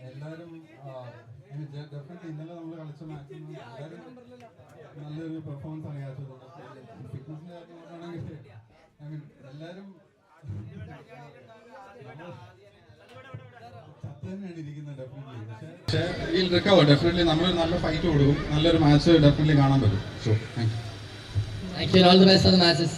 എല്ലാവരും ഡെഫിനറ്റ്ലി ഇന്നലെ നമ്മൾ കളിച്ച മാച്ചിൽ എല്ലാവരും നല്ലൊരു പെർഫോമൻസ് ആണ് കാഴ്ചവെച്ചത്. ഫിറ്റ്നസിന്റെ കാര്യം നോക്കുകയാണെങ്കിൽ എല്ലാവരും ചത്ത് തന്നെയാണ് ഇരിക്കുന്നത് ഡെഫിനറ്റ്ലി. പക്ഷേ വിൽ റിക്കവർ ഡെഫിനറ്റ്ലി. നമ്മൾ നല്ല ഫൈറ്റ് കൊടുക്കും, നല്ലൊരു മാച്ച് ഡെഫിനറ്റ്ലി കാണാൻ പറ്റും. So thank you. Thank you and all the best for the matches.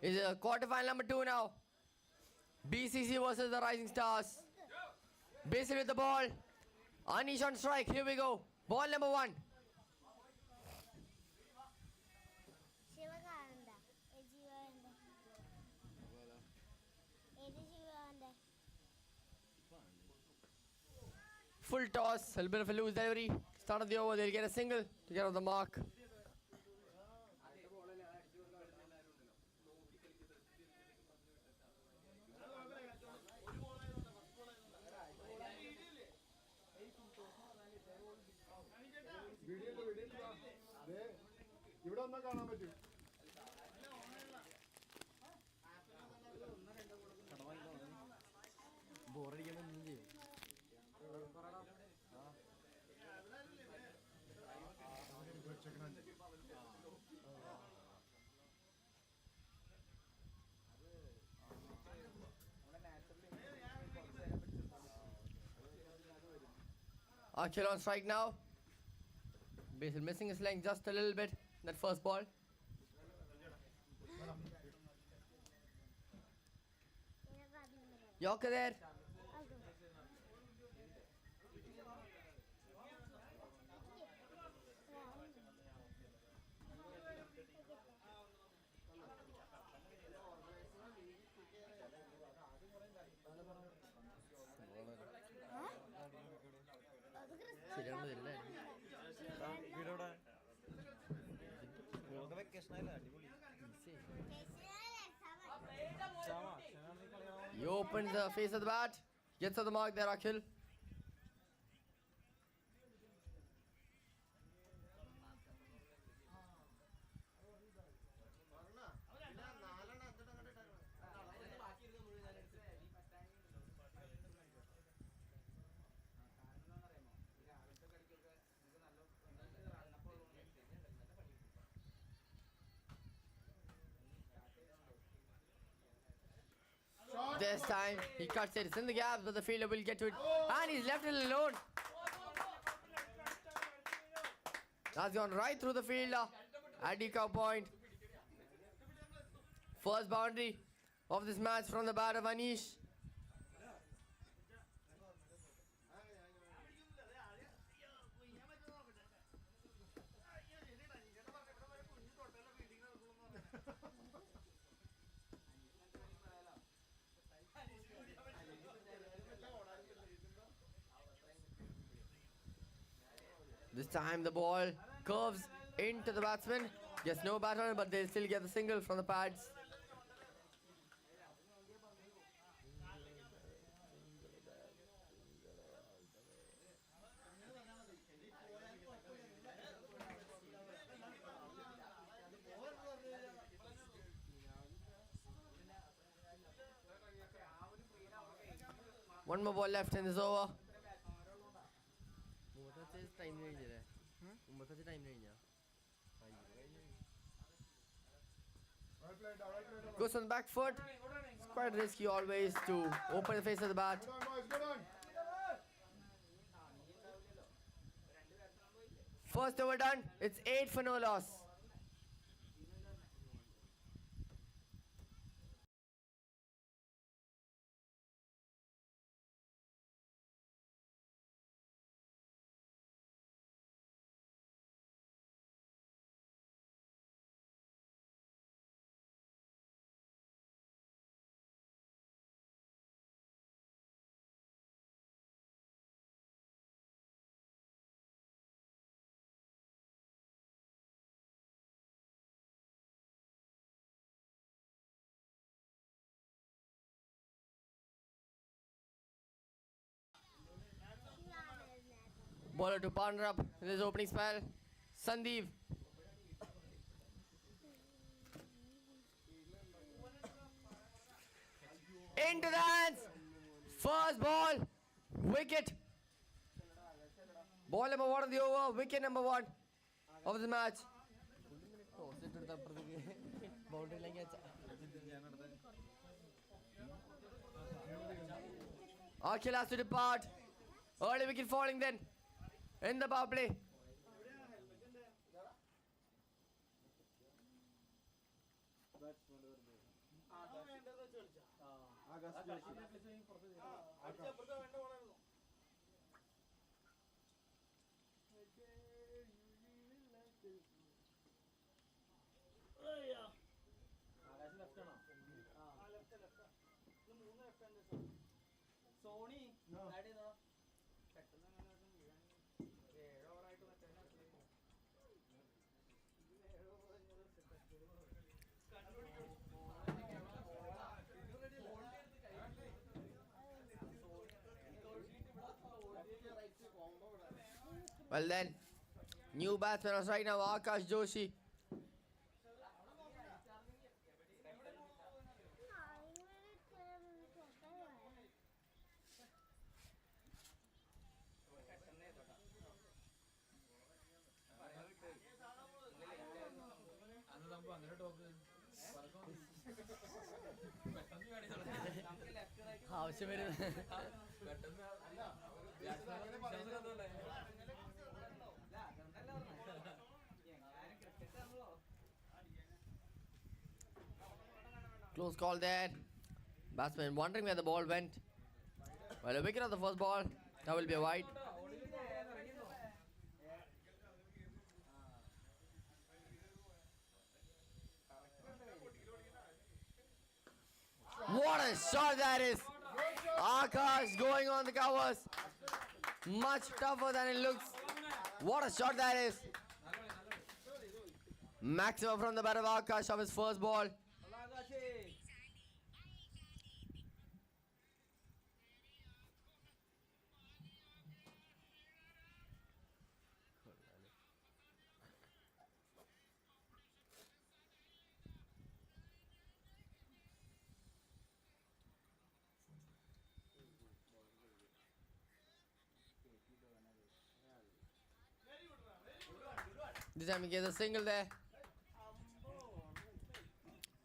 Is quarterfinal number 2 now. BCC versus the Rising Stars. Basil with the ball. Anish on strike. Here we go. Ball number 1. Full toss. A little bit of a loose delivery. Start of the over. They'll get a single to get off the mark. ഇവിടെ ഒന്നും കാണാൻ പറ്റും. Akhil on strike now. Basil missing his length just a little bit. That first ball. Yorker there. He opens the face of the bat. Gets on the mark there, Akhil. This time he cuts it. It's in the gap, but the fielder will get to it. And he's left it alone. That's gone right through the fielder. At Decow point. First boundary of this match from the bat of Anish. This time the ball curves into the batsman. Gets no bat on it, but they'll still get the single from the pads. One more ball left in this over. Goes on the back foot. It's quite risky always to open the face of the bat. Good on, boys, good on. First over done. It's 8 for no loss. Bowler to partner up in his opening spell. Sandeep. Into the hands. First ball. Wicket. Ball number 1 of the over. Wicket number 1 of the match. Akhil has to depart. Early wicket falling then in the power play. Well then, new batsman is right now Akash Joshi. ആവശ്യം വരുന്നത് Close call there. Batsman wondering where the ball went. Well, a wicket on the first ball. That will be a wide. What a shot that is! Akash going on the covers. Much tougher than it looks. What a shot that is! Maximum from the bat of Akash of his first ball. This time he gets a single there.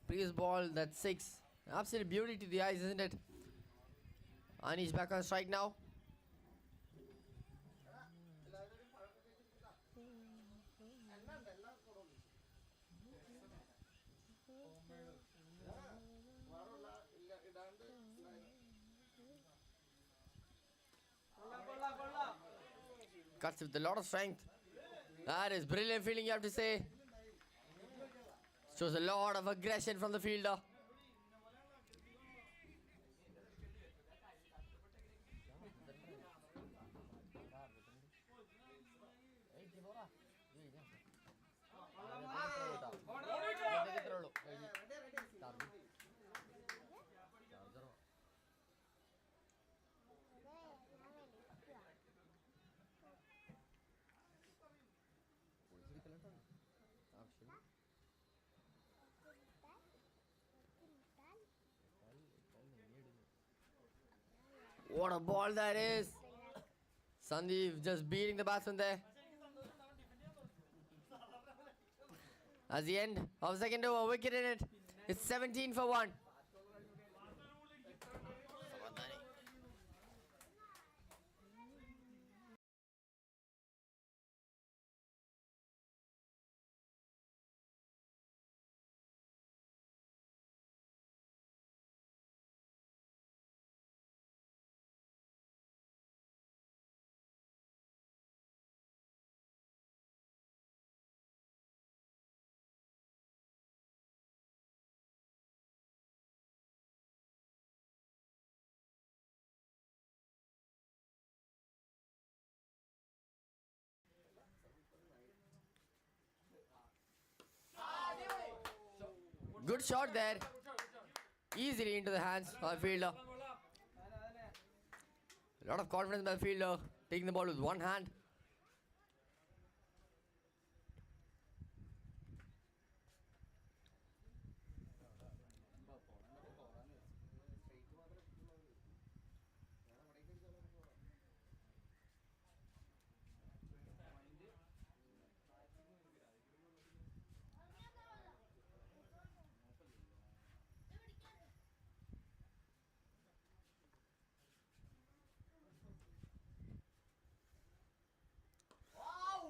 Previous ball, that's 6. Absolute beauty to the eyes, isn't it? Anish back on strike now. Cuts with a lot of strength. That is brilliant fielding, you have to say. Shows a lot of aggression from the fielder. What a ball that is! Sandeep just beating the batsman there. As the end of second over, wicket in it. It's 17 for 1. Good shot there. Easily into the hands of the fielder. A lot of confidence by the fielder. Taking the ball with one hand.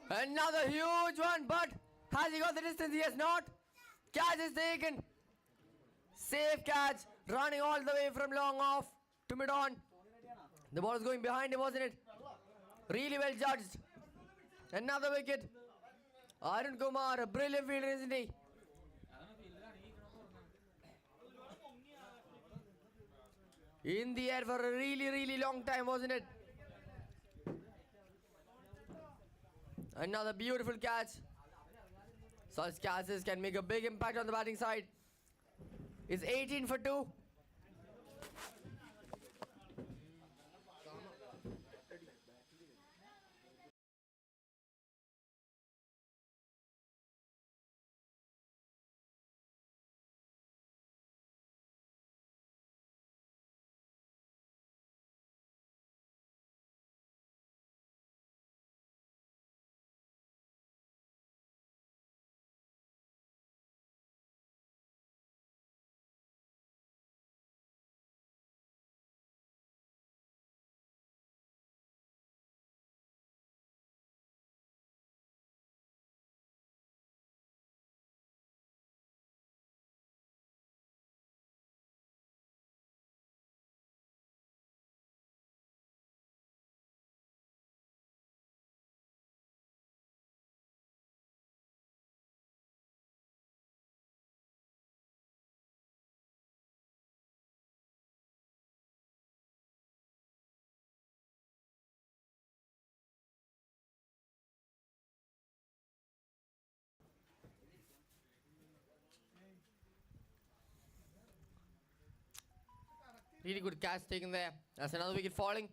Another huge one, but has he got the distance? He has not. Catch is taken. Safe catch, running all the way from long off to mid on. The ball is going behind him, wasn't it? Really well judged. Another wicket. Arun Kumar, a brilliant fielder, isn't he? In the air for a really long time, wasn't it? Another beautiful catch. Such catches can make a big impact on the batting side. It's 18 for 2. Really good catch taken there. That's another wicket falling.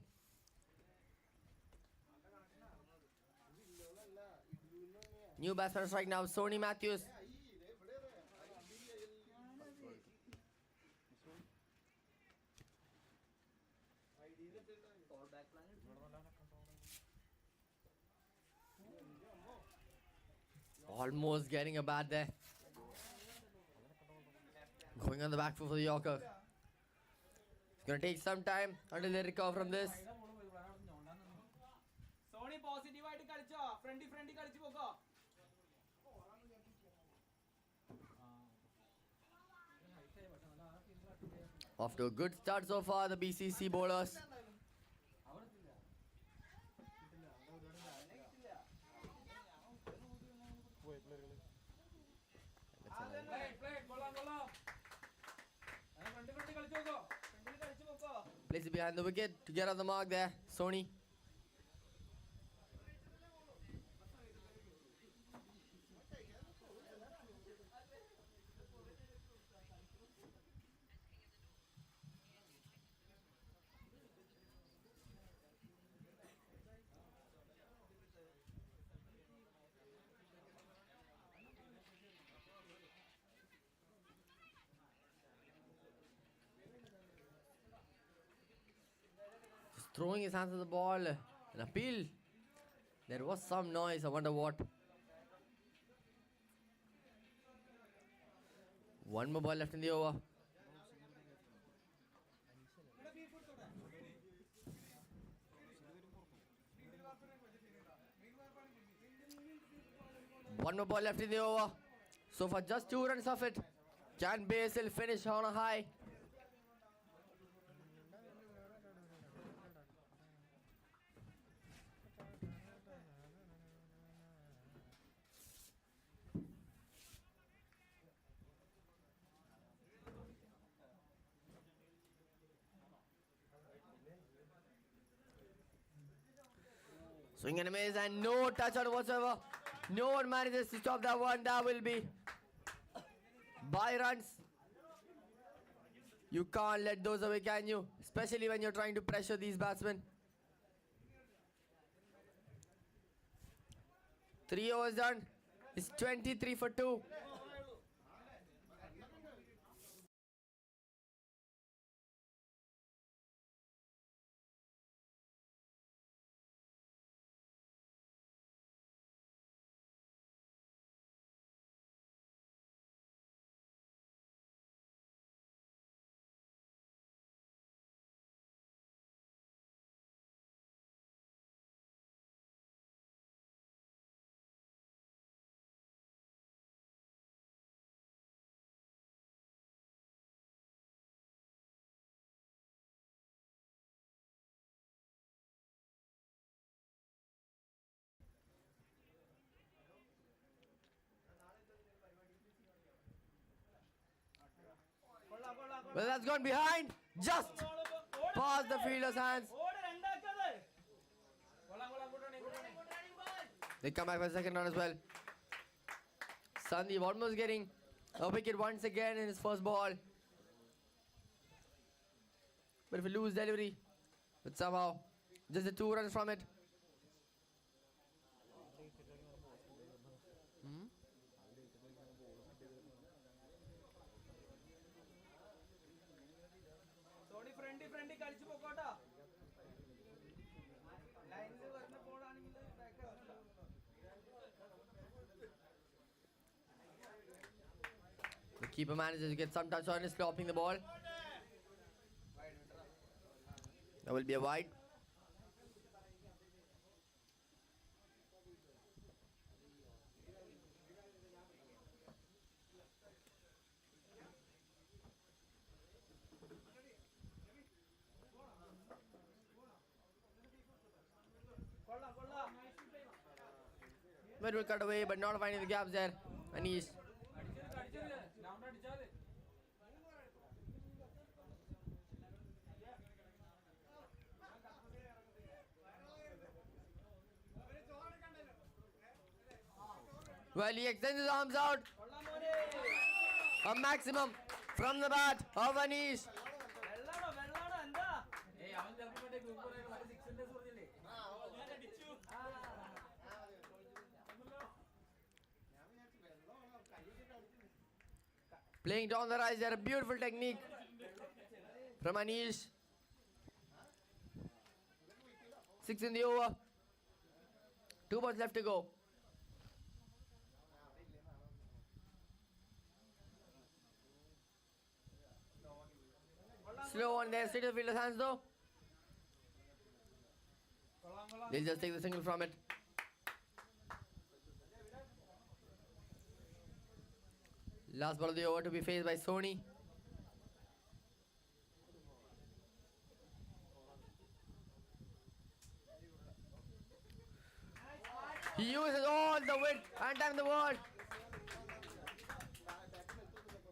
New batsman strike now, Sony Matthews. Almost getting a bat there. Going on the back foot for the Yorker. It's going to take some time until they recover from this. സോണി positive ആയിട്ട് കളിച്ചോ ഫ്രണ്ടി കളിച്ചു പോക്കോ Off to a good start so far, the BCC bowlers. Place it behind the wicket to get on the mark there, Sony. Throwing his hands at the ball. An appeal. There was some noise. I wonder what. One more ball left in the over. One more ball left in the over. So far, just 2 runs off it. Can Basil finish on a high? Swing and a miss and no touch on whatsoever. No one manages to stop that one. That will be by runs. You can't let those away, can you? Especially when you're trying to pressure these batsmen. 3 overs done. It's 23 for 2. Well, that's gone behind. Just past the fielder's hands. ഓട് രണ്ടാക്കത് കൊള്ളാം കൊള്ളാം കൂട്ടണേ They come back for the second round as well. Sandeep almost getting a wicket once again in his first ball. But if we lose delivery, but somehow just the 2 runs from it. Sony ഫ്രണ്ടി കളിച്ചു പോക്കോട്ടോ ലൈനിൽ വരുന്ന ബോളാണെങ്കിൽ The keeper manages to get some touch on it, stopping the ball. That will be a wide. കൊള്ളാം കൊള്ളാം But will cut away, but not finding the gaps there. Anish. അടിച്ചത് ground അടിച്ചാല് Well, he extends his arms out. കൊള്ളാം മോനെ A maximum from the bat of Anish. വെള്ളാണോ എന്താ ഏയ് അവൻ ചിലപ്പോ മറ്റേ ഗ്രൂപ്പ് മറ്റേ 6 ഡേയ്സ് പറഞ്ഞില്ലേ ഞാൻ അടിച്ചു Playing down the rise there, a beautiful technique from Anish. 6 in the over. 2 balls left to go. Slow on there, straight to the fielder's hands though. They'll just take the single from it. Last ball of the over to be faced by Sony. He uses all the width and time in the world.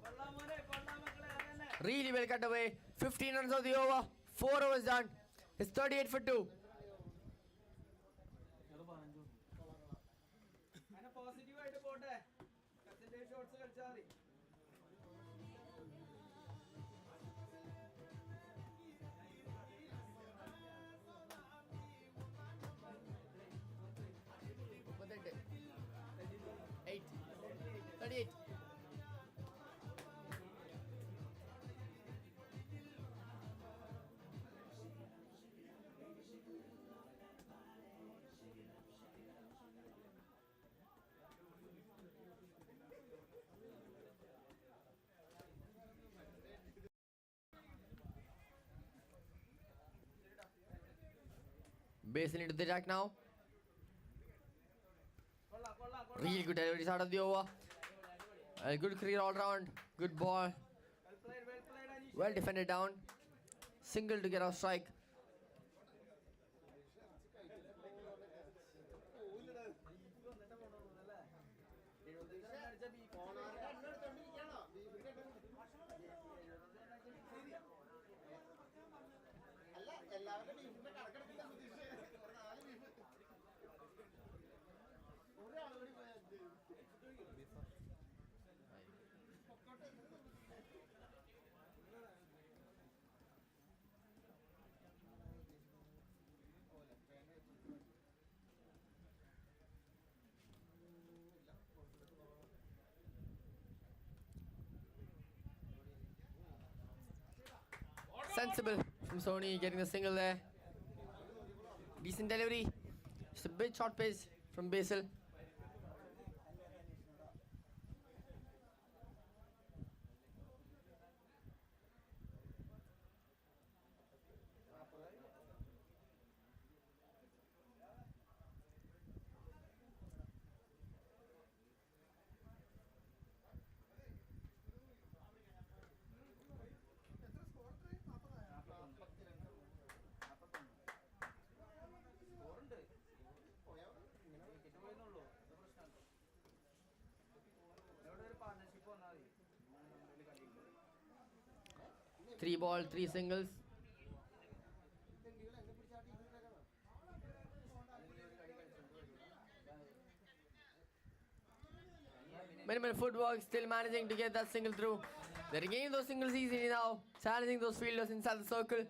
കൊള്ളാം മോനെ കൊള്ളാം മക്കളെ അതന്നെ Really well cut away. 15 runs of the over. 4 overs done. It's 38 for 2. അങ്ങനെ പോസിറ്റീവായിട്ട് പോട്ടെ കസിന്റെ shots കളിച്ചാൽ മതി Eight. 38. Basin into the jack now. കൊള്ളാം കൊള്ളാം കൊള്ളാം Really good delivery out of the over. A good career all round. Good ball. well played Aneesh Well defended down. Single to get off strike. Sensible from Sony getting the single there. Decent delivery. Just a bit short pace from Basil. സ്കോറുണ്ട് ഇങ്ങനെ wicket പോയെന്നുള്ളൂ 3 ball, 3 singles. Minimal footwork, still managing to get that single through. They're getting those singles easily now, challenging those fielders inside the circle.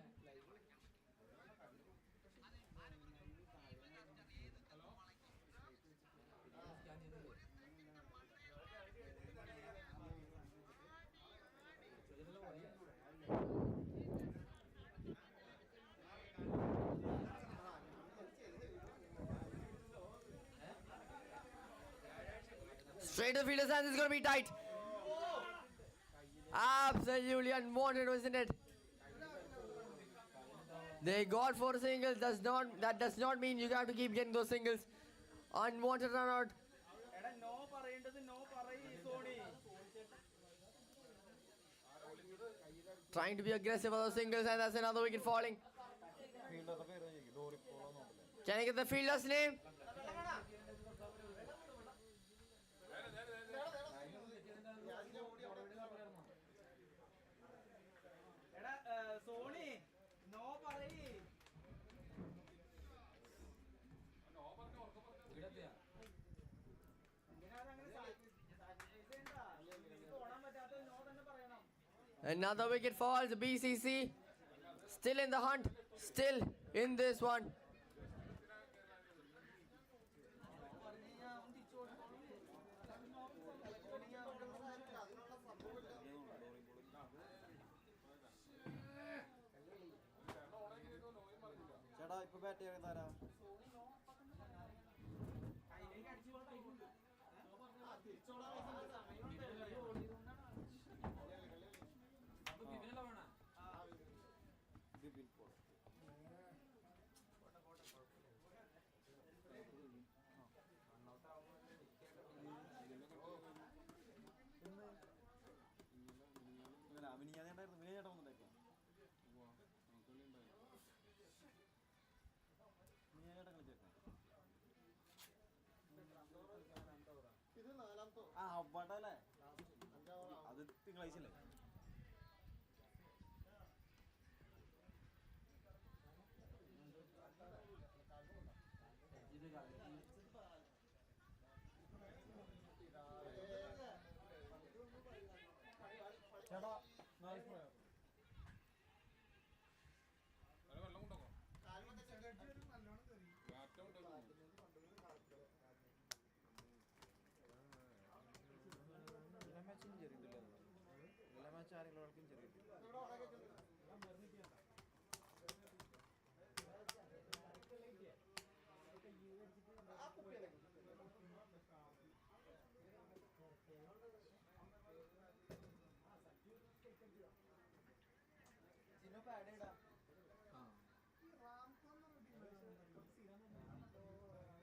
Straight to the fielder's hands, it's going to be tight. Absolutely unwanted, wasn't it? They got 4 singles. That does not mean you have to keep getting those singles. Unwanted run out. എടാ no പറയേണ്ടത് no പറയ് Sony. Trying to be aggressive for those singles, and that's another wicket falling. Can I get the fielder's name? എടാ Sony no പറയ്. Another wicket falls. BCC still in the hunt, still in this one. ചേട്ടാ ഇപ്പൊ bat ചെയ്യാൻ താരാ മിനിഞ്ഞാണ്ടായിരുന്നു മിനിഞ്ഞ ചേട്ടാ ഒന്നുണ്ടായിരുന്നു മിനിഞ്ഞ ചേട്ടാ കളിച്ചേക്കാം ആ ഹബ്ബാട്ടല്ലേ അത് തിങ്കളാഴ്ചല്ലേ ചേട്ടാ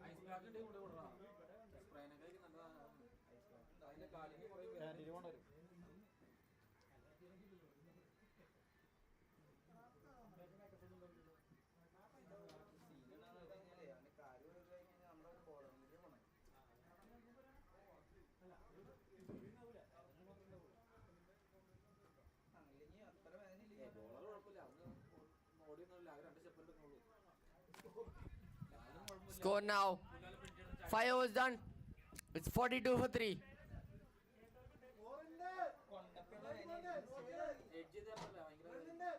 ഐസ് പാക്ക് ഉണ്ടെങ്കിൽ കൂടെ കൊടുക്കണം. സ്പ്രേനൊക്കെ നല്ലതാണ്. അതിന്റെ കാലിന് കുറേ കൊണ്ടുവരും ബോളർ കുഴപ്പമില്ല. അന്ന് ഓടിയൊന്നുമില്ല. ആകെ 2 സ്റ്റെപ്പ് എടുക്കുന്നുള്ളൂ. Score now. 5 overs done. It's 42 for 3. Edge ചെയ്തല്ല ഭയങ്കര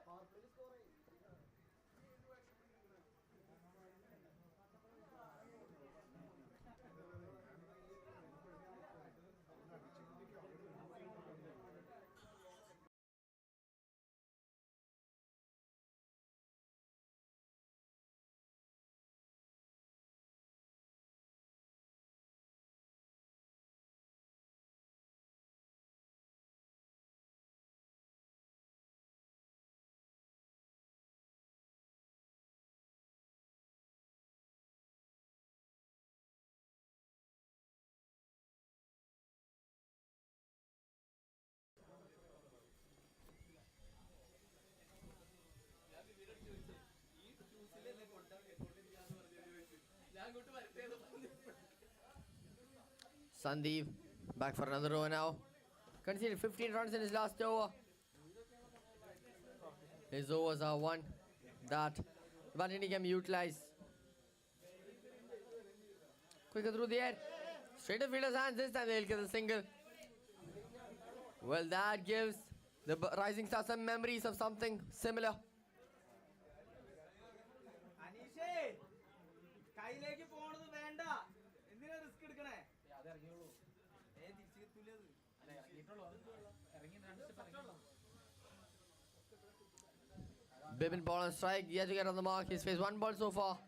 Sandeep back for another over now. Conceded 15 runs in his last over. His overs are one that Vanini can utilize. Quicker through the air. Straight to fielder's hands. This time they'll get the single. Well, that gives the Rising Stars some memories of something similar. അനീഷേ കയ്യിലേക്ക് പോണത് വേണ്ട എന്തിനാ risk എടുക്കണേ അത് ഇറങ്ങിയുള്ളൂ തിരിച്ചു കിട്ടൂല അത് ഇറങ്ങിയിട്ടുള്ളൂ ഇറങ്ങി രണ്ട് step ഇറങ്ങിയുള്ളൂ Bibin ball on strike. Yet to get on the mark. He's faced one ball so far.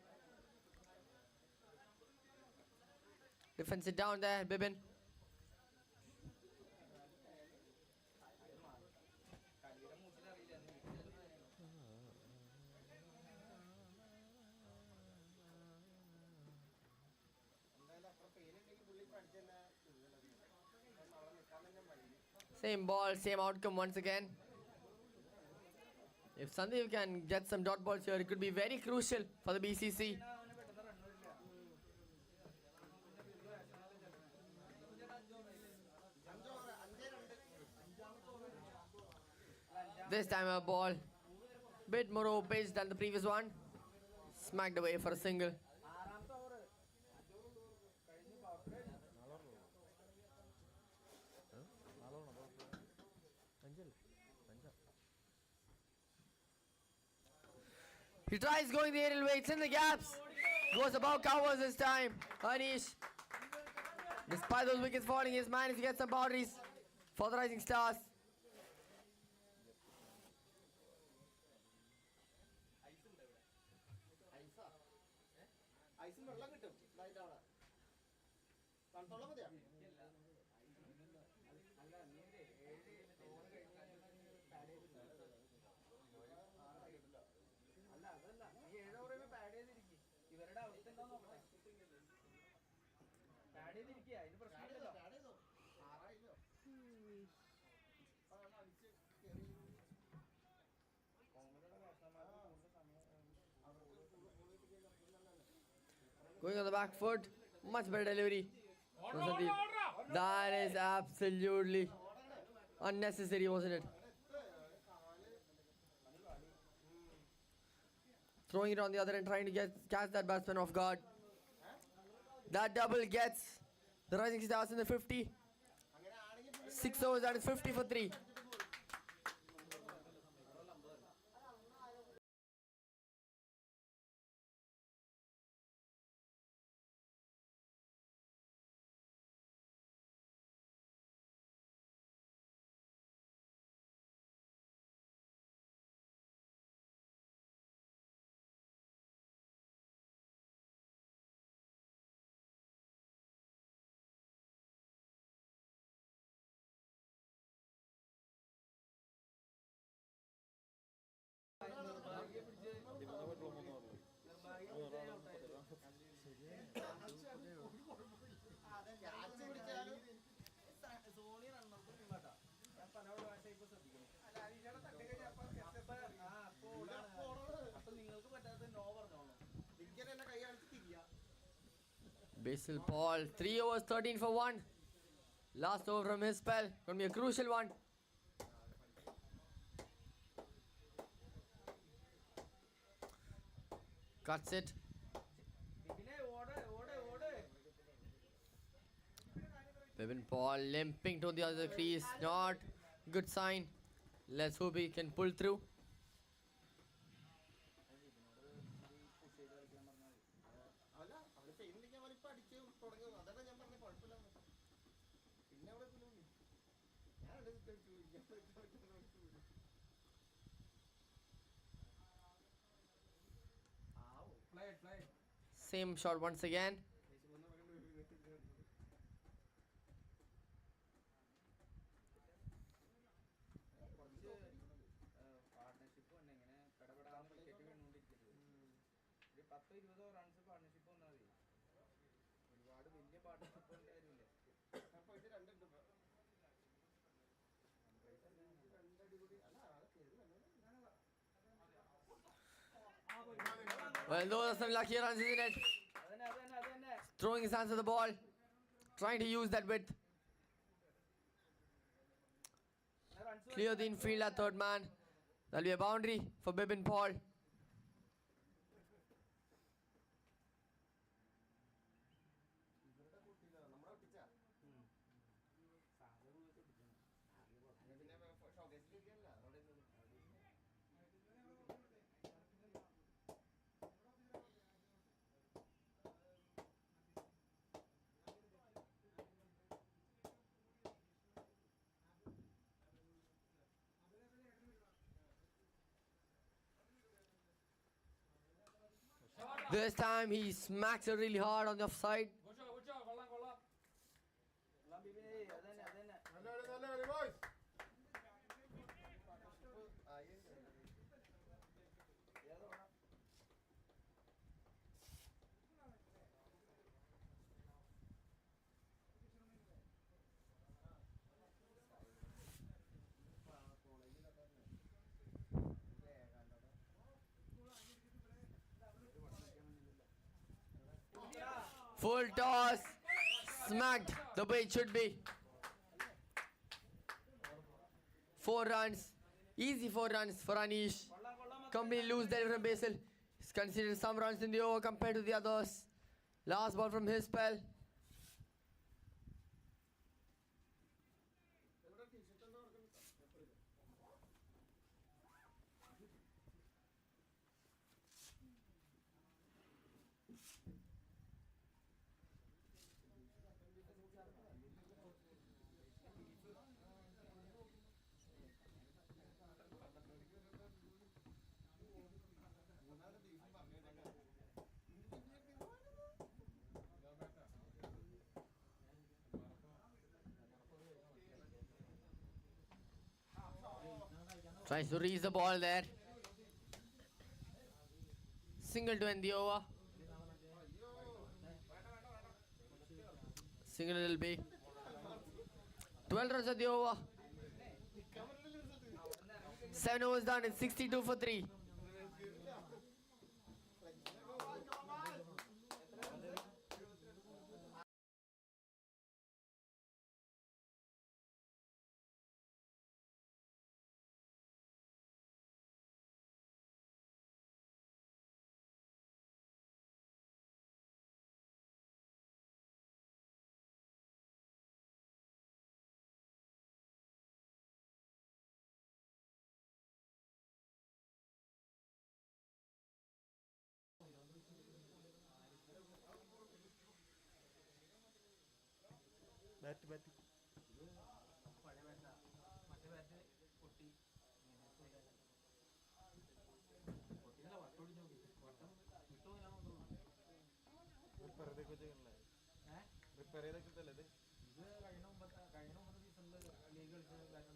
Defends it down there, Bibin. Same ball, same outcome once again. If Sandeep can get some dot balls here, it could be very crucial for the BCC. This time a ball, bit more opaque than the previous one. Smacked away for a single. ആറാമത്തെ over കഴിഞ്ഞ് power play He tries going the aerial weights in the gaps. Goes above covers this time. Anish. Despite those wickets falling, he's managed to get some boundaries for the Rising Stars. ഐസും വെള്ളം കിട്ടും ഇതായിട്ട് അവിടെ തണുത്തോളം മതിയാ അല്ല അതല്ല നീ 7 over pad ചെയ്തിരിക്കും ഇവരുടെ അവസ്ഥ എന്താ നോക്കട്ടെ പാഡ് ചെയ്തിരിക്കുക അതിന് പ്രശ്നമില്ലല്ലോ ആറായില്ലോ അടിച്ച് കയറി കോമഡിയുടെ ഭാഷമാർക്ക് കൂടുതൽ സമയം Going on the back foot. Much better delivery. from Sandeep. That is absolutely unnecessary, wasn't it? Throwing it on the other end, trying to catch that batsman off guard. That double gets the Rising Stars in the 50. 6 overs, that is 50 for 3. Sony റണ്ണർക്ക് ഇങ്ങോട്ടാ ഞാൻ പല പ്രാവശ്യം ഇപ്പൊ ശ്രദ്ധിക്കണം അല്ല അനീഷയുടെ തട്ടി അപ്പൊ നിങ്ങൾക്ക് പറ്റാത്ത നോ പറഞ്ഞോളൂ ഇങ്ങനെ എന്നെ കൈ കാണിച്ച് തിരിയാ Basil Paul, 3 overs, 13 for 1. Last over from his spell, going to be a crucial one. Cuts it. ഇതിനെ ഓട് ഓട് ഓട് Bibin Paul limping to the other crease, not good sign. Let's hope he can pull through. അല്ല അവര് ഫെയിലിലേക്ക് അവൻ ഇപ്പൊ അടിച്ച് തുടങ്ങും അതാണ് ഞാൻ പറഞ്ഞ കുഴപ്പമില്ല പിന്നെ അവിടെ ഞാൻ Same shot once again. Partnership ഉണ്ട് ഇങ്ങനെ പെടപെടാന്ന് വിക്കറ്റ് വീണുകൊണ്ടിരിക്കരുത് ഒരു 10-20 റൺസ് പാർട്ട്ണർഷിപ്പ് വന്നാൽ മതി ഒരുപാട് വലിയ പാർട്ട്ണർഷിപ്പ് കാര്യമില്ല പോയിട്ട് രണ്ടുണ്ട് രണ്ടടിപൊളി അല്ല Well, those are some lucky runs, isn't it? അതന്നെ Throwing his hands at the ball, trying to use that width. Clear the infield at third man. That'll be a boundary for Bibin Paul. This time he smacks it really hard on the offside. Full toss, smacked the way it should be. 4 runs, easy 4 runs for Anish. Completely loose there from Basil. He's considered some runs in the over compared to the others. Last ball from his spell. Tries to reach the ball there. Single to end the over. Single it'll be. 12 runs at the over. 7 overs done. It's 62 for 3.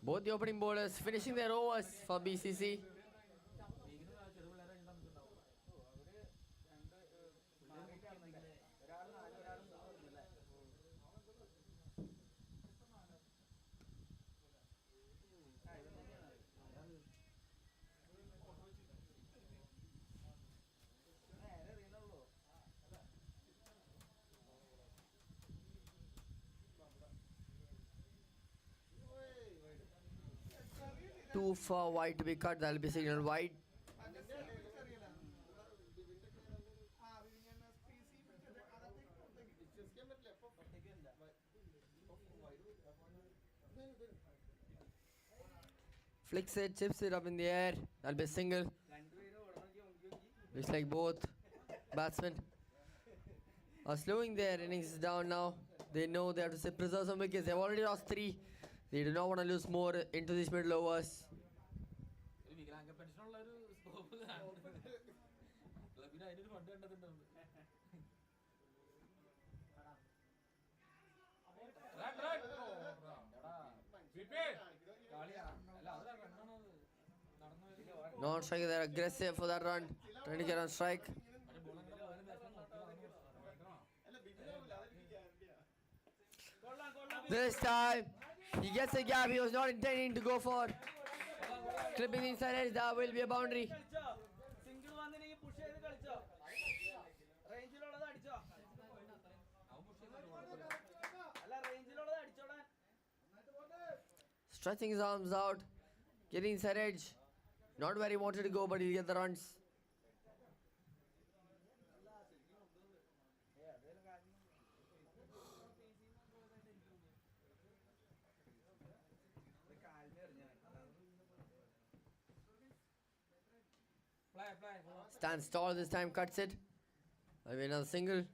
Both the opening bowlers finishing their overs for BCC. Too far wide to be cut, that'll be signaled wide. Flicks it, chips it up in the air, that'll be a single. Looks like both batsmen are slowing their innings down now. They know they have to preserve some wickets. They've already lost 3. They do not want to lose more into these middle overs. Non-striker, they're aggressive for that run, trying to get on strike. This time, he gets a gap he was not intending to go for. Clipping the inside edge, that will be a boundary. Stretching his arms out, getting inside edge. Not where he wanted to go, but he'll get the runs. Stands tall this time, cuts it. Maybe another single.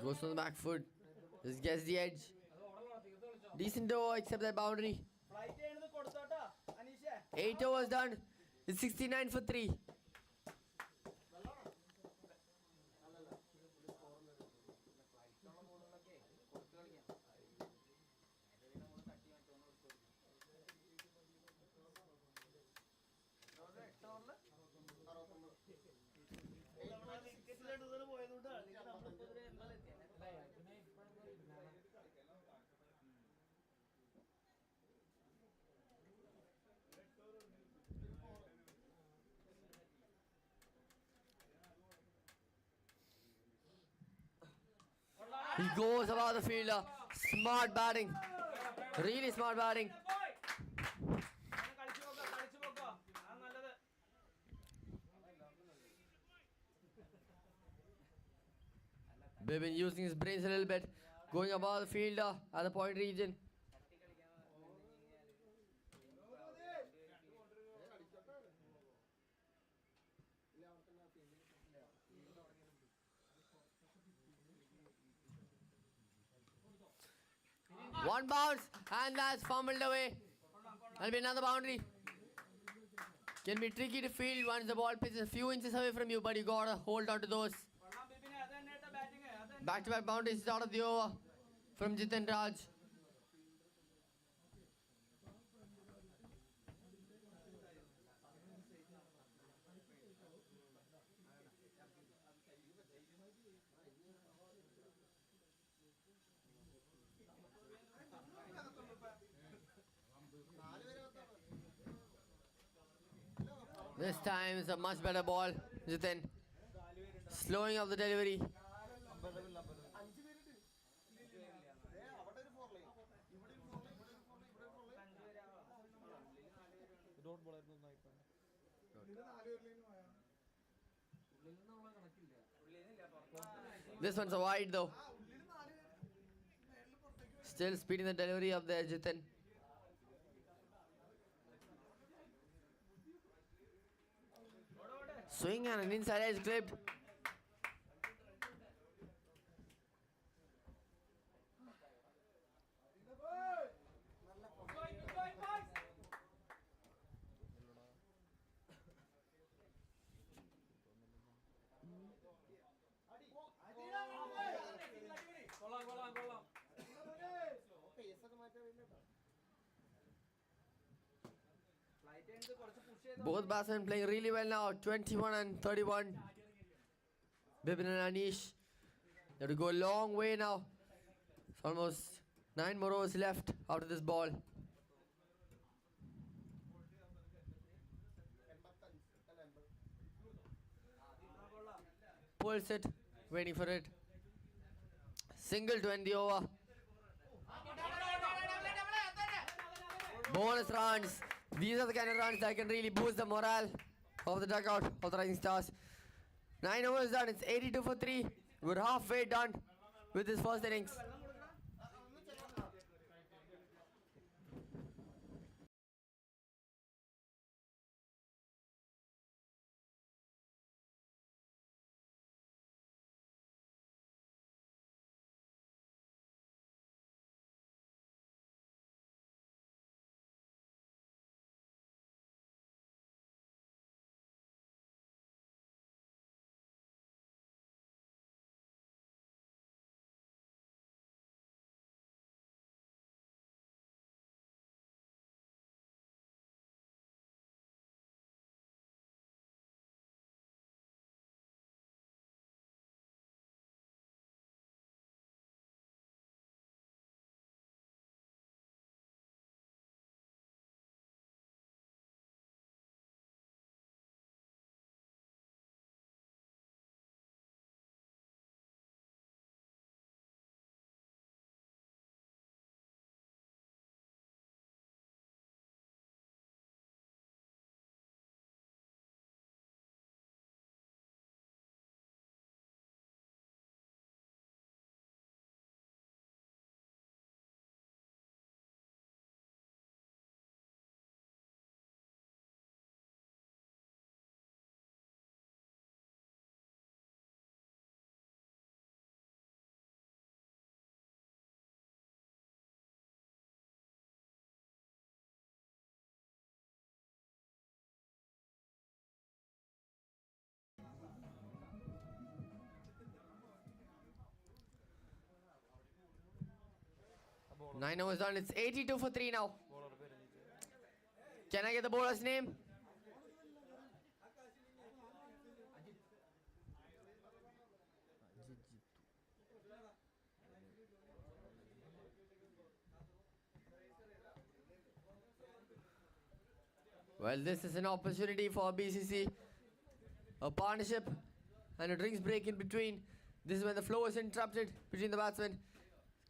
Goes on the back foot. Just gets the edge. Decent over, except that boundary. Flight ചെയ്യണത് കൊടുത്തോട്ടോ അനീഷേ 8 overs done. It's 69 for 3. He goes above the fielder. Smart batting. Really smart batting. കളിച്ചു പോക്കോ അത് നല്ലത് Bibin using his brains a little bit. Going above the fielder at the point region. One bounce and that's fumbled away. That'll be another boundary. Can be tricky to field once the ball pitches a few inches away from you, but you gotta hold on to those. കൊള്ളാം ബിബിനെ അത് തന്നെ കേട്ടോ batting അത് Back to back boundaries out of the over from Jiten Raj. This time is a much better ball, Jiten. Slowing up the delivery. അഞ്ച് പേരുണ്ട് അവിടെ ഒരു 4 line ഇവിടെ ഒരു 4 ലൈൻ ഇവിടെ ഒരു 4 ലൈൻ ഇവിടെ ഒരു 4 line This one's a wide though. Still speeding the delivery up there, Jiten. Swing and an inside edge clipped. കൊള്ളാം പേസ് ഒക്കെ മാറ്റാൻ വേണ്ടി ഫ്ലൈറ്റ് ചെയ്യണത് കുറച്ച് പുഷ് ചെയ്ത് Both batsmen playing really well now. 21 and 31. Bibin and Anish. They have to go a long way now. It's almost 9 more overs left out of this ball. 85 അല്ല 80 Pulls it, waiting for it. Single to end the over. Bonus runs. These are the kind of runs that can really boost the morale of the dugout of the Rising Stars. 9 overs done. It's 82 for 3. We're halfway done with this first innings. 9 overs done. It's 82 for 3 now. Can I get the bowler's name? Well, this is an opportunity for BCC. A partnership and a drinks break in between. This is when the flow is interrupted between the batsmen.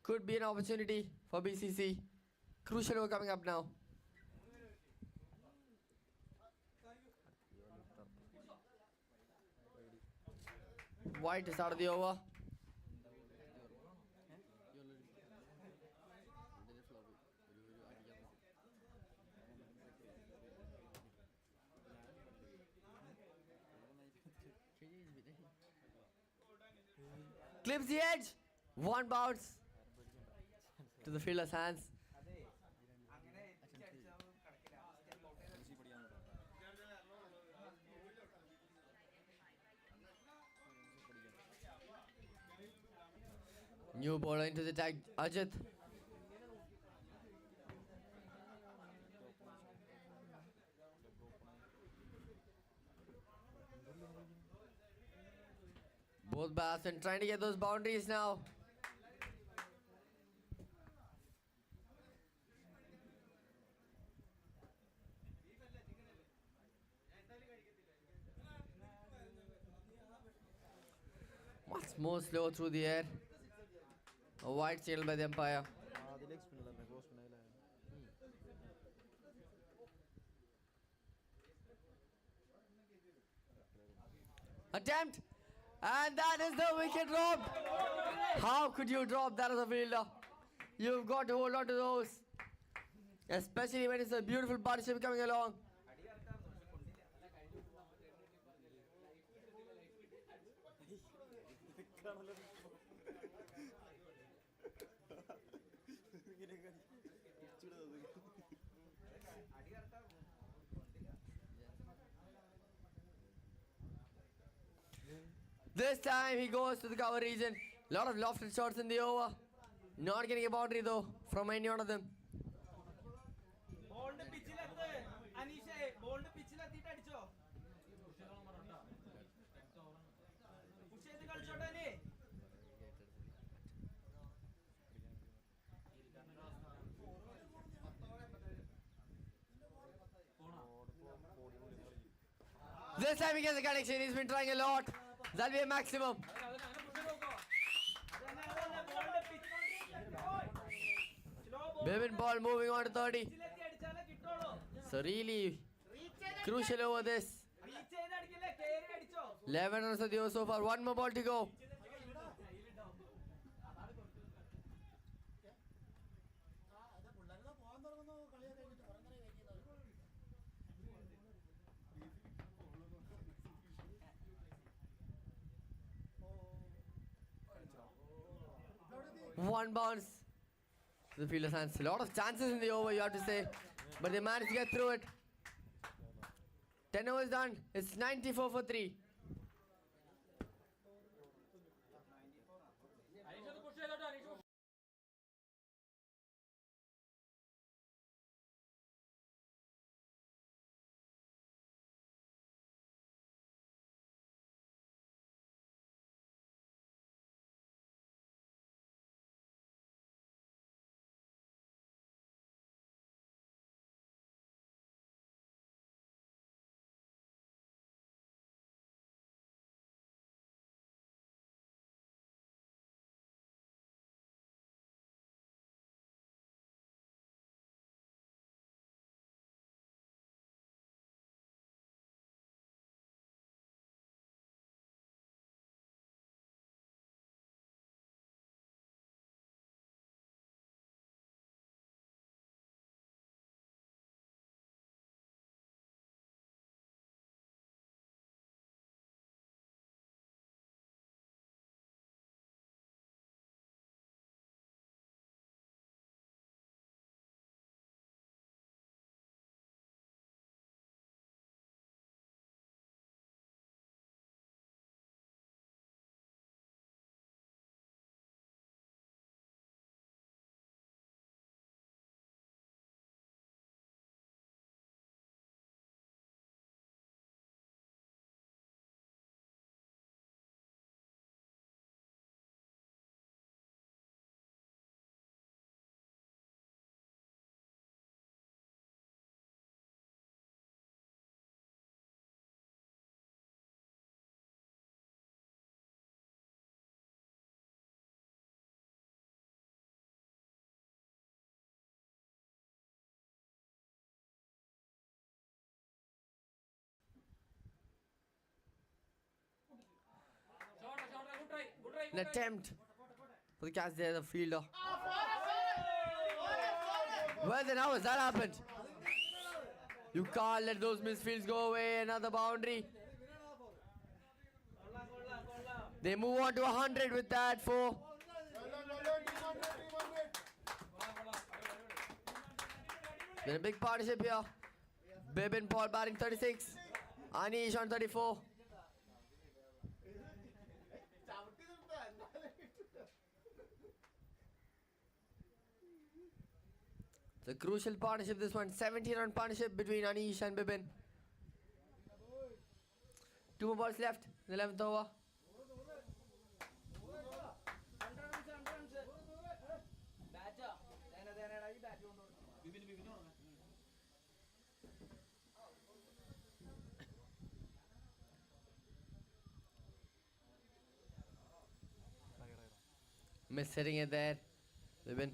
Could be an opportunity for BCC. Crucial over coming up now. White is out of the over. Clips the edge. One bounce to the fielder's hands. New bowler into the tag, Ajit. Both batsmen trying to get those boundaries now. Much more slow through the air. A wide signal by the umpire. Attempt. And that is the wicket drop. How could you drop that as a fielder? You've got to hold on to those. Especially when it's a beautiful partnership coming along. This time he goes to the cover region. Lot of lofted shots in the over. Not getting a boundary though from any one of them. ബോളിന്റെ പിച്ചിലെത്ത് അനീഷേ ബോളിന്റെ പിച്ചിലെത്തിയിട്ട് അടിച്ചോ push ചെയ്ത് കളിച്ചോട്ടെ അനി This time he gets a connection. He's been trying a lot. That'll be a maximum. ബോളിന്റെ pitch Bevin ball moving on to 30. പിച്ചിലെത്തി അടിച്ചാലേ കിട്ടുള്ളൂ So really crucial over this. Reach ചെയ്ത് അടിക്കില്ലേ കേറി അടിച്ചോ 11 runs of the over so far. One more ball to go. One bounce to the fielder's hands. A lot of chances in the over, you have to say. But they managed to get through it. 10 overs done. It's 94 for 3. an attempt for the catch there, the fielder. Well then, how has that happened? You can't let those misfields go away. Another boundary. They move on to 100 with that 4. There's a big partnership here. Bibin Paul batting 36. Anish on 34. It's a crucial partnership, this one. 17-run partnership between Anish and Bibin. 2 more balls left in the 11th over. Miss hitting it there. Bibin.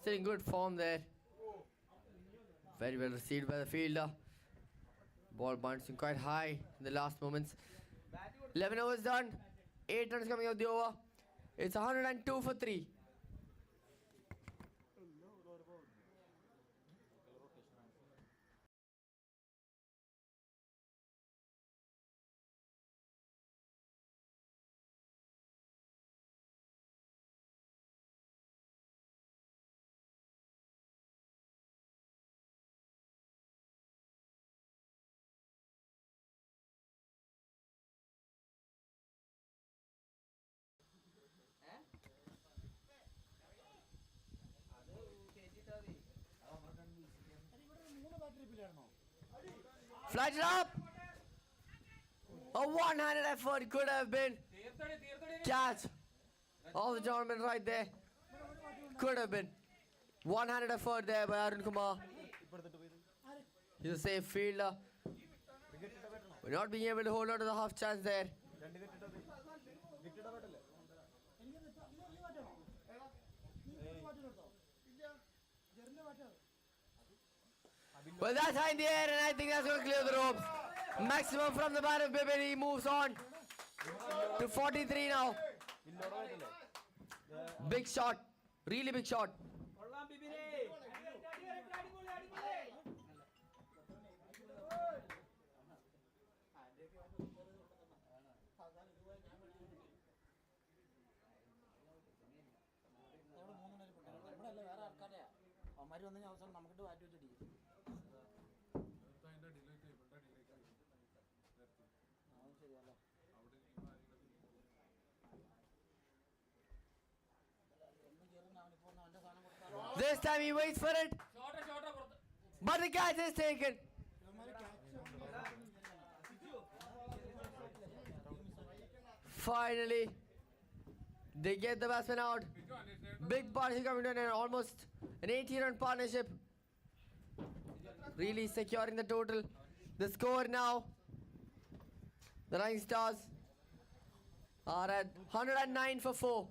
Still in good form there. Very well received by the fielder. Ball bouncing quite high in the last moments. 11 overs done. 8 runs coming out the over. It's 102 for 3. Flight it up! A one-handed effort could have been catch. All the gentlemen right there. Could have been. One-handed effort there by Arun Kumar. He's a safe fielder. We're not being able to hold on to the half chance there. Well, that's high in the air, and I think that's going to clear the ropes. Maximum from the bat of Bibin. He moves on to 43 now. Big shot. Really big shot. This time he waits for it. But the catch is taken. Finally, they get the batsman out. Big partnership coming to an end. Almost an 80-run partnership. Really securing the total. The score now. The Rising Stars are at 109 for 4.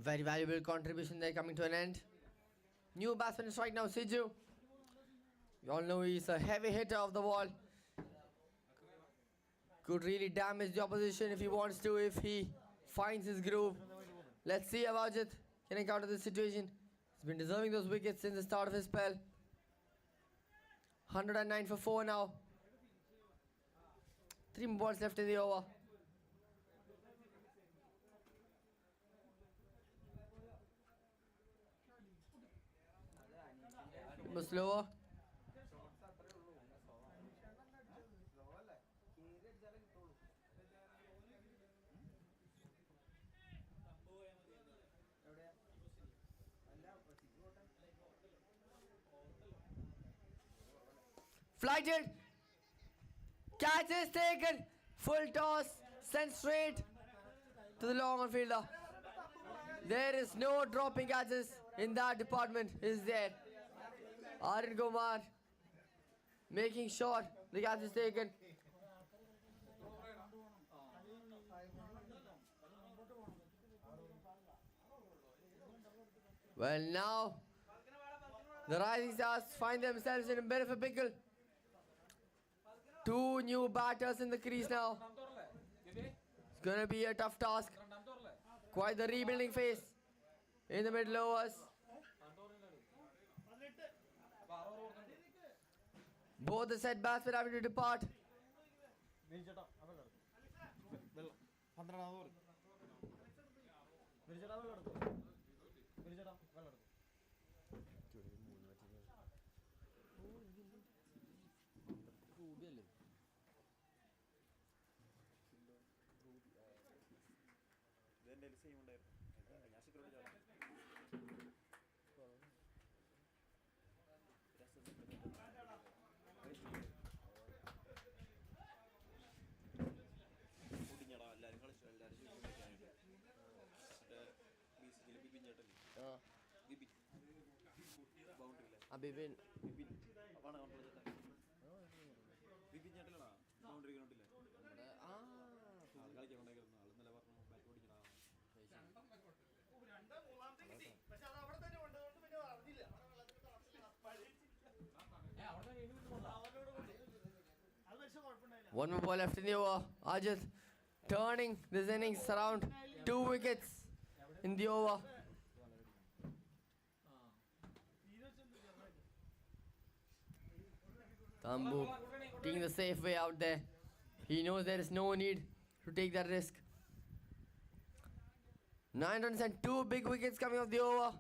Very valuable contribution there coming to an end. New batsman is right now, Siju. You all know he's a heavy hitter of the ball. Could really damage the opposition if he wants to, if he finds his groove. Let's see if Ajit can encounter this situation. He's been deserving those wickets since the start of his spell. 109 for 4 now. 3 more balls left in the over. Slower. Flighted. Catch is taken. Full toss. Sent straight to the long on fielder. There is no dropping catches in that department, is there? Arun Kumar making sure the catch is taken. Well, now the Rising Stars find themselves in a bit of a pickle. 2 new batters in the crease now. It's gonna be a tough task. Quite the rebuilding phase in the middle overs. Both the set batsmen having to depart. Bibin. One more ball left in the over. Ajit turning this innings around. 2 wickets in the over. Tambu taking the safe way out there. He knows there is no need to take that risk. 9 runs and 2 big wickets coming off the over.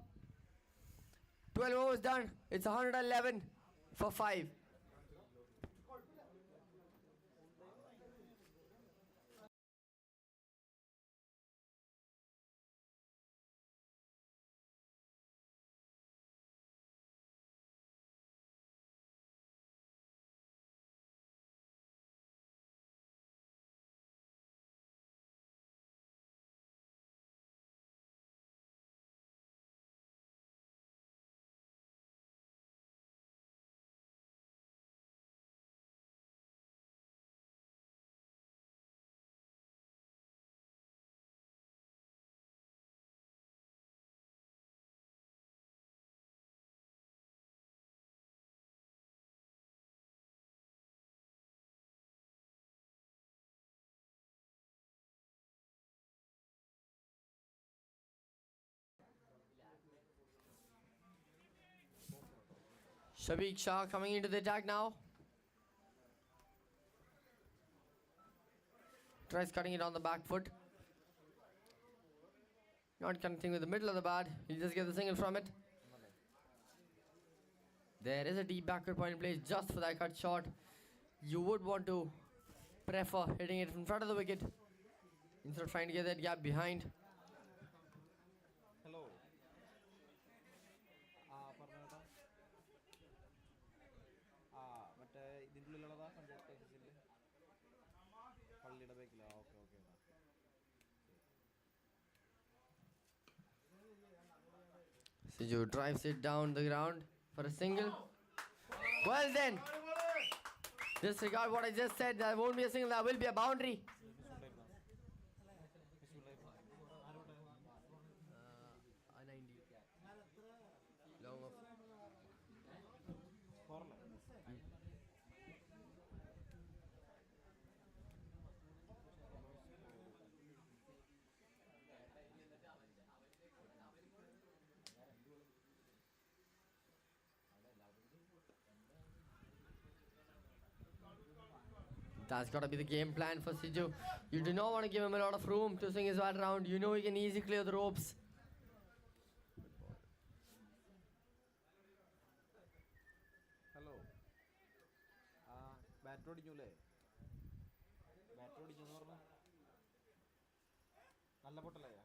12 overs done. It's 111 for 5. Shabiq Shah coming into the attack now. Tries cutting it on the back foot. Not connecting with the middle of the bat. He'll just get the single from it. There is a deep backward point in place just for that cut shot. You would want to prefer hitting it in front of the wicket instead of trying to get that gap behind. Hello. പറഞ്ഞേട്ടാ മറ്റേ ഇതിൻ്റെ ഉള്ളിലുള്ളതാ പഞ്ചായത്ത് ഓഫീസിൽ പള്ളിയുടെ ബേക്കിലാ okay okay Siju drives it down the ground for a single. Well then, disregard what I just said. There won't be a single, there will be a boundary. That's got to be the game plan for Siju. You do not want to give him a lot of room to swing his bat around. You know he can easily clear the ropes. Hello ആ bat ഓടിഞ്ഞു അല്ലേ bat ഓടിഞ്ഞു എന്ന് പറഞ്ഞു നല്ല പൊട്ടലയാ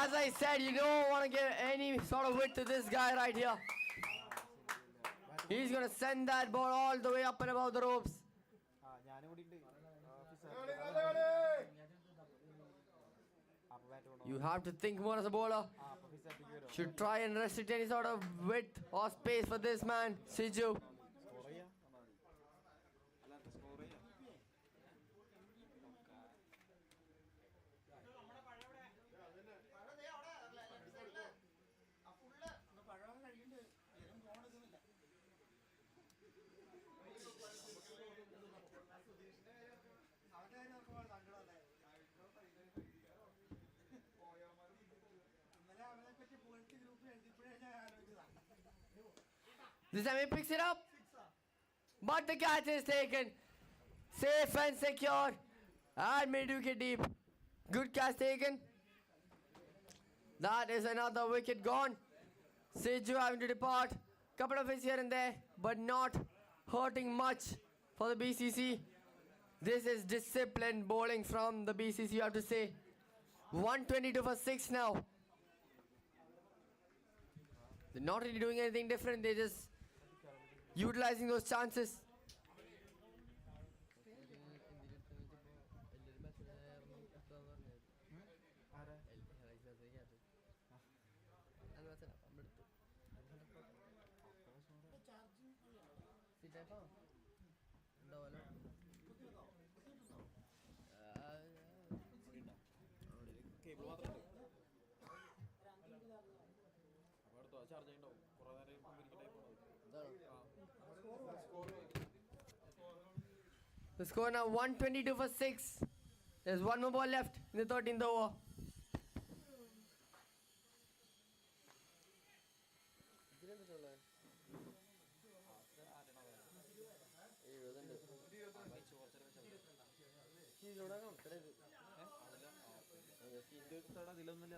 As I said, you don't want to give any sort of width to this guy right here. He's going to send that ball all the way up and above the ropes. ആ ഞാനും കൂടി ഉണ്ട് അപ്പൊ bat കൊണ്ടു You have to think more as a bowler. ആ അപ്പൊ ഫിസാറ്റിക്ക് വരും Should try and restrict any sort of width or space for this man, Siju. Score ചെയ്യാം അല്ല സ്കോർ ചെയ്യാം This time he picks it up. But the catch is taken. Safe and secure. And mid-wicket deep. Good catch taken. That is another wicket gone. Siju having to depart. Couple of hits here and there, but not hurting much for the BCC. This is disciplined bowling from the BCC, you have to say. 122 for 6 now. They're not really doing anything different, they're just utilizing those chances. Cable മാത്രമേ അപ്പോൾ അടുത്ത charge ചെയ്യണ്ടാവും കുറേ നേരം The score now 122 for 6. There's one more ball left in the 13th over. ഇതിലൊന്നുമില്ല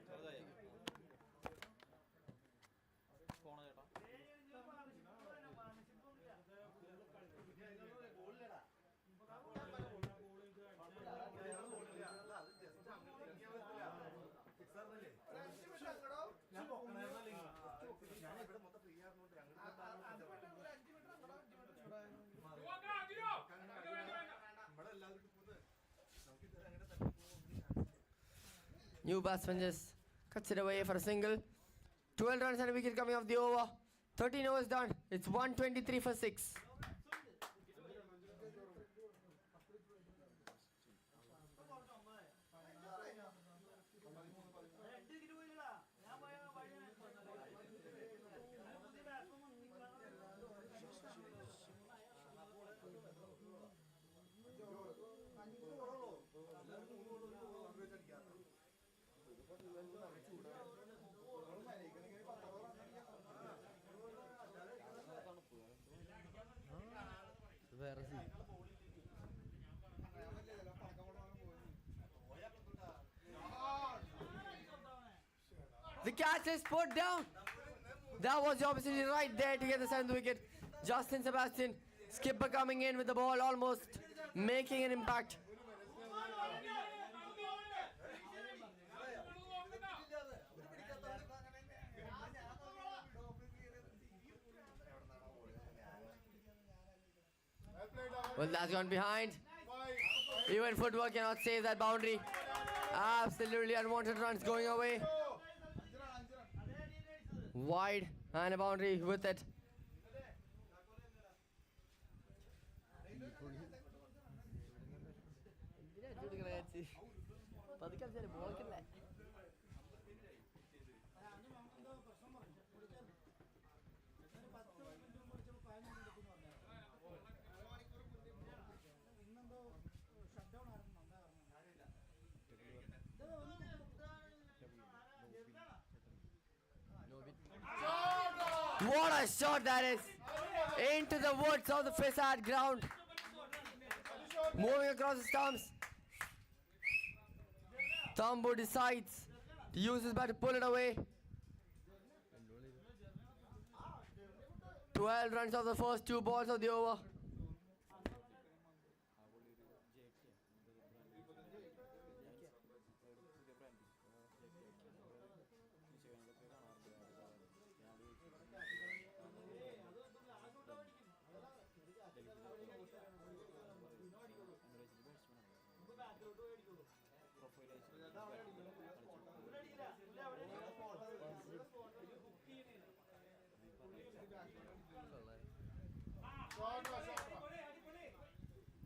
ചെറുതായി phone ചേട്ടാ New batsman just cuts it away for a single. 12 runs and a wicket coming off the over. 13 overs done. It's 123 for 6. The catch is put down. That was the opportunity right there to get the 7th wicket. Justin Sebastian, skipper coming in with the ball, almost making an impact. Well, that's gone behind. Even footwork cannot save that boundary. Absolutely unwanted runs going away. Wide and a boundary with it. What a shot that is! Into the woods of the Fisad ground. Moving across the stumps. Tambo decides to use his bat to pull it away. 12 runs of the first 2 balls of the over.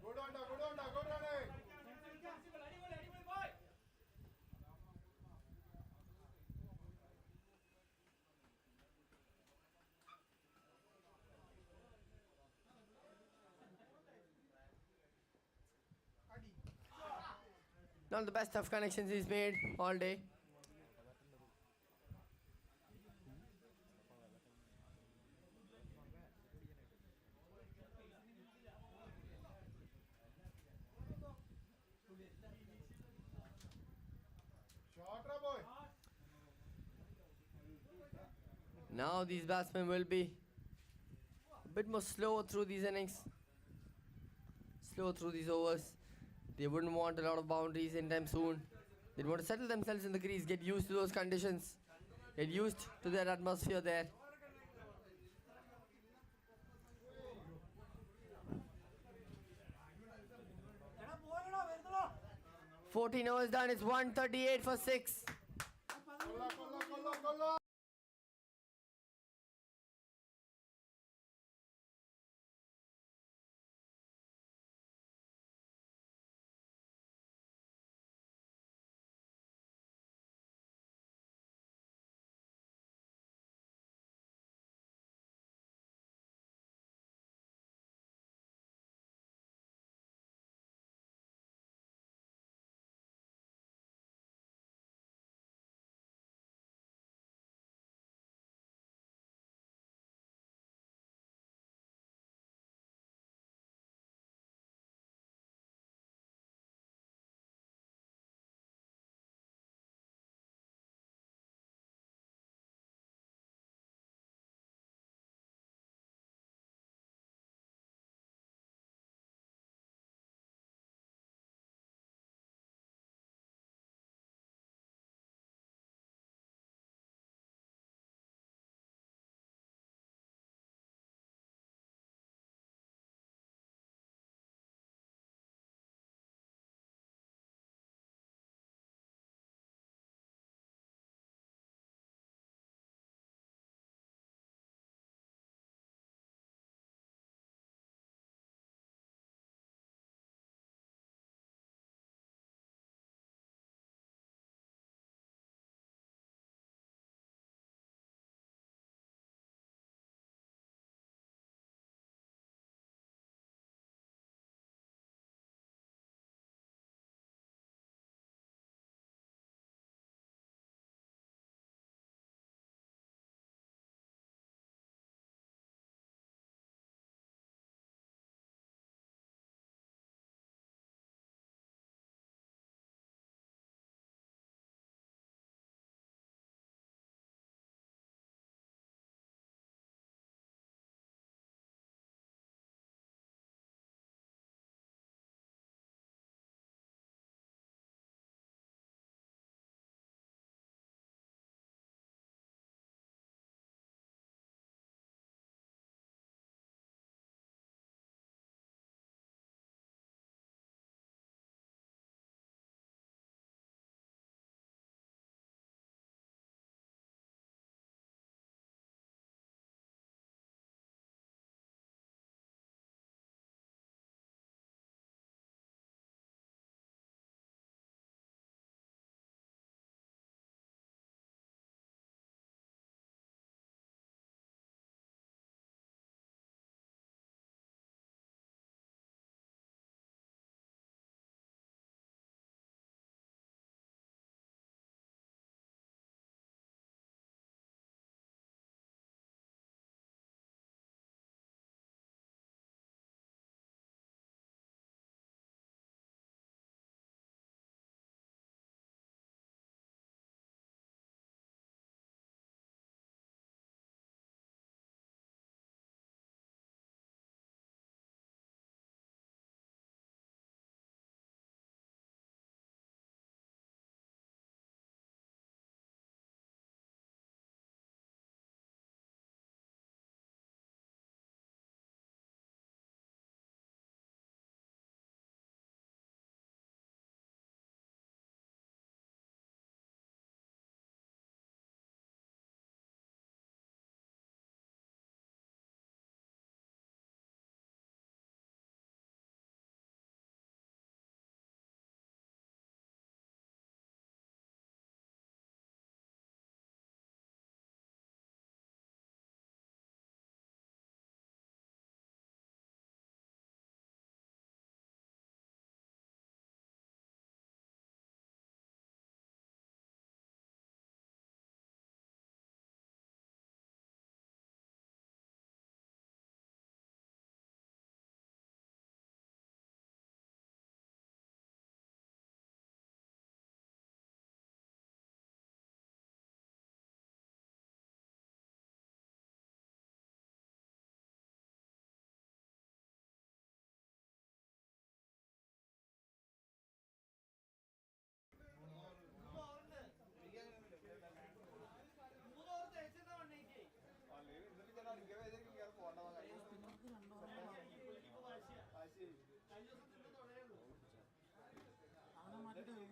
Good on, good running. Not the best of connections he's made all day. Short, boy. Now these batsmen will be a bit more slow through these innings. Slow through these overs. They wouldn't want a lot of boundaries anytime soon. They want to settle themselves in the crease, get used to those conditions, get used to that atmosphere there. 14 overs done, it's 138 for 6.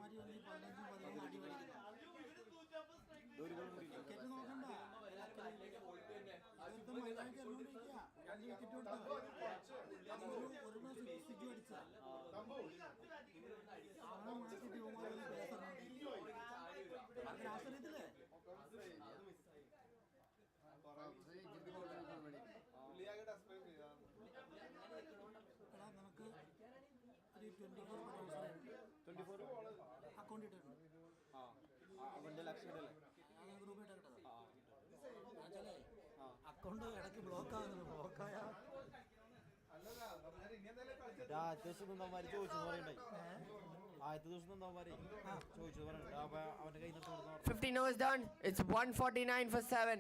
അവന്മാര് വന്ന് 15-16 അടി മേടിക്കുന്നു. Cricket നോക്കണ്ട, ഇതൊക്കെ മര്യാദയ്ക്ക് എറിഞ്ഞോണ്ടിരിക്കുക. 2 wicket കൊടുത്താൽ ഒരു six അടിച്ച ആളെ മാറ്റിട്ട് ഇവന്മാരൊന്ന് പേസ് എറിഞ്ഞോണ്ടിരിക്കുക. അത് രാഷ്ട്രീയത്തില്ലേ എടാ നിനക്ക് ഒരു 24 അക്കൗണ്ട് ഇട്ടിട്ടുണ്ട്. ഗ്രൂപ്പ് ഇട്ടേ അക്കൗണ്ട് ഇടയ്ക്ക് ബ്ലോക്ക് ആകുന്നുണ്ട്. ബ്ലോക്കായ ആദ്യത്തെ ദിവസം നിന്നവന്മാര് ചോദിച്ചെന്ന് പറയണ്ടായി. ആദ്യത്തെ ദിവസം നിന്നവന്മാരെ ചോദിച്ചത് പറയണ്ട. അപ്പൊ അവന്റെ കയ്യിൽ നിന്ന് 15 overs done. It's 149 for 7.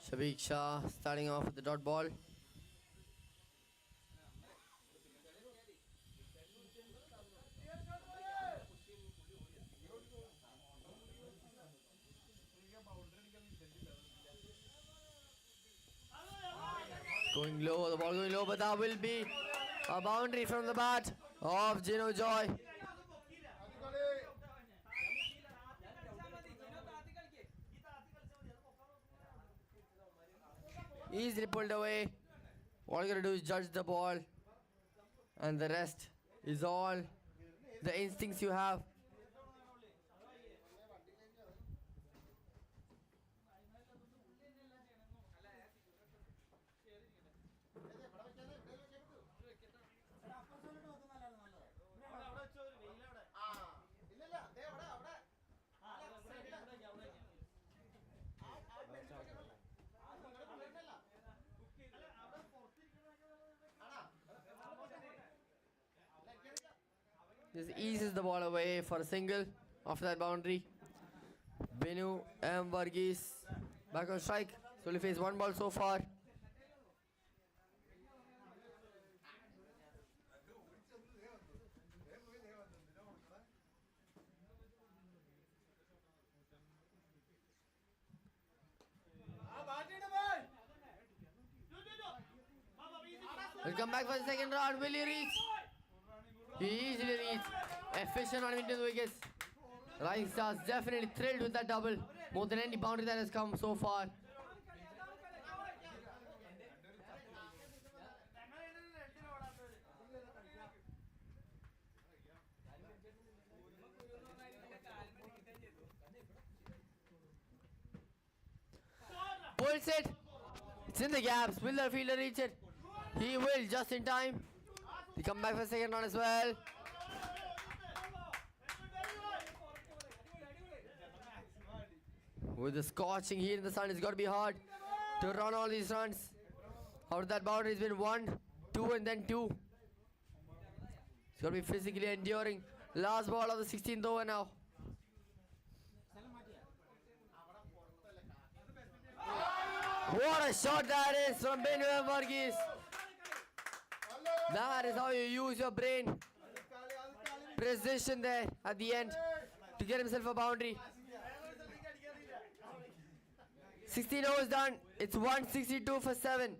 Shabiq Shah starting off with the dot ball. Going low, the ball going low, but that will be a boundary from the bat of Gino Joy. Easily pulled away. All you gotta do is judge the ball, and the rest is all the instincts you have. This eases the ball away for a single after that boundary. Benu M. Varghese back on strike. So only faced one ball so far. He'll come back for the second round. Will he reach? He easily reached. Efficient on into the wickets. Rising Stars definitely thrilled with that double. More than any boundary that has come so far. Pulls it. It's in the gaps. Will the fielder reach it? He will, just in time. He come back for the second round as well. With the scorching heat in the sun, it's got to be hard to run all these runs. Out of that boundary, it's been 1, 2, and then 2. It's got to be physically enduring. Last ball of the 16th over now. What a shot that is from Benu M. Varghese. That is how you use your brain. Precision there at the end to get himself a boundary. 16 overs done. It's 162 for 7.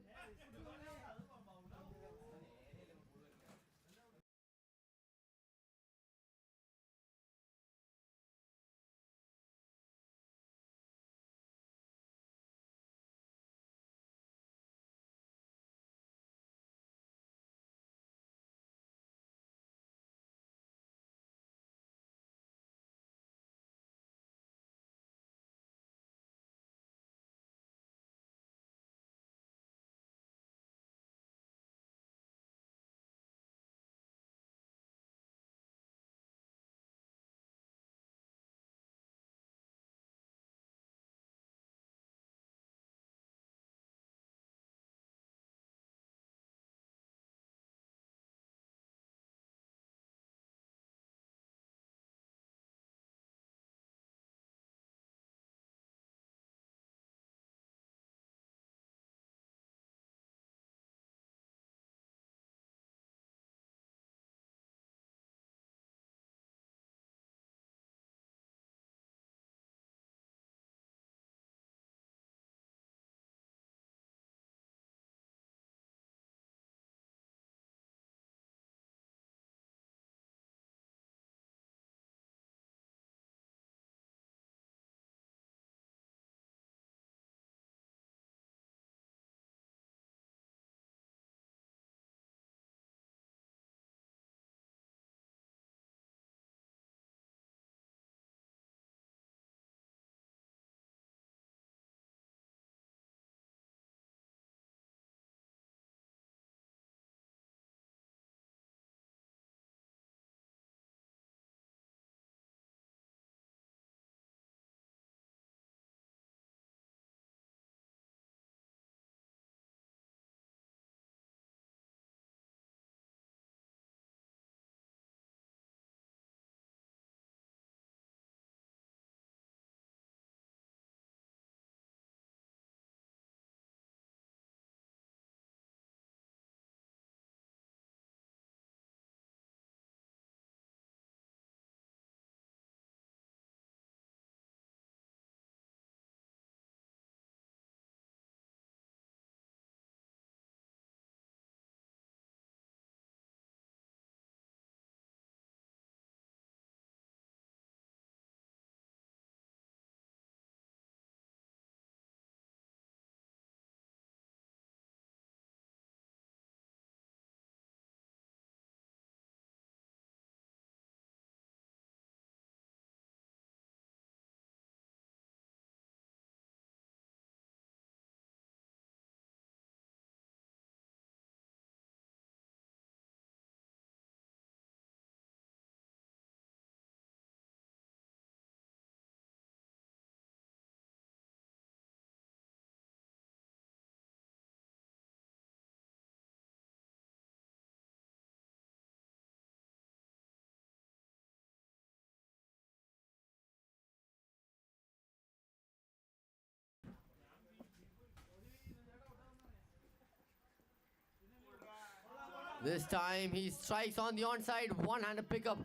This time he strikes on the onside, one-handed pickup.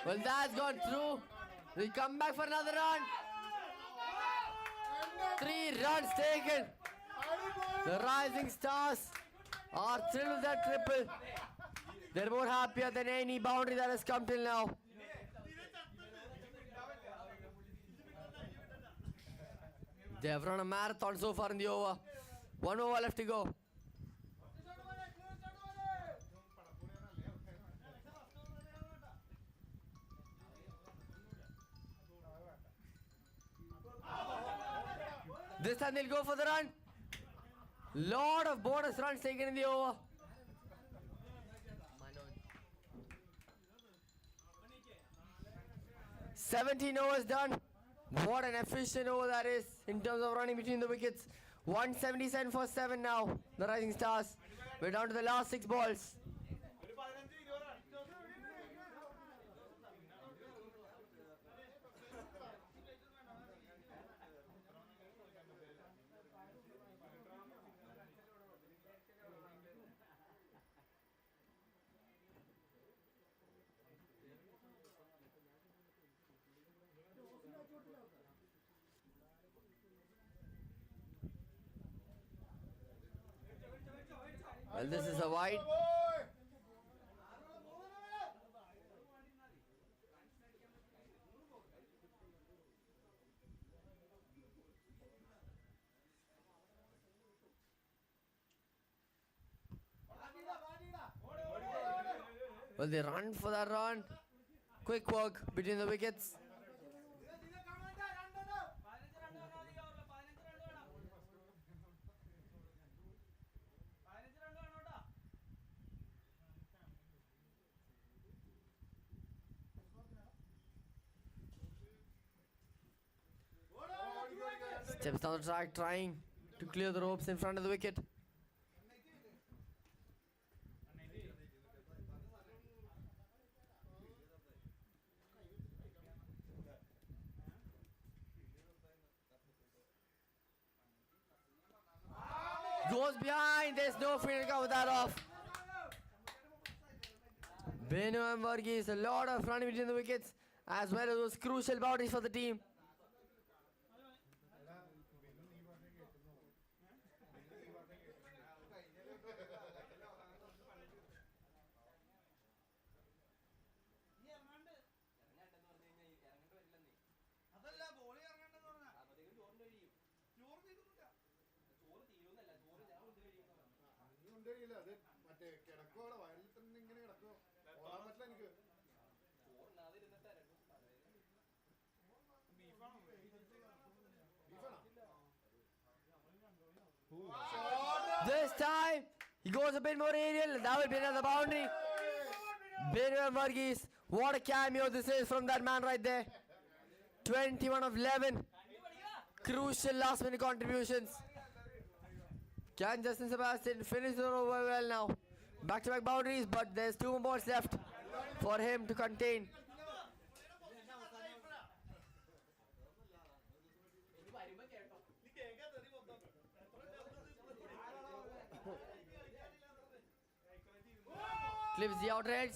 Well, that's gone through. We come back for another run. 3 runs taken. The Rising Stars are thrilled with that triple. They're more happier than any boundary that has come till now. They have run a marathon so far in the over. 1 over left to go. This time they'll go for the run. Lot of bonus runs taken in the over. 17 overs done. What an efficient over that is in terms of running between the wickets. 177 for 7 now. The Rising Stars. We're down to the last 6 balls. Well, this is a wide. Well, they run for that run. Quick work between the wickets. Steps down the track, trying to clear the ropes in front of the wicket. Goes behind, there's no field to cover that off. Benu and Varghese, a lot of running between the wickets, as well as those crucial boundaries for the team. This time, he goes a bit more aerial. That will be another boundary. Benu and Varghese, what a cameo this is from that man right there. 21 of 11. Crucial last minute contributions. Can Justin Sebastian finish the over well now? Back-to-back boundaries, but there's 2 more balls left for him to contain. Clips the outer edge.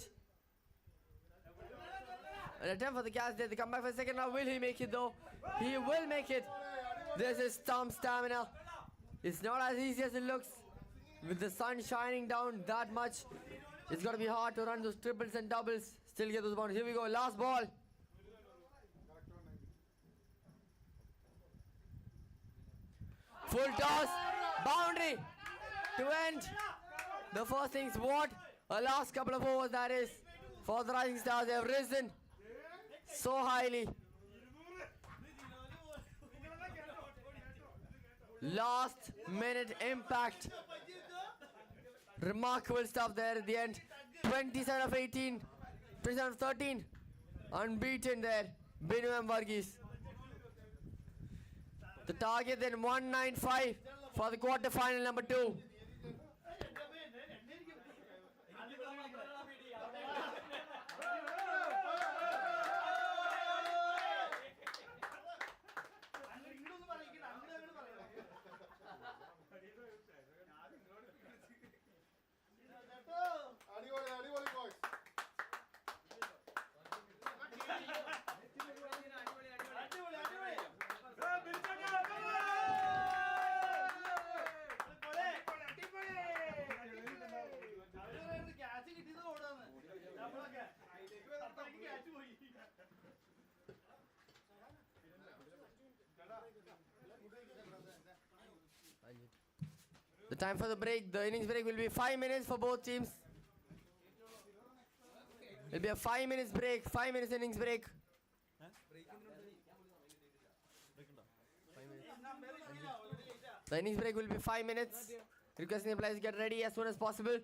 An attempt for the catch there. They come back for a second now. Will he make it though? He will make it. This is Tom stamina. It's not as easy as it looks. With the sun shining down that much, it's going to be hard to run those triples and doubles. Still get those boundaries. Here we go. Last ball. Full toss. Boundary. To end the first innings. What a last couple of overs that is for the Rising Stars. They have risen so highly. Last minute impact. Remarkable stuff there at the end. 27 of 18. 27 of 13. Unbeaten there. Benu and Varghese. The target then 195 for the quarter final number 2. The time for the break, the innings break will be 5 minutes for both teams. It'll be a 5 minutes break, 5 minutes innings break. The innings break will be 5 minutes. Requesting the players to get ready as soon as possible.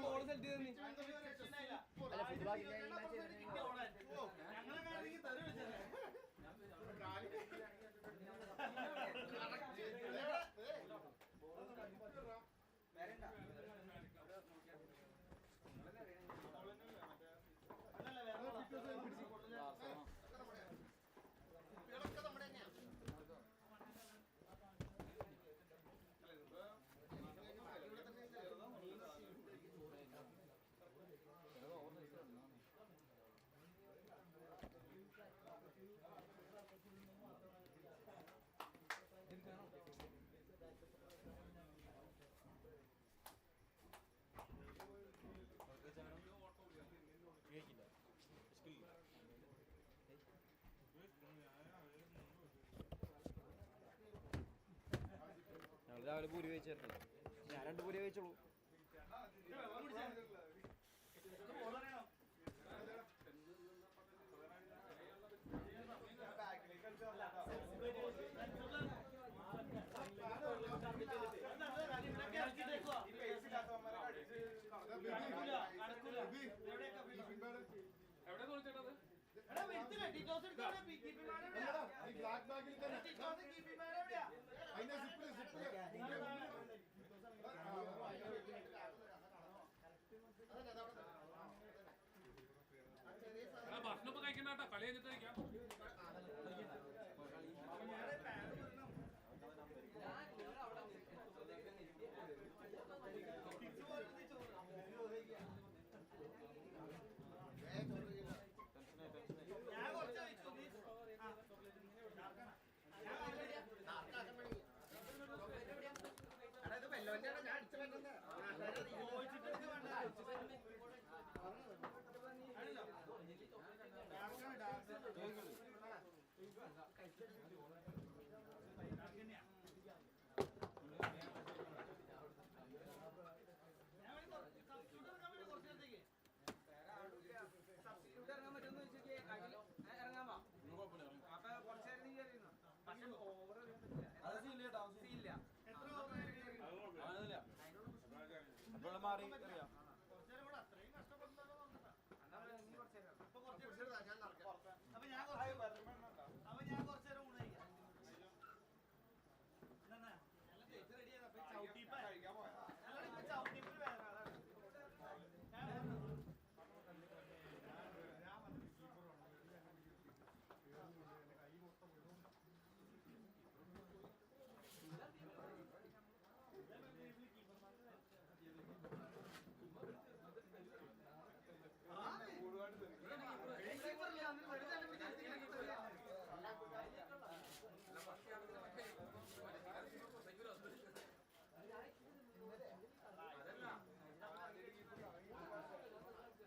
Ball set ചെയ്ത് രാവിലെ പൂരി കഴിച്ചായിരുന്നു. ഞാൻ 2 പൂരി കഴിച്ചോളൂ. ഭക്ഷണം കഴിക്കണ്ട കളി കഴിഞ്ഞിട്ട് കഴിക്കാം. അപ്പോൾ മാറി അറിയാം.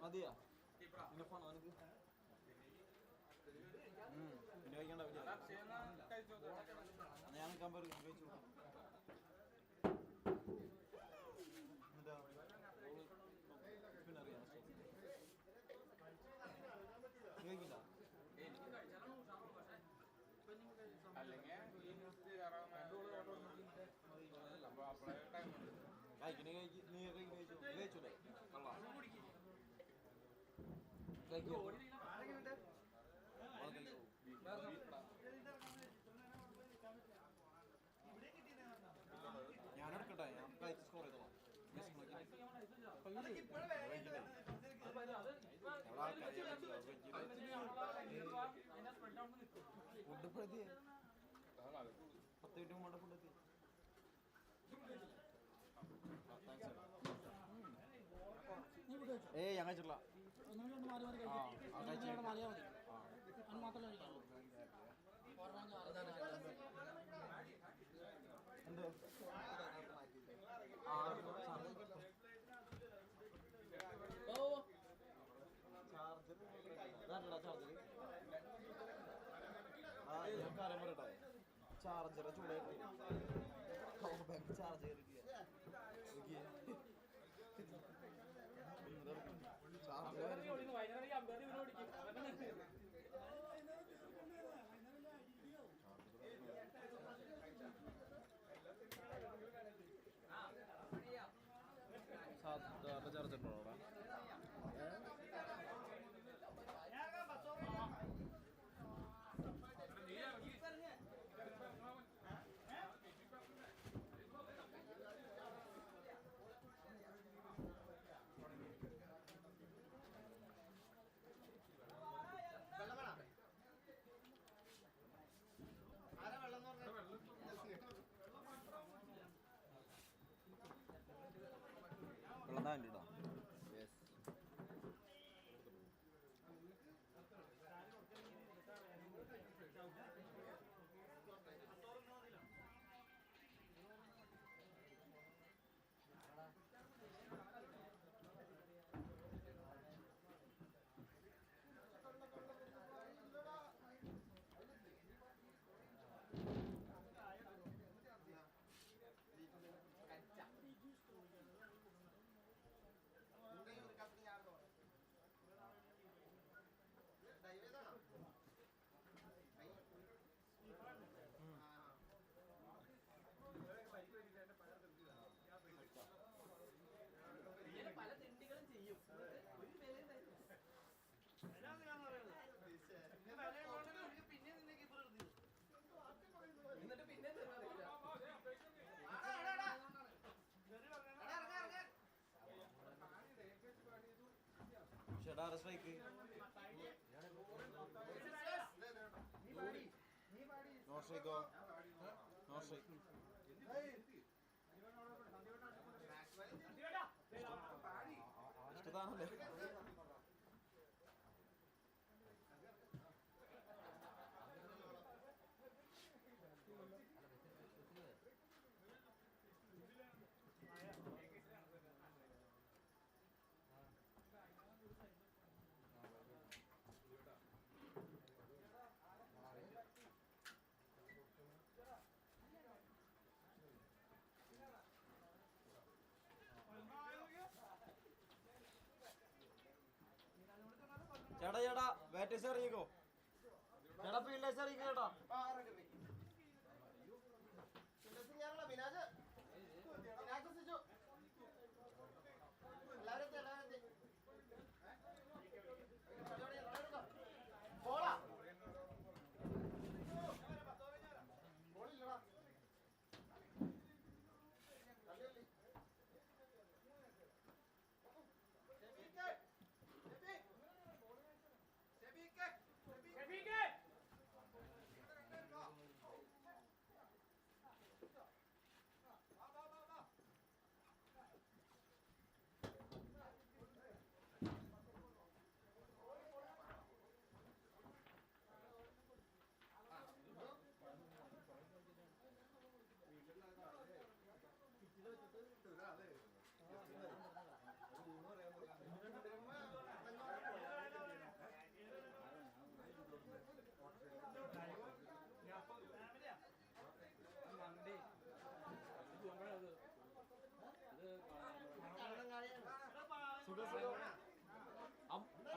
മതിയാ പിന്നെ ഫോൺ അവനക്ക് പിന്നെ കഴിക്കണ്ട ഞാൻ നിൽക്കാൻ പറയും കഴിച്ചു പിന്നെ അറിയാം കഴിക്കില്ല കഴിക്കണേ കഴിക്കും നീ കഴിച്ചു കഴിച്ചൂടെ കള്ളാ ഞാൻ എടുക്കട്ടെ ഞാൻ കഴിച്ച് സ്കോർ ചെയ്തോളാം ഫുഡ് ഇപ്പോഴെത്തിയേ 10 മിനിറ്റ് മുമ്പ് ഫുഡ് എത്തി ഏയ് ഞാൻ കഴിച്ചിട്ടില്ല. ഒന്നുകൂടി കൊണ്ട് മാറി മാറി കഴിക്കും. മാറിയാൽ മതി. അത് മാത്രമല്ല കഴിക്കാനുള്ളൂ. എന്ത് ചാർജർ ചൂടായിട്ട് ചാർജ് ചെയ്തിട്ടില്ല. സാധാരണ ചാർജർ ഉണ്ടോ അവിടെ? വെള്ളം താൻ കേട്ടോ. ഷെഡാർ സ്ട്രൈക്ക് നോ സ്ട്രൈക്കോ? No strike. ഇഷ്ടതാണല്ലേ? ചേട്ടാ ചേട്ടാ ബാറ്റേഴ്സ് ഇറങ്ങിക്കോ. ചേട്ടാ ഫീൽഡേഴ്സ് ഇറങ്ങിക്കോ ചേട്ടാ.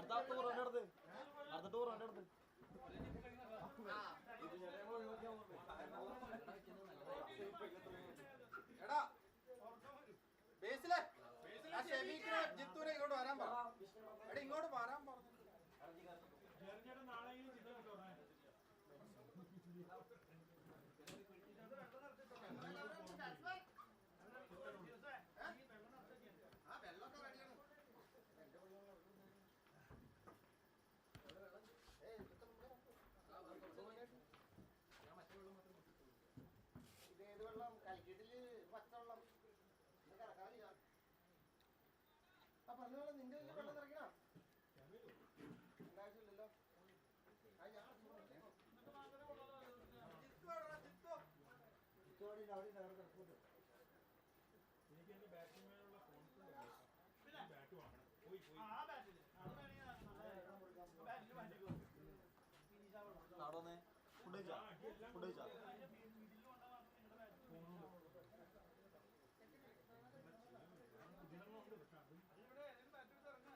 അടുത്ത ടൂർ എൻ്റെ അടുത്ത്. അടുത്ത ടൂർ എൻ്റെ അടുത്ത്. എടാ ബേസിലെ ജിത്തൂരെ ഇങ്ങോട്ട് വരാൻ പറ. എടാ ഇങ്ങോട്ട് വരാൻ പറഞ്ഞു. ആ വെള്ളമൊക്കെ റെഡിയാണ്. ഇതേത് വെള്ളം? കലക്കിയിട്ടില് പച്ചവെള്ളം. നിന്റെ വെള്ളം നിറയ്ക്കണം ആവശ്യമില്ലല്ലോ എനിക്ക് എന്റെ ബാറ്റിന്മേലുള്ള കോൺഫിഡൻസ് ബാറ്റ് വാങ്ങണം പോയി നാടോന്നേ ഫുഡ് കഴിച്ചാ ദിനങ്ങളുണ്ട് പക്ഷെ അതും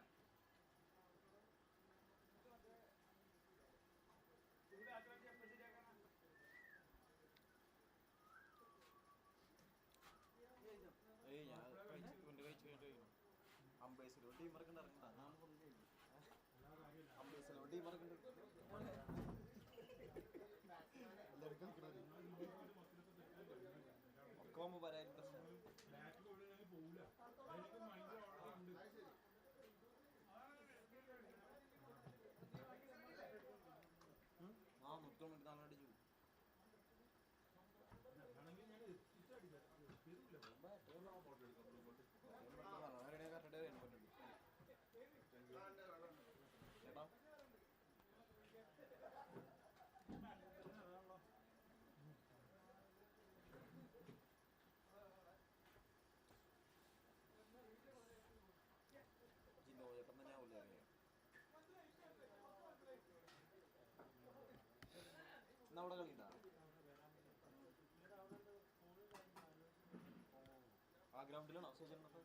ഏയ് ഞാൻ കഴിച്ചു അമ്പേഴ്സിലോ ടീമറൊക്കെ ഇറങ്ങണ്ട അമ്പേഴ്സിലോ ടീമറൊക്കെ ഉണ്ട് എല്ലാവർക്കും ഒക്കെ ആകുമ്പോൾ വരാൻ പ്രശ്നം ബാറ്റ് കൊണ്ട് പോവില്ല എനിക്ക് മൈൻഡ് ഉണ്ട് ആ 194 അടിച്ചു ആണെങ്കിൽ ഞാൻ എത്തിച്ചടിച്ചില്ല ചേട്ടാ ജിന്നോ ചേട്ടൻ തന്നെ ആവില്ല അറിയാം ഇന്ന് അവിടെ കളിയുണ്ടാ ആ ഗ്രൗണ്ടിലാണോ ശേഷനൊക്കെ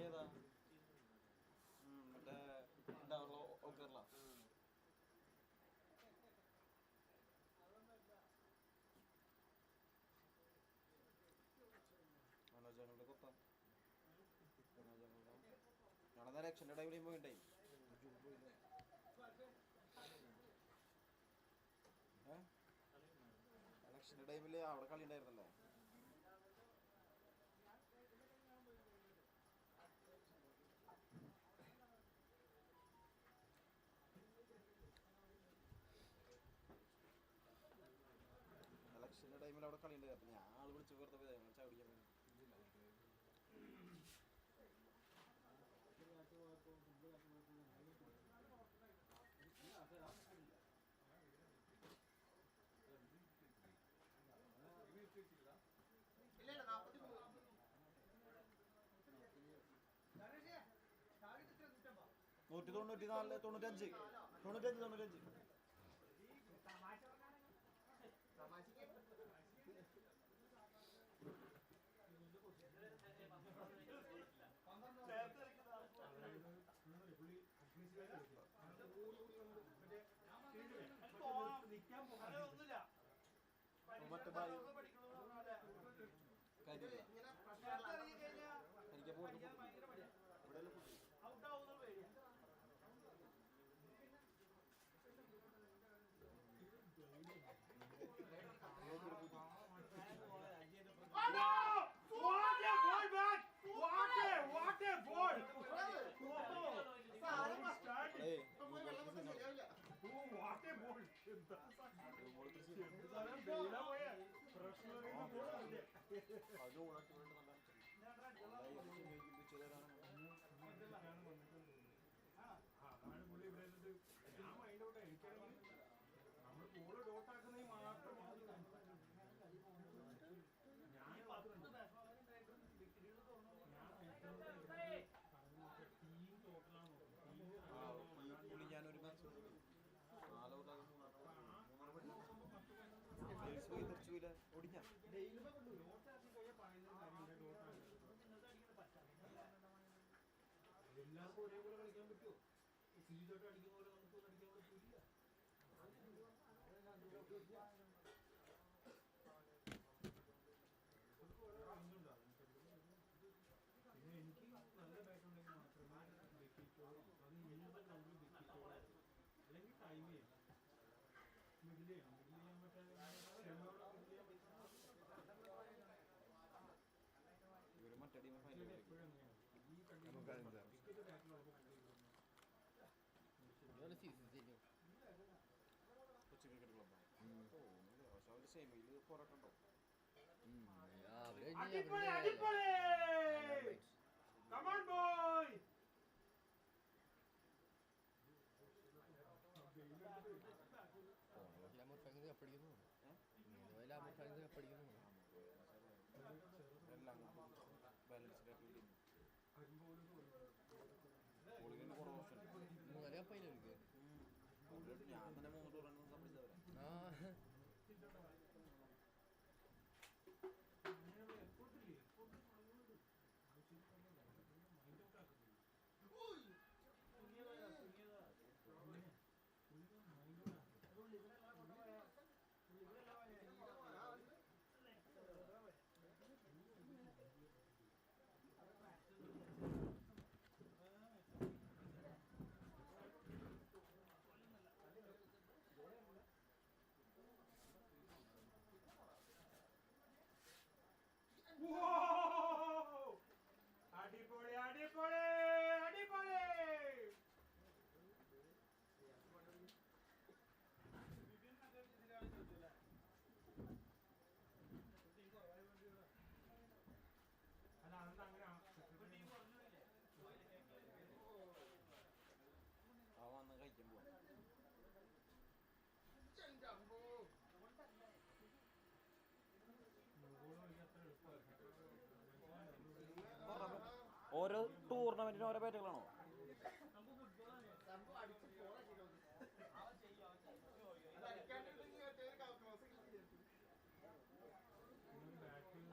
ഏതാ മറ്റേ ഉണ്ടാവുള്ള ഓക്കറില മനോജാനുടെ കൊത്ത ഞാനെന്നാ രക്ഷന്റെ ടൈമിൽ പോയിട്ടേ ഇലക്ഷന്റെ ടൈമില് അവിടെ കളി ഉണ്ടായിരുന്നല്ലേ ഇലക്ഷന്റെ ടൈമിൽ അവിടെ കളി ഉണ്ടായിരുന്നു ഞാൻ ആള് വിളിച്ച് വെറുതെ പോയി ചവിടിക്കാൻ പോയി ഇല്ല 43 194 95 മറ്റേ ബായി കാര്യമില്ല എനിക്ക് പോകുന്നു ഇവിടെ നമ്മൾ ബോള് ഡോട്ടാക്കുന്നത് മാത്രം ടീം ടോട്ടലാണോ ഞാനൊരു മാച്ച് ഓടിഞ്ഞ എല്ലാവർക്കും ഒരേപോലെ കളിക്കാൻ പറ്റുമോ സീസോട്ട് അടിക്കുന്ന പോലെ നമുക്ക് അടിക്കാൻ പറ്റില്ല പിന്നെ എനിക്ക് നല്ല ബാറ്റ് ഉണ്ടെങ്കിൽ മാത്രമേ വെക്കിക്കോ അത് ഇന്നത്തെ ഗ്രൗണ്ടിൽ വെക്കിക്കോ അല്ലെങ്കിൽ ടൈം ചെയ്യണം മിഡിൽ ചെയ്യണം മിഡിൽ ചെയ്യാൻ പറ്റാതെ ഇവര് മറ്റേ ടീം ഫൈനൽ എപ്പോഴും അങ്ങനെയാണ് ഈ വിക്കറ്റ് ബാറ്റിലുള്ളപ്പോൾ കൊച്ചി ക്രിക്കറ്റ് ക്ലബ്ബാണ് പക്ഷെ അവര് സെമിയിൽ പോരാട്ടം ഉണ്ടാവും അടിപൊളി അടിപൊളി കമോൺ ബോയ് ഞാൻ തന്നെ 3 ടൂർ സംബന്ധിച്ചവരാ. അടിപൊളി അടിപൊളി അടിപൊളി അല്ല അതെന്താ അങ്ങനെ ആ വന്ന് കഴിക്കാൻ പോവാ. ഓരോ ടൂർണമെന്റിനും ഓരോ പേരുകളാണോ?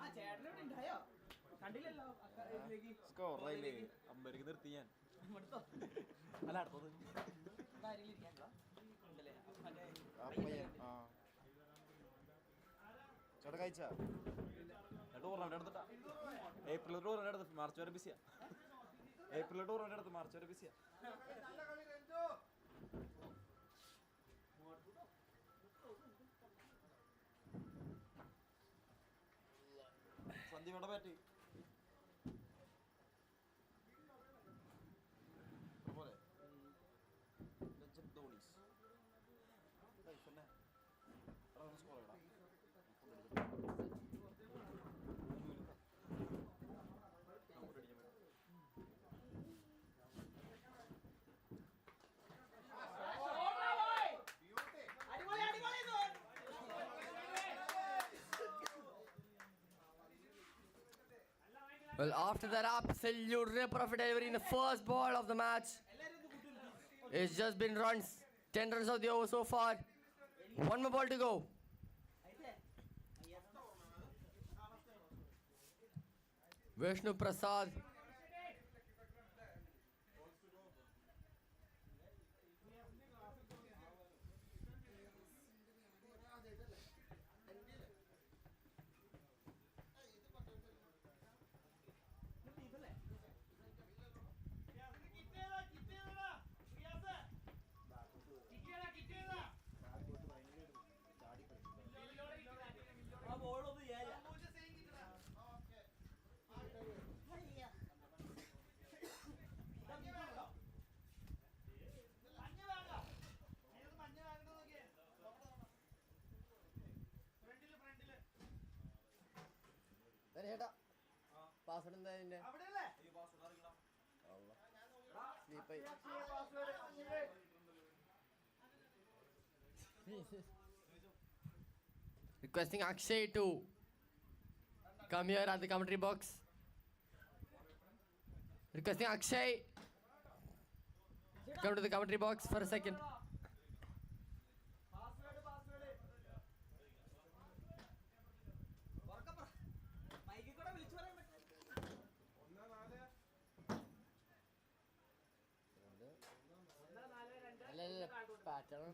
ആ ചേട്ടനോട് ഉണ്ടായോ കണ്ടില്ലല്ലോ സ്കോറായില്ലേ? 50 നിർത്തി ഞാൻ. അല്ല അടുത്തത് ചേട്ടാ കഴിച്ചാ? ടൂർണമെന്റ് എടുത്തിട്ടാ ഏപ്രിൽ ടൂർണമെന്റ് എടുത്ത് മാർച്ച് വരെ ബിസിയാ. ഏപ്രിൽ ടൂർണമെന്റ് എടുത്ത് മാർച്ച് വരെ ബിസിയാ. സന്ദീപയുടെ ബാറ്റ് പോലെ ധോണീസ് സ്കോർ ചെയ്യണം. അടിപൊളി അടിപൊളി Well, after that absolute ripper of a delivery in the first ball of the match, it's just been runs. 10 runs of the over so far. One more ball to go. Vishnu Prasad. Password എന്താ ഇതിന്റെ? സ്ലീപ്പായി. Requesting Akshay to come here at the commentary box. Requesting Akshay to come to the commentary box for a second. മൈക്കിൽ കൂടെ വിളിച്ചു പറയാൻ പറ്റും. അല്ല pattern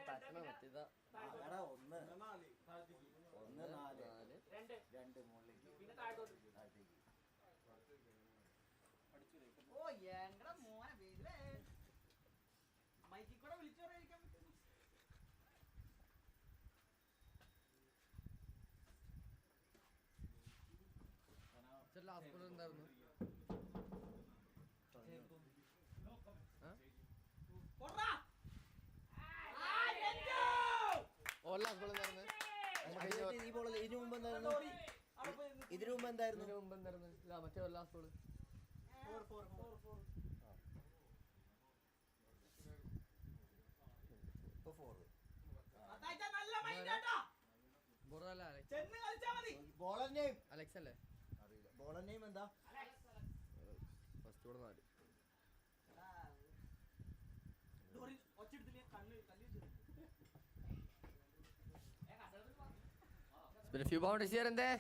pattern മറ്റേതാ. 1 4 2 മുകളിലേക്ക് പിന്നെ താഴോട്ട്. ഓ എങ്ങടാ മോനെ വീട്ടിലെ മൈക്കിൽ കൂടെ വിളിച്ചു പറയാതിരിക്കാൻ പറ്റും. ലാസ്റ്റ് ബോൾ എന്തായിരുന്നു? കൊട്രാ. ഓ ലാസ്റ്റ് ബോൾ എന്തായിരുന്നു? ഈ ബോൾ ഇതിനു മുമ്പ് എന്തായിരുന്നു? ഇതിനു മുമ്പ് എന്തായിരുന്നു? ഇതിനു മുമ്പ് എന്തായിരുന്നു? ഇല്ല, മറ്റേ ലാസ്റ്റ് ബോൾ. ഇപ്പൊ 4. നല്ല മൈൻഡ് ആട്ടാ. ബോറല്ല അലക്സ്. ചെന്ന് കളിച്ചാ മതി. ബോളർ നെയിം അലക്സ് അല്ലേ? അറിയില്ല. ബോളർ നെയിം എന്താ? First ball 4. ഡോറി ഒച്ചെടുത്തില്ലേ കണ്ണ് കല്ല് വെച്ചു. It's been a few boundaries here and there.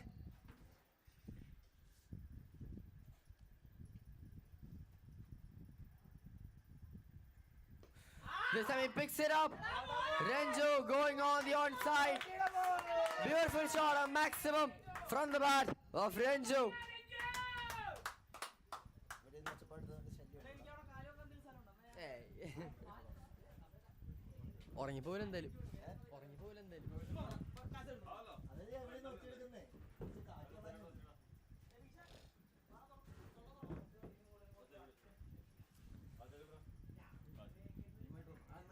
This time he picks it up. Renju going on the onside. Beautiful shot on maximum from the bat of Renju. ഇവിടെ നിന്ന് ഒച്ചപ്പാടുന്നത് ശല്യം. എനിക്ക് അവിടെ കാലൊക്കെ എന്തെങ്കിലും സ്ഥലമുണ്ടോ? ഉറങ്ങിപ്പോലും എന്തായാലും ഉറങ്ങിപ്പോലും എന്തായാലും. അത് ഞാൻ ഇവിടെ നിന്ന് ഒച്ചയെടുക്കുന്നേ. കാറ്റ് വരാൻ.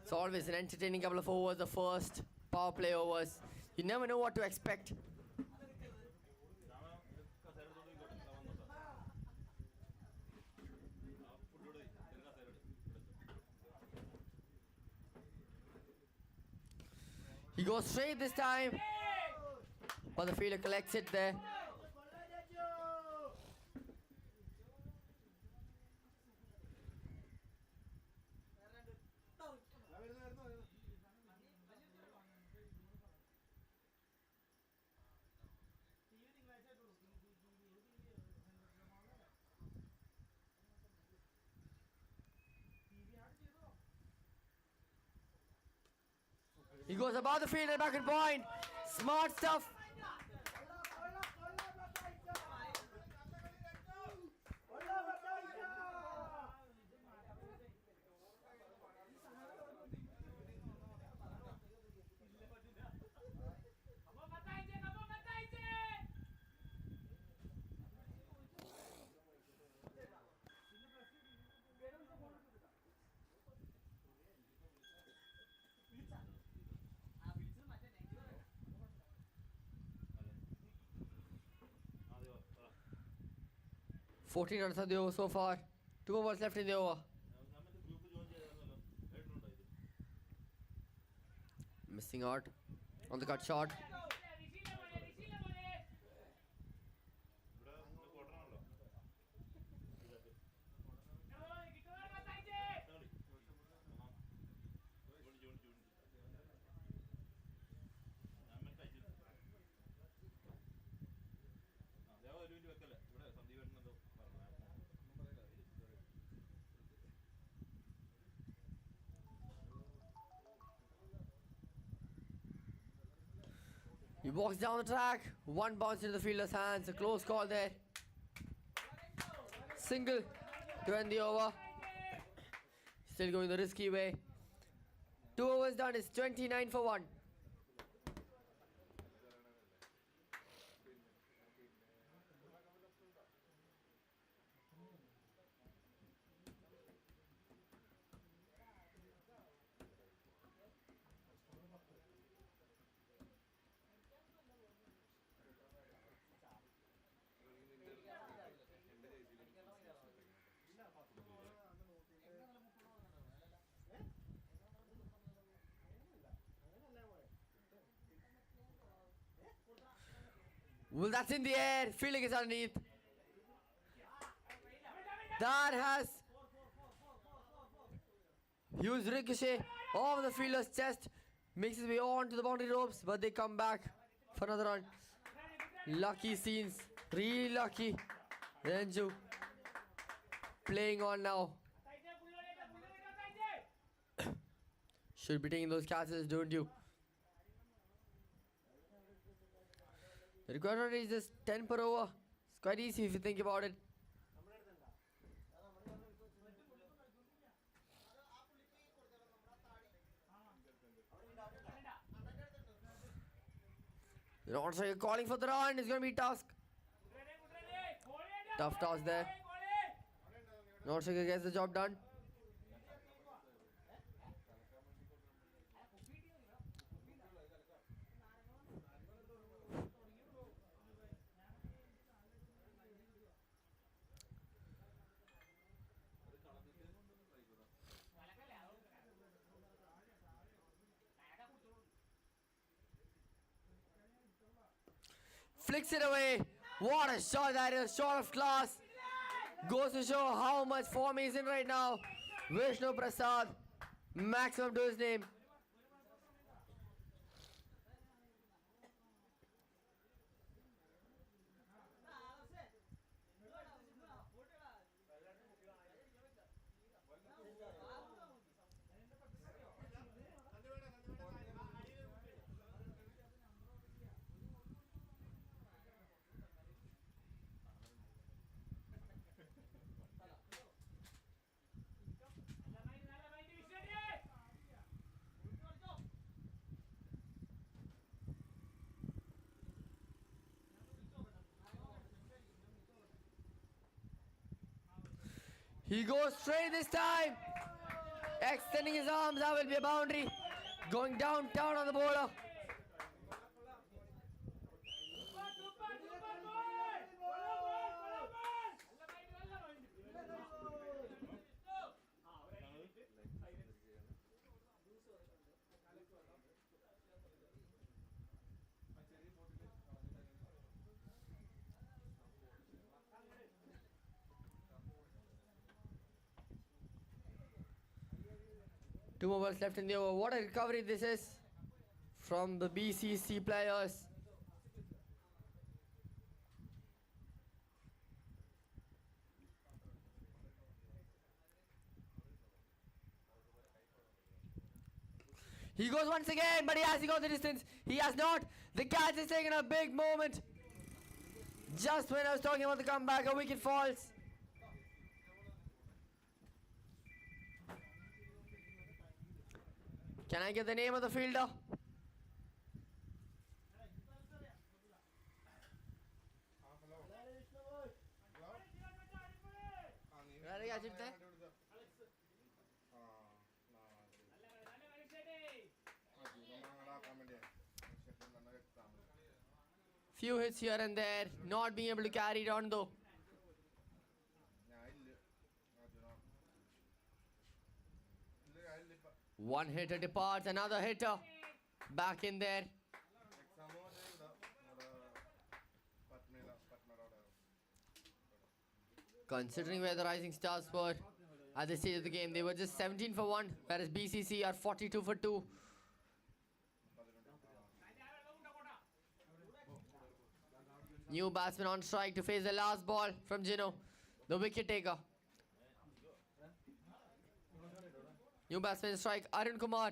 It's always an entertaining couple of overs, the first power play overs. You never know what to expect. He goes straight this time, but the fielder collects it there. He goes above the fielder, back and point. Smart stuff. ആ വിളിച്ചത് മറ്റേ negative. 14 runs on the over so far. 2 more balls left in the over. Missing out on the cut shot. He walks down the track, one bounce into the fielder's hands, a close call there. Single to end the over. Still going the risky way. 2 overs done, it's 29 for 1. Well, that's in the air. Fielding is underneath. That has huge ricochet off the fielder's chest. Makes his way on to the boundary ropes, but they come back for another run. Lucky scenes. Really lucky. Renju playing on now. Should be taking those catches, don't you? The required run is just 10 per over. It's quite easy if you think about it. Also, you're calling for the run. It's going to be task. Tough toss there. Not sure gets the job done. flicks it away. What a shot that is, shot of class. Goes to show how much form he's in right now. Vishnu Prasad, maximum to his name. He goes straight this time. Extending his arms, that will be a boundary. Going downtown on the bowler. Two more balls left in the over. What a recovery this is from the BCC players. He goes once again, but has he got the distance? He has not. The catch is taking a big moment. Just when I was talking about the comeback, a wicket falls. Can I get the name of the fielder? Few hits here and there, not being able to carry it on though. One hitter departs, another hitter back in there. Considering where the Rising Stars were at this stage of the game, they were just 17 for 1, whereas BCC are 42 for 2. New batsman on strike to face the last ball from Gino, the wicket taker. New batsman strike, Arun Kumar.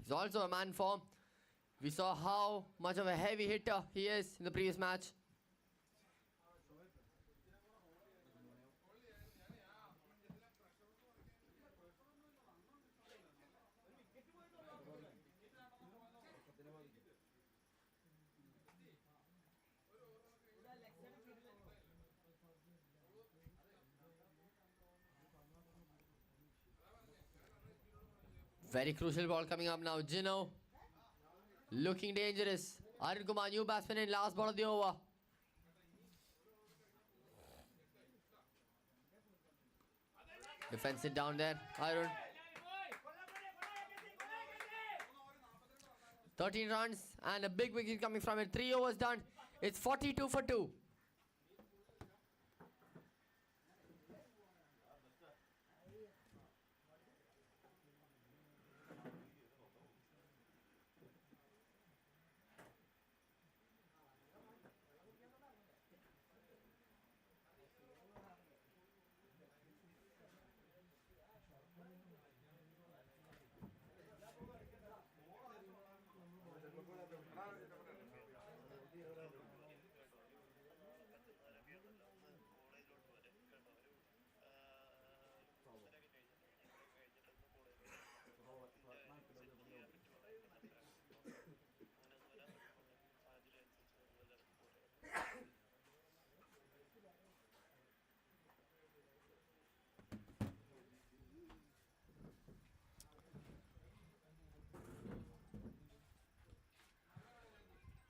He's also a man form. We saw how much of a heavy hitter he is in the previous match. Very crucial ball coming up now. Gino looking dangerous. Arun Kumar, new batsman in last ball of the over. Defends it down there. Arun. 13 runs and a big wicket coming from it. 3 overs done. It's 42 for 2.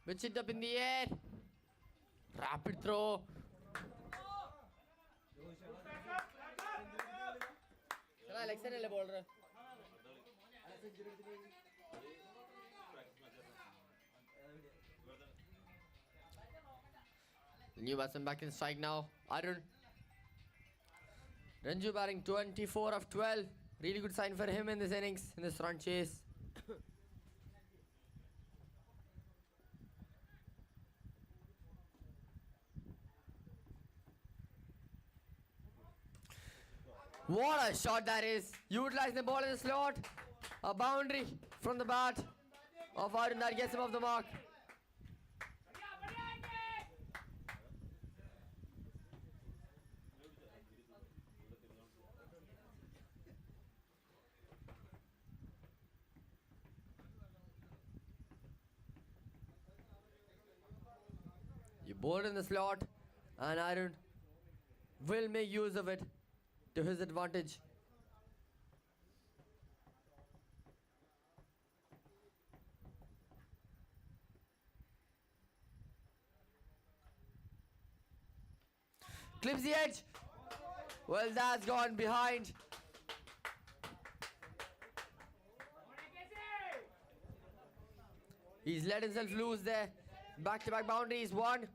Pitch it up in the air. Rapid throw. The new batsman back in strike now. Arun. Ranju batting 24 of 12. Really good sign for him in this innings, in this run chase. What a shot that is. Utilizing the ball in the slot. A boundary from the bat of Arun that gets him off the mark. You bowl in the slot and Arun will make use of it to his advantage. Clips the edge. Well, that's gone behind. He's let himself loose there. Back-to-back boundaries. One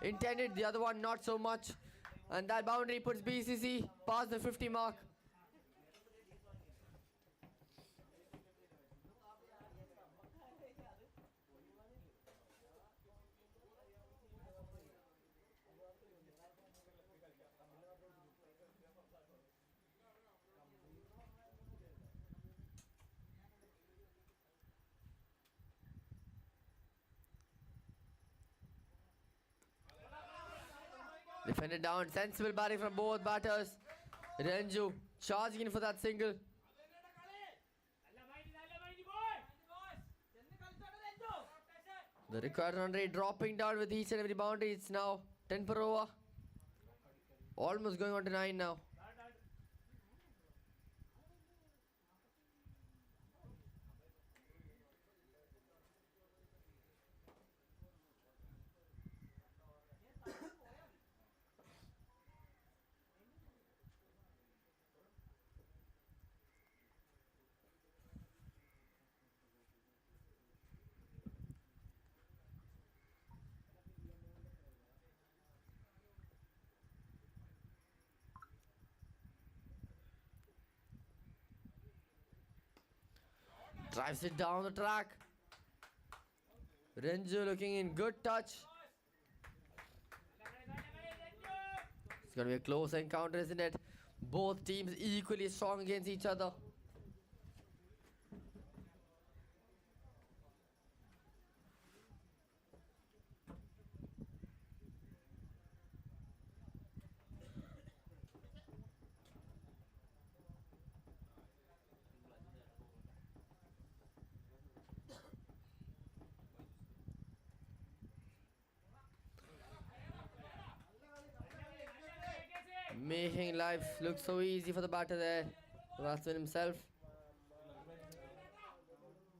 intended, the other one not so much. And that boundary puts BCC past the 50 mark. Defended down, sensible batting from both batters. Ranju charging in for that single. The required run rate dropping down with each and every boundary. It's now 10 per over. Almost going on to 9 now. Drives it down the track. Ranju looking in good touch. It's going to be a close encounter, isn't it? Both teams equally strong against each other. Making life look so easy for the batter there. The batsman himself.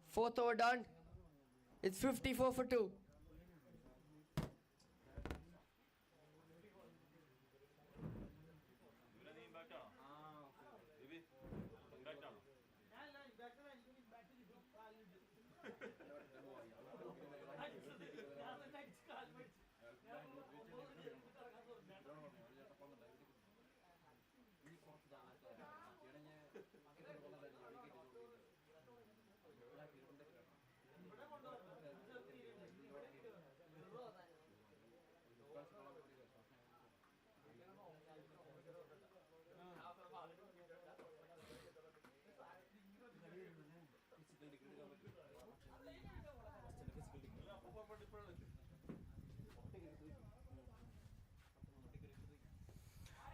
Fourth over done. It's 54 for 2.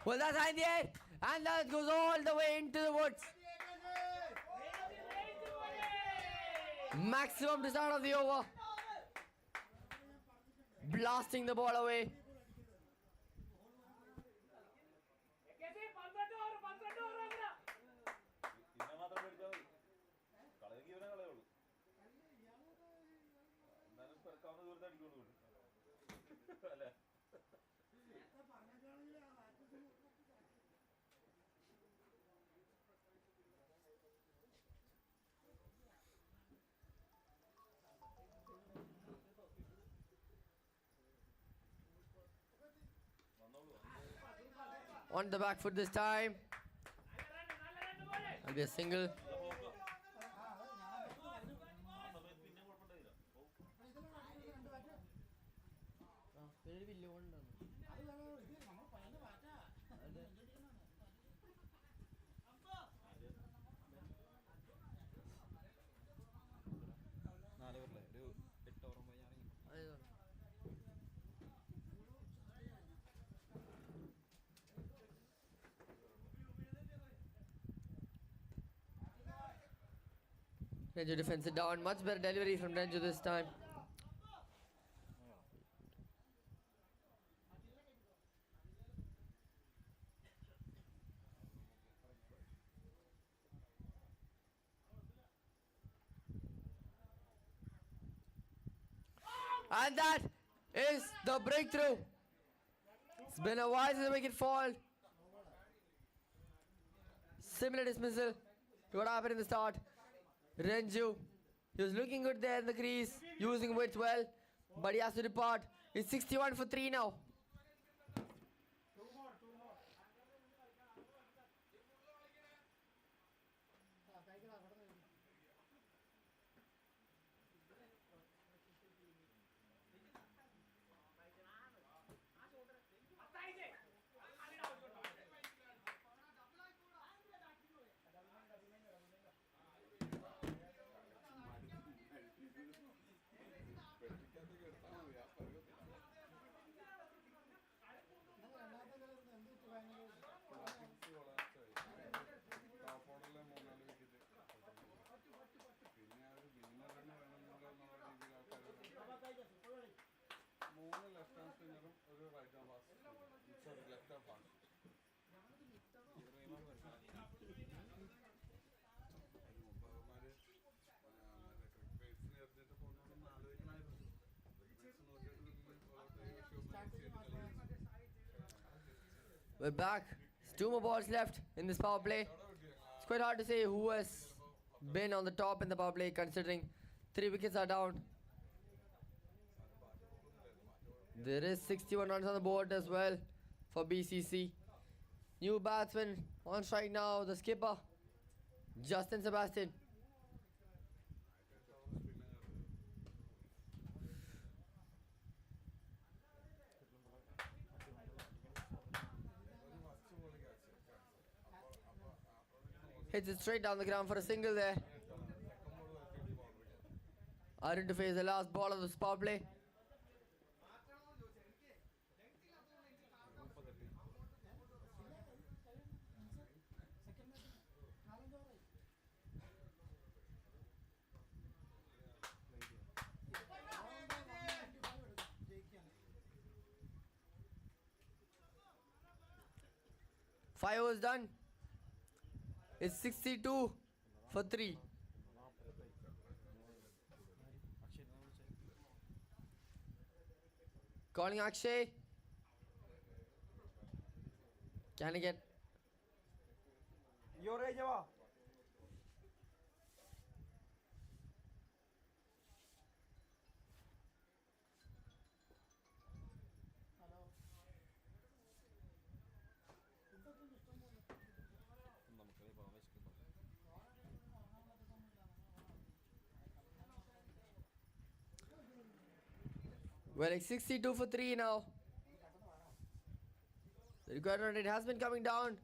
Well, that's in the air, and that goes all the way into the woods. Maximum to start of the over. Blasting the ball away. on the back foot this time. It'll be a single. നാല് പേരല്ലേ ഒരു 8 over ഞാൻ Renju defends it down. Much better delivery from Renju this time. And that is the breakthrough. It's been a while since the wicket fall. Similar dismissal to what happened in the start. Renju, he was looking good there in the crease, using width well, but he has to depart. It's 61 for 3 now. മൂന്ന് left hand സ്പിന്നറും ഒരു right hand fast sorry left hand fast മുമ്പന്മാര് ക്രിക്കറ്റ്സിന് എറിഞ്ഞിട്ട് പോകുന്നതൊന്നും ആലോചിക്കണമായിരുന്നു. We're back. There's 2 more balls left in this power play. It's quite hard to say who has been on the top in the power play considering 3 wickets are down. There is 61 runs on the board as well for BCC. New batsman on strike now, the skipper, Justin Sebastian. Hits it straight down the ground for a single there. Arun to face the last ball of this power play. Five overs done. It's 62 for 3. Calling Akshay. Can he get? Your age, Java. Well, it's 62 for 3 now. The required run rate has been coming down.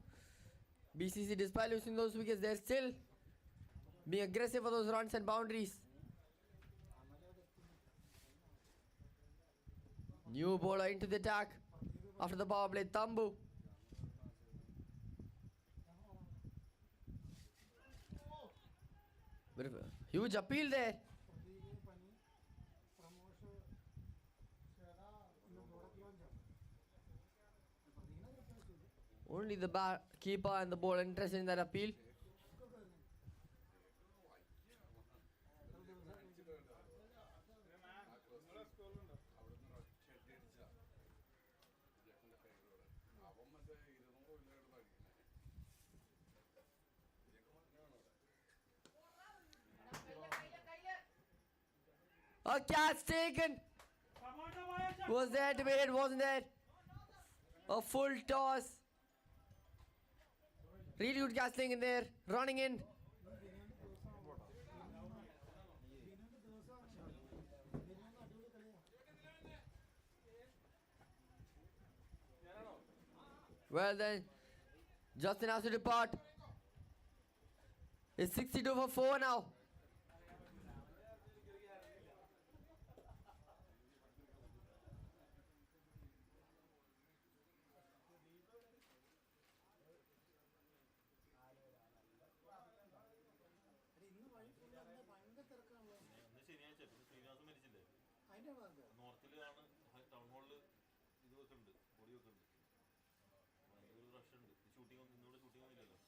BCC, despite losing those wickets, they're still being aggressive for those runs and boundaries. New bowler into the attack after the power play, Tambu. But huge appeal there. Only the keeper and the bowler interested in that appeal. A catch taken. Was there to be hit, wasn't there? A full toss. Really good castling in there. Running in. Well then, Justin has to depart. It's 62 for 4 now. ഇന്ന് ശനിയാഴ്ച പിന്നെ Sreenivasan മരിച്ചില്ലേ നോർത്തിലാണ് town ഹാളിൽ ഇത് വെക്കുന്നുണ്ട് പൊടി വെക്കുന്നുണ്ട് ഭയങ്കര ഒരു റഷ് ഉണ്ട് ഷൂട്ടിംഗ് ഇന്നിവിടെ ഷൂട്ടിംഗ് ഒന്നുമില്ലല്ലോ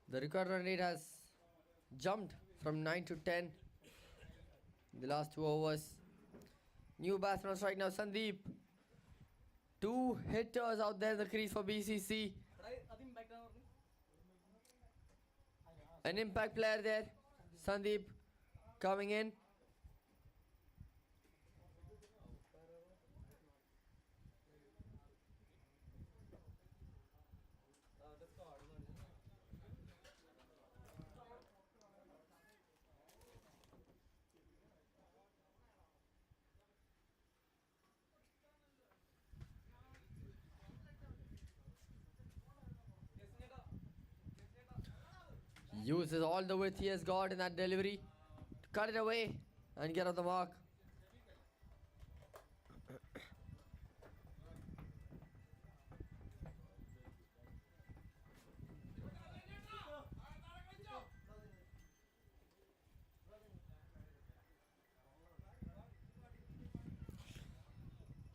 The record run rate has jumped from 9 to 10 in the last 2 overs. New batsman right now, Sandeep. 2 hitters out there in the crease for BCC. An impact player there, Sandeep coming in. Uses all the width he has got in that delivery to cut it away and get off the mark.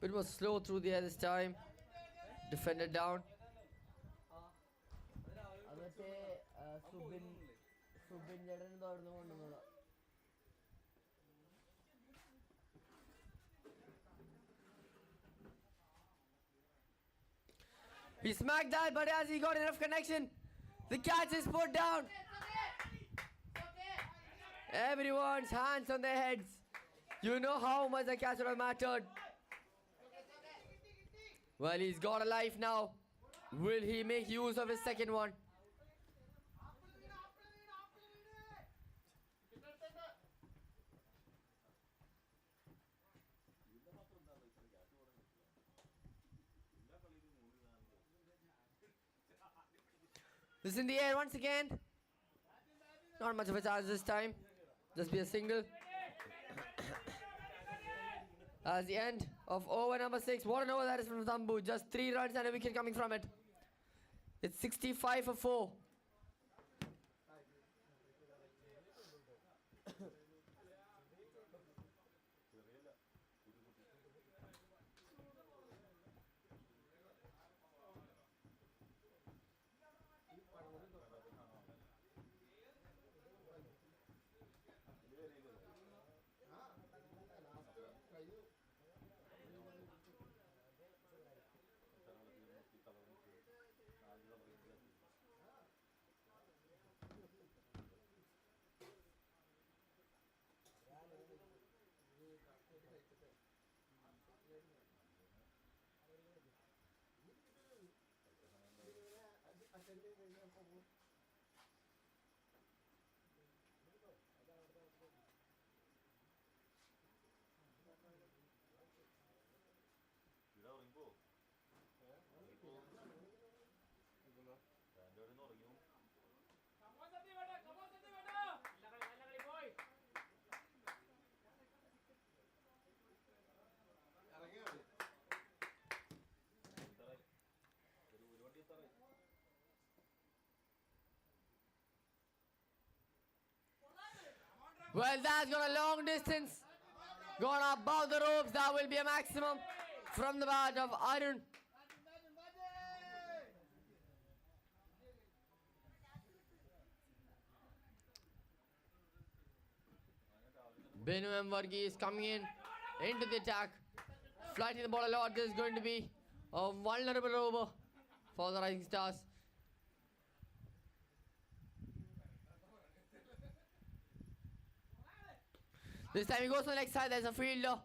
It was slow through the air this time. Defender down. He smacked that, but as he got enough connection, the catch is put down. Everyone's hands on their heads. You know how much the catch would have mattered. Well, he's got a life now. Will he make use of his second one? This is in the air once again. Not much of a chance this time. Just be a single. As the end of over number 6. What an over that is from Zambu. Just 3 runs and a wicket coming from it. It's 65 for 4. Well, that's got a long distance. Gone above the ropes. That will be a maximum from the bat of Arun. Benu M. Varghese coming in into the attack. Flighting the ball a lot. This is going to be a vulnerable over for the Rising Stars. This time he goes on the leg side. There's a fielder.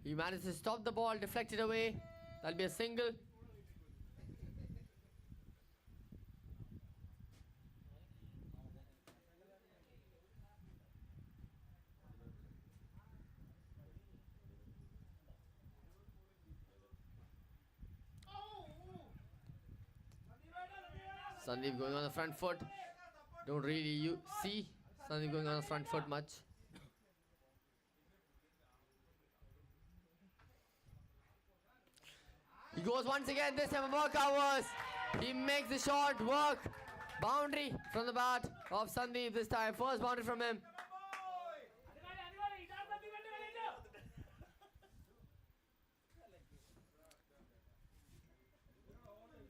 He manages to stop the ball, deflect it away. That'll be a single. Sandeep going on the front foot. Don't really see Sandeep going on the front foot much. He goes once again, this time above covers. He makes the shot work. Boundary from the bat of Sandeep this time. First boundary from him.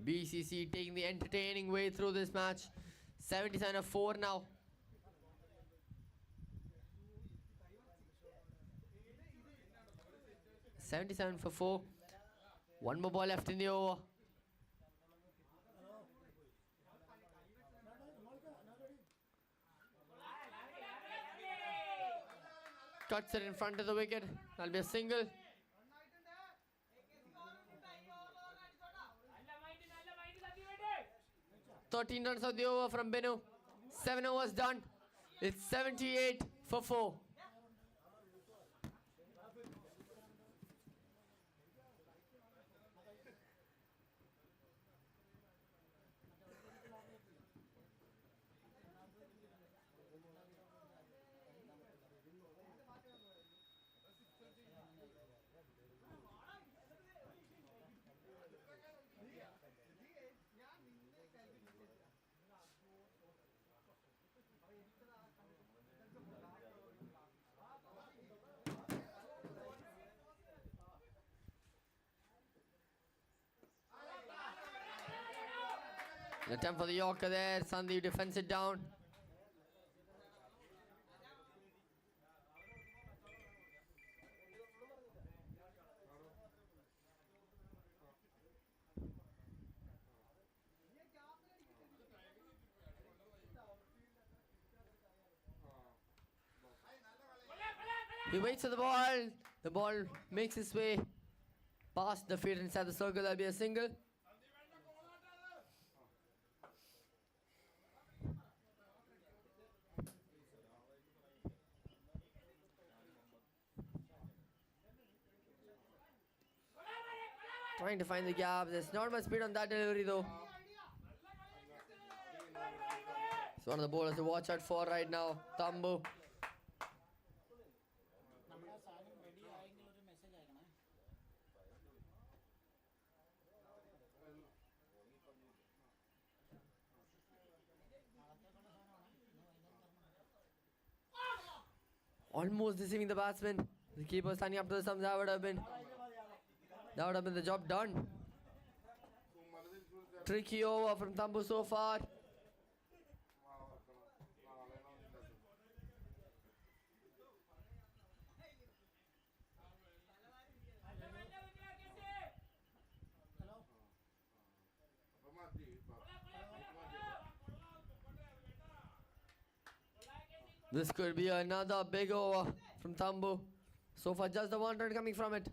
BCC taking the entertaining way through this match. 77-4 now. $77-4. One more ball left in the over. Cuts it in front of the wicket. That'll be a single. 13 runs of the over from Benu. 7 overs done. It's 78-4. An attempt for the Yorker there. Sandeep defends it down. He waits for the ball. The ball makes its way past the field inside the circle. That'll be a single. Trying to find the gap. There's not much speed on that delivery though. It's one of the bowlers to watch out for right now. Tambu. Almost deceiving the batsman. The keeper standing up to the stumps. That would have been the job done. Tricky over from Tambu so far. This could be another big over from Tambu. So far just the 1 run coming from it.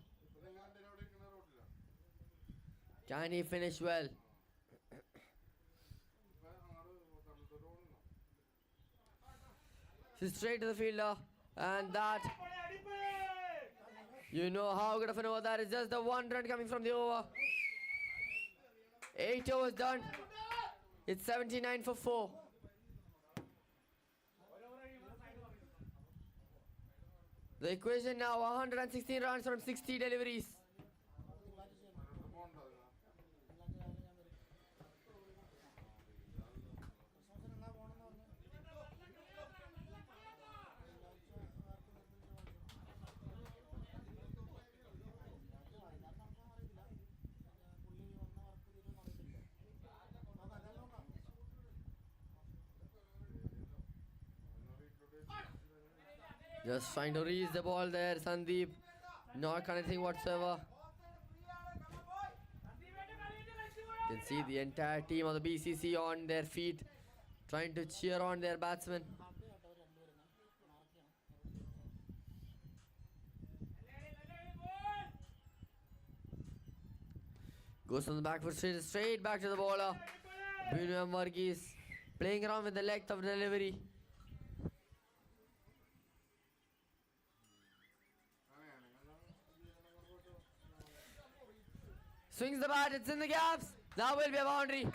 Can he finish well? She's straight to the fielder. And that, you know how good of an over that is. Just the 1 run coming from the over. 8 overs done. It's 79-4. The equation now 116 runs from 60 deliveries. Just trying to reach the ball there, Sandeep. Not connecting whatsoever. You can see the entire team of the BCC on their feet, trying to cheer on their batsmen. Goes on the back foot, straight back to the bowler. Binu Varghese playing around with the length of delivery. Swings the bat, it's in the gaps. Now will be a boundary.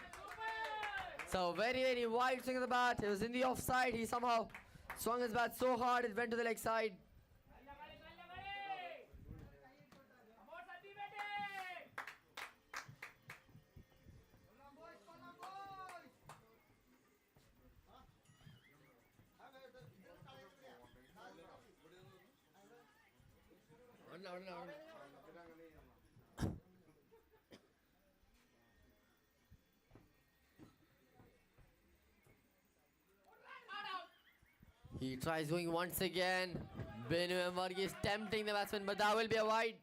So very wide swing of the bat. It was in the offside. He somehow swung his bat so hard it went to the leg side. He tries going once again. Binu Varghese tempting the batsman, but that will be a wide.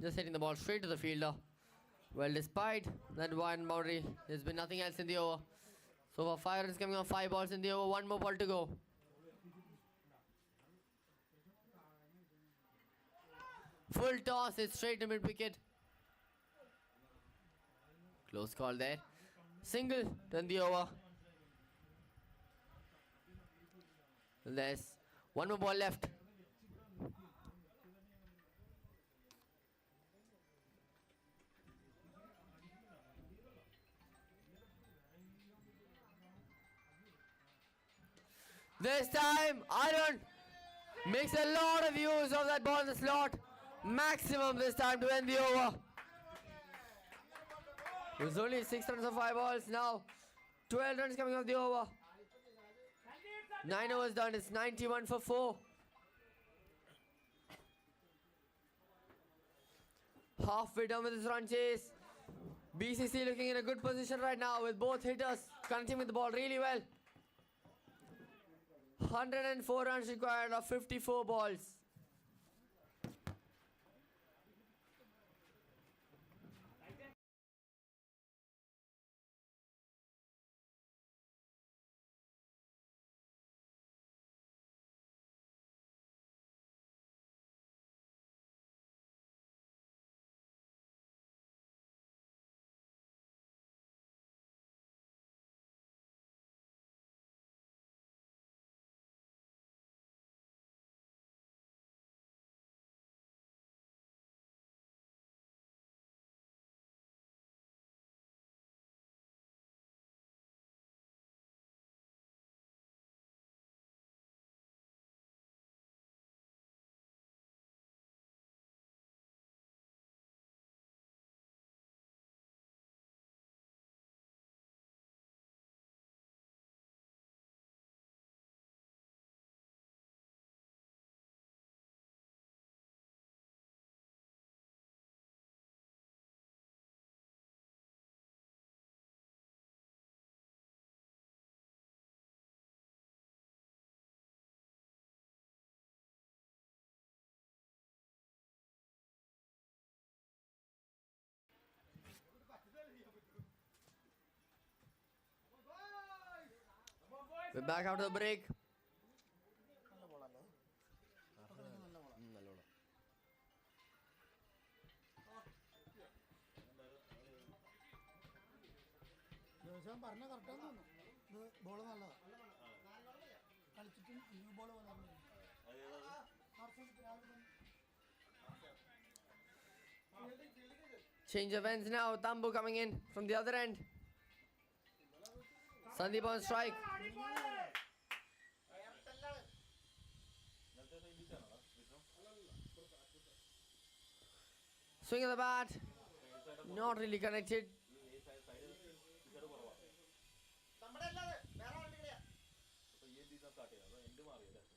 Just hitting the ball straight to the fielder. Well, despite that one boundary, there's been nothing else in the over. So for 5 runs coming on 5 balls in the over, 1 more ball to go. Full toss, it's straight to mid wicket. Close call there. Single to end the over. There's 1 more ball left. This time, Arun makes a lot of use of that ball in the slot. Maximum this time to end the over. It was only 6 runs of 5 balls. Now, 12 runs coming off the over. 9 overs done. It's 91 for 4. Halfway done with this run chase. BCC looking in a good position right now with both hitters connecting with the ball really well. 104 runs required of 54 balls. We're back after the break. പറഞ്ഞ കറക്റ്റാന്ന് തോന്നുന്നു. ഇത് ball നല്ലതാണ്, കളിച്ചിട്ടും new ball വളർന്നു. Change of ends now. Tambu coming in from the other end. Sandeep on strike. Swing of the bat. Not really connected. നമ്മുടെ അല്ലാതെ വേറെ ആളുടെ start ചെയ്തത് end മാറിയല്ലേ?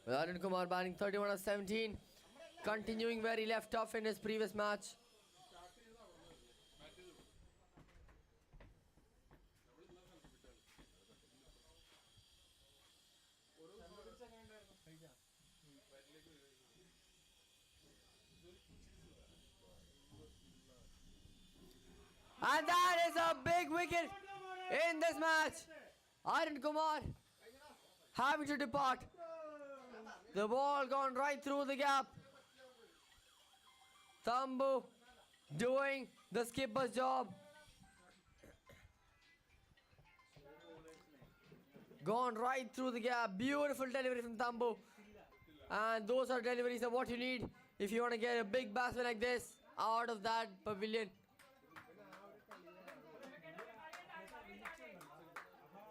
With Arun Kumar batting 31 of 17, continuing where he left off in his previous match. And that is a big wicket in this match. Arun Kumar having to depart. The ball gone right through the gap. Tambu doing the skipper's job. Gone right through the gap. Beautiful delivery from Tambu. And those are deliveries of what you need if you want to get a big batsman like this out of that pavilion.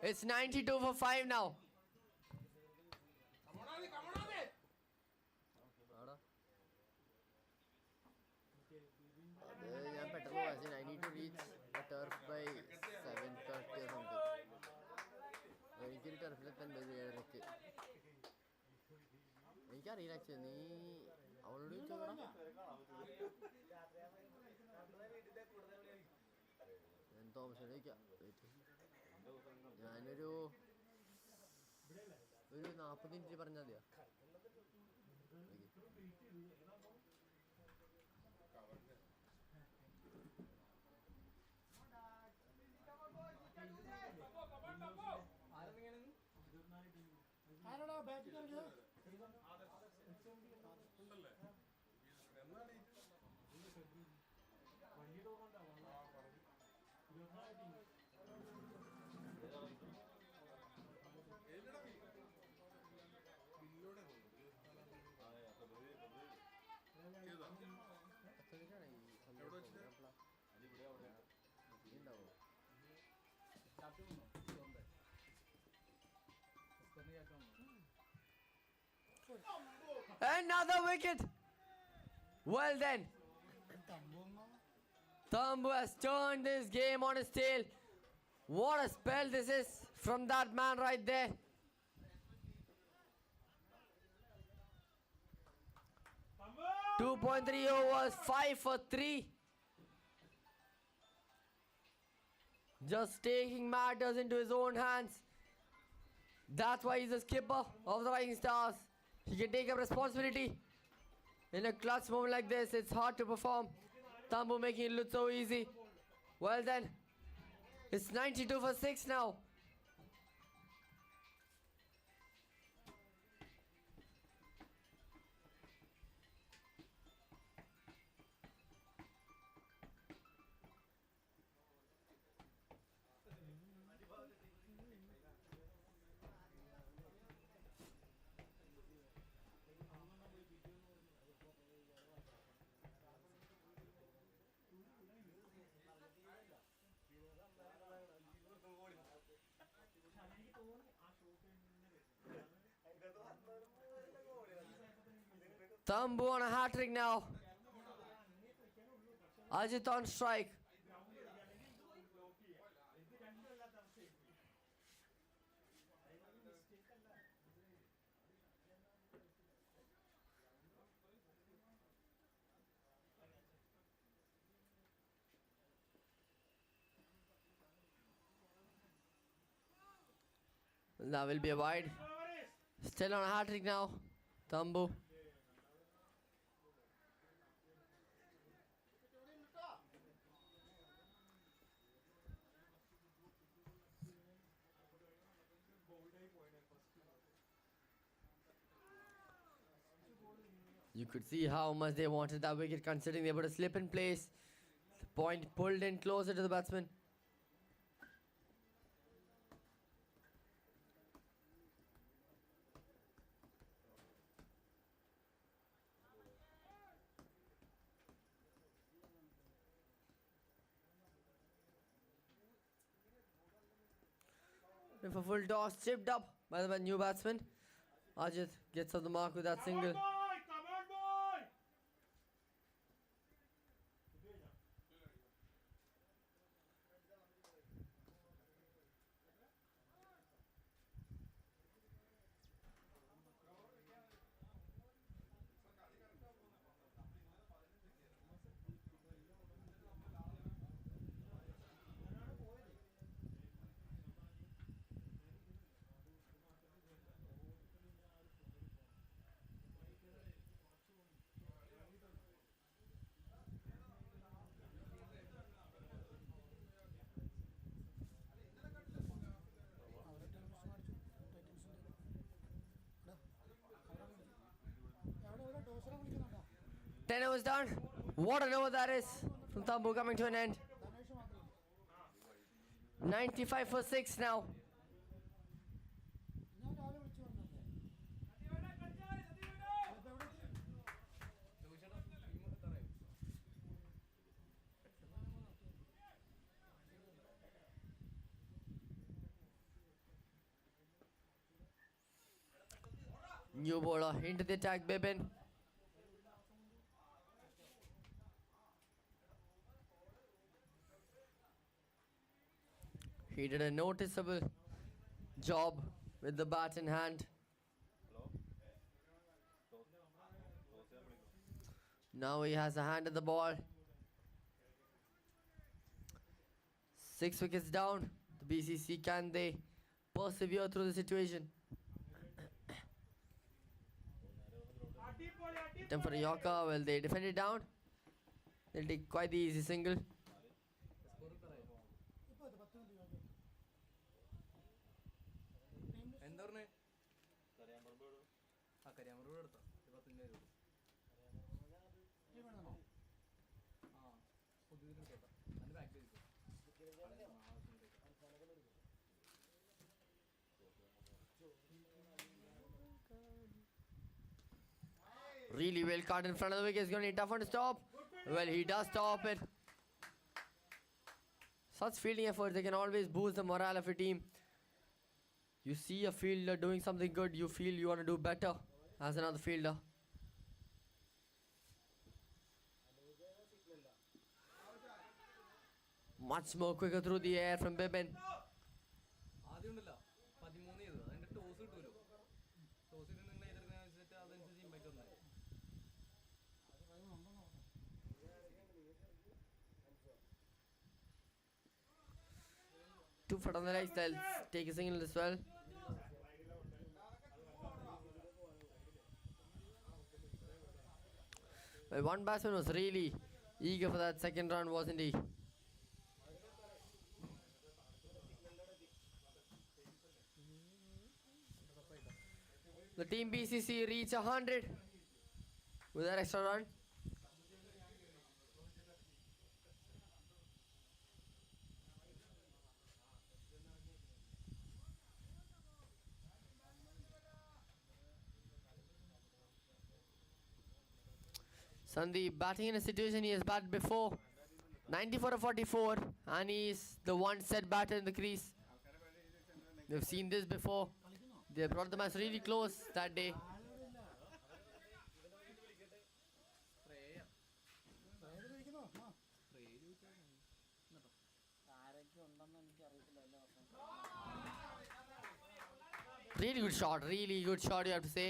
It's 92 for 5 now. I need to reach the turf by 7:30 or something. എനിക്കൊരു ടർഫിലെത്തണ്ടത് 7:30. എനിക്കറിയില്ല അച്ഛൻ നീ അവളോട് ചോദിച്ചോടാ. ഞാൻ തോമസിനോട് ചോദിക്കാം. ഞാനൊരു 40 minute പറഞ്ഞാൽ മതിയോ? ആരാടാ ബാറ്റിംഗ് ഇറങ്ങിയത്? വലിയ tournament 24 team. Another wicket. Well then. Tambu has turned this game on its tail. What a spell this is from that man right there. Tambu! 2.3 overs, 5 for 3. Just taking matters into his own hands. That's why he's the skipper of the Rising Stars. He can take up responsibility. In a clutch moment like this, it's hard to perform. Tambu making it look so easy. Well then, it's 92 for 6 now. Tambu on a hat-trick now. Ajit on strike. That will be a wide. Still on a hat-trick now. Tambu. You could see how much they wanted that wicket considering they put a slip in place. The point pulled in closer to the batsman. If a full toss chipped up by the new batsman, Ajit gets off the mark with that single. Come on, boy! 10 overs done. What an over that is from Tambu coming to an end. 95 for 6 now. New bowler into the attack, Bibin. He did a noticeable job with the bat in hand. Now he has a hand at the ball. 6 wickets down. The BCC, can they persevere through the situation? Attempt for a Yorker. Will they defend it down? They'll take quite the easy single. എന്താ പറഞ്ഞേ ആ കരിയാമ്പറമ്പ് എടുത്തോ 15,000 ആ പുതിയ എടുത്തോട്ടോ അതിന്റെ ബാക്കിൽ Really well caught in front of the wicket. It's going to be tough one to stop. Well, he does stop it. Such fielding efforts, they can always boost the morale of a team. You see a fielder doing something good, you feel you want to do better as another fielder. Much more quicker through the air from Bibin. ആദ്യം ഉണ്ടല്ലോ 13 ചെയ്തു അതിന്റെ toss കിട്ടുമല്ലോ toss കിട്ടുന്ന നിങ്ങൾ എതിർക്കുന്ന അതനുസരിച്ച് impact വന്നത് 2 foot on the legs, they'll take a single as well. Well, one batsman was really eager for that second run, wasn't he? The team BCC reach 100 with that extra run. Sandeep batting in a situation he has batted before. 94 or 44, and he's the one set batter in the crease. We've seen this before. They brought the match really close that day. Really good shot, you have to say.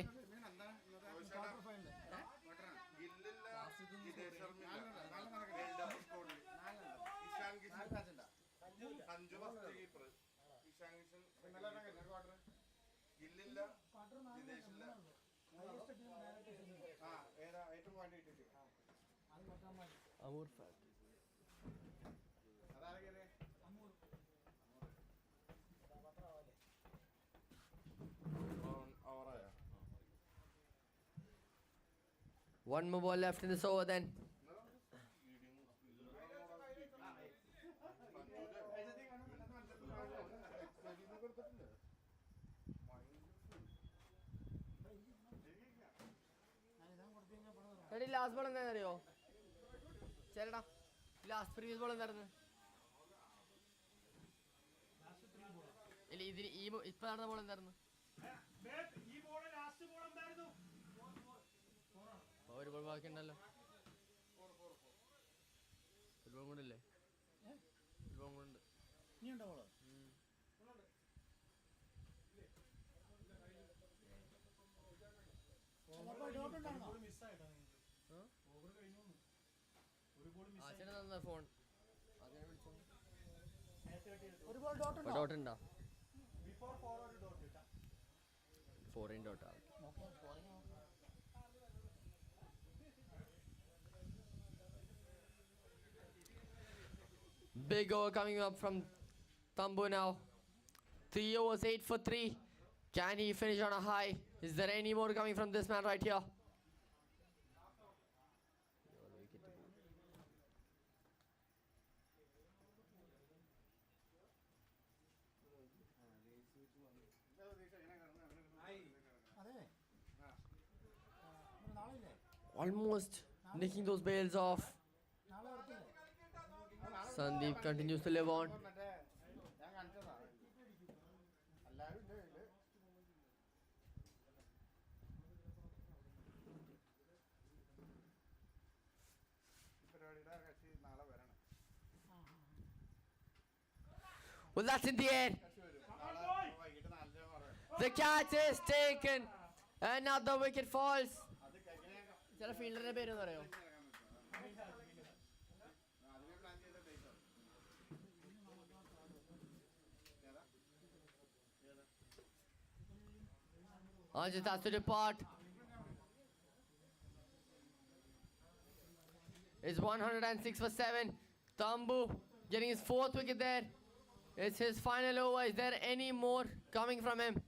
Amur Fat. One more ball left in this over then. Last ball എന്തായിരുന്നു ചേട്ടാ last previous ball എന്തായിരുന്നു ഇല്ല ഇതിന് ഈ ഇപ്പൊ നടന്ന ball എന്തായിരുന്നു ഒരു ബോൾ ബാക്കി ഉണ്ടല്ലോ ഒരു ബോൾ കൂടെ ഇല്ലേ ഒരു ബോൾ കൂടെ ഉണ്ട് ഫോൺ ഡോട്ട് ഉണ്ടോ 4 ഡോട്ടാ Big over coming up from Tambu now. 3 overs, 8 for 3. Can he finish on a high? Is there any more coming from this man right here? almost nicking those bails off. Sandeep continues to live on. മറ്റേ ഞാൻ കാണിച്ചതാ എല്ലാരും ഉണ്ട് ഇതില്. ഈ പരിപാടിയുടെ കക്ഷി നാളെ വരണം. Well, that's in the air. കക്ഷി വരും നാളെ വൈകിട്ട് 4 പറയാം. The catch is taken. Another wicket falls. അത് കഴിഞ്ഞ ചില ഫീൽഡറിന്റെ പേര് പറയോ? അതിനെ പ്ലാൻ ചെയ്ത date Ajit has to depart. It's 106 for 7. Tambu getting his 4th wicket there. It's his final over. Is there any more coming from him?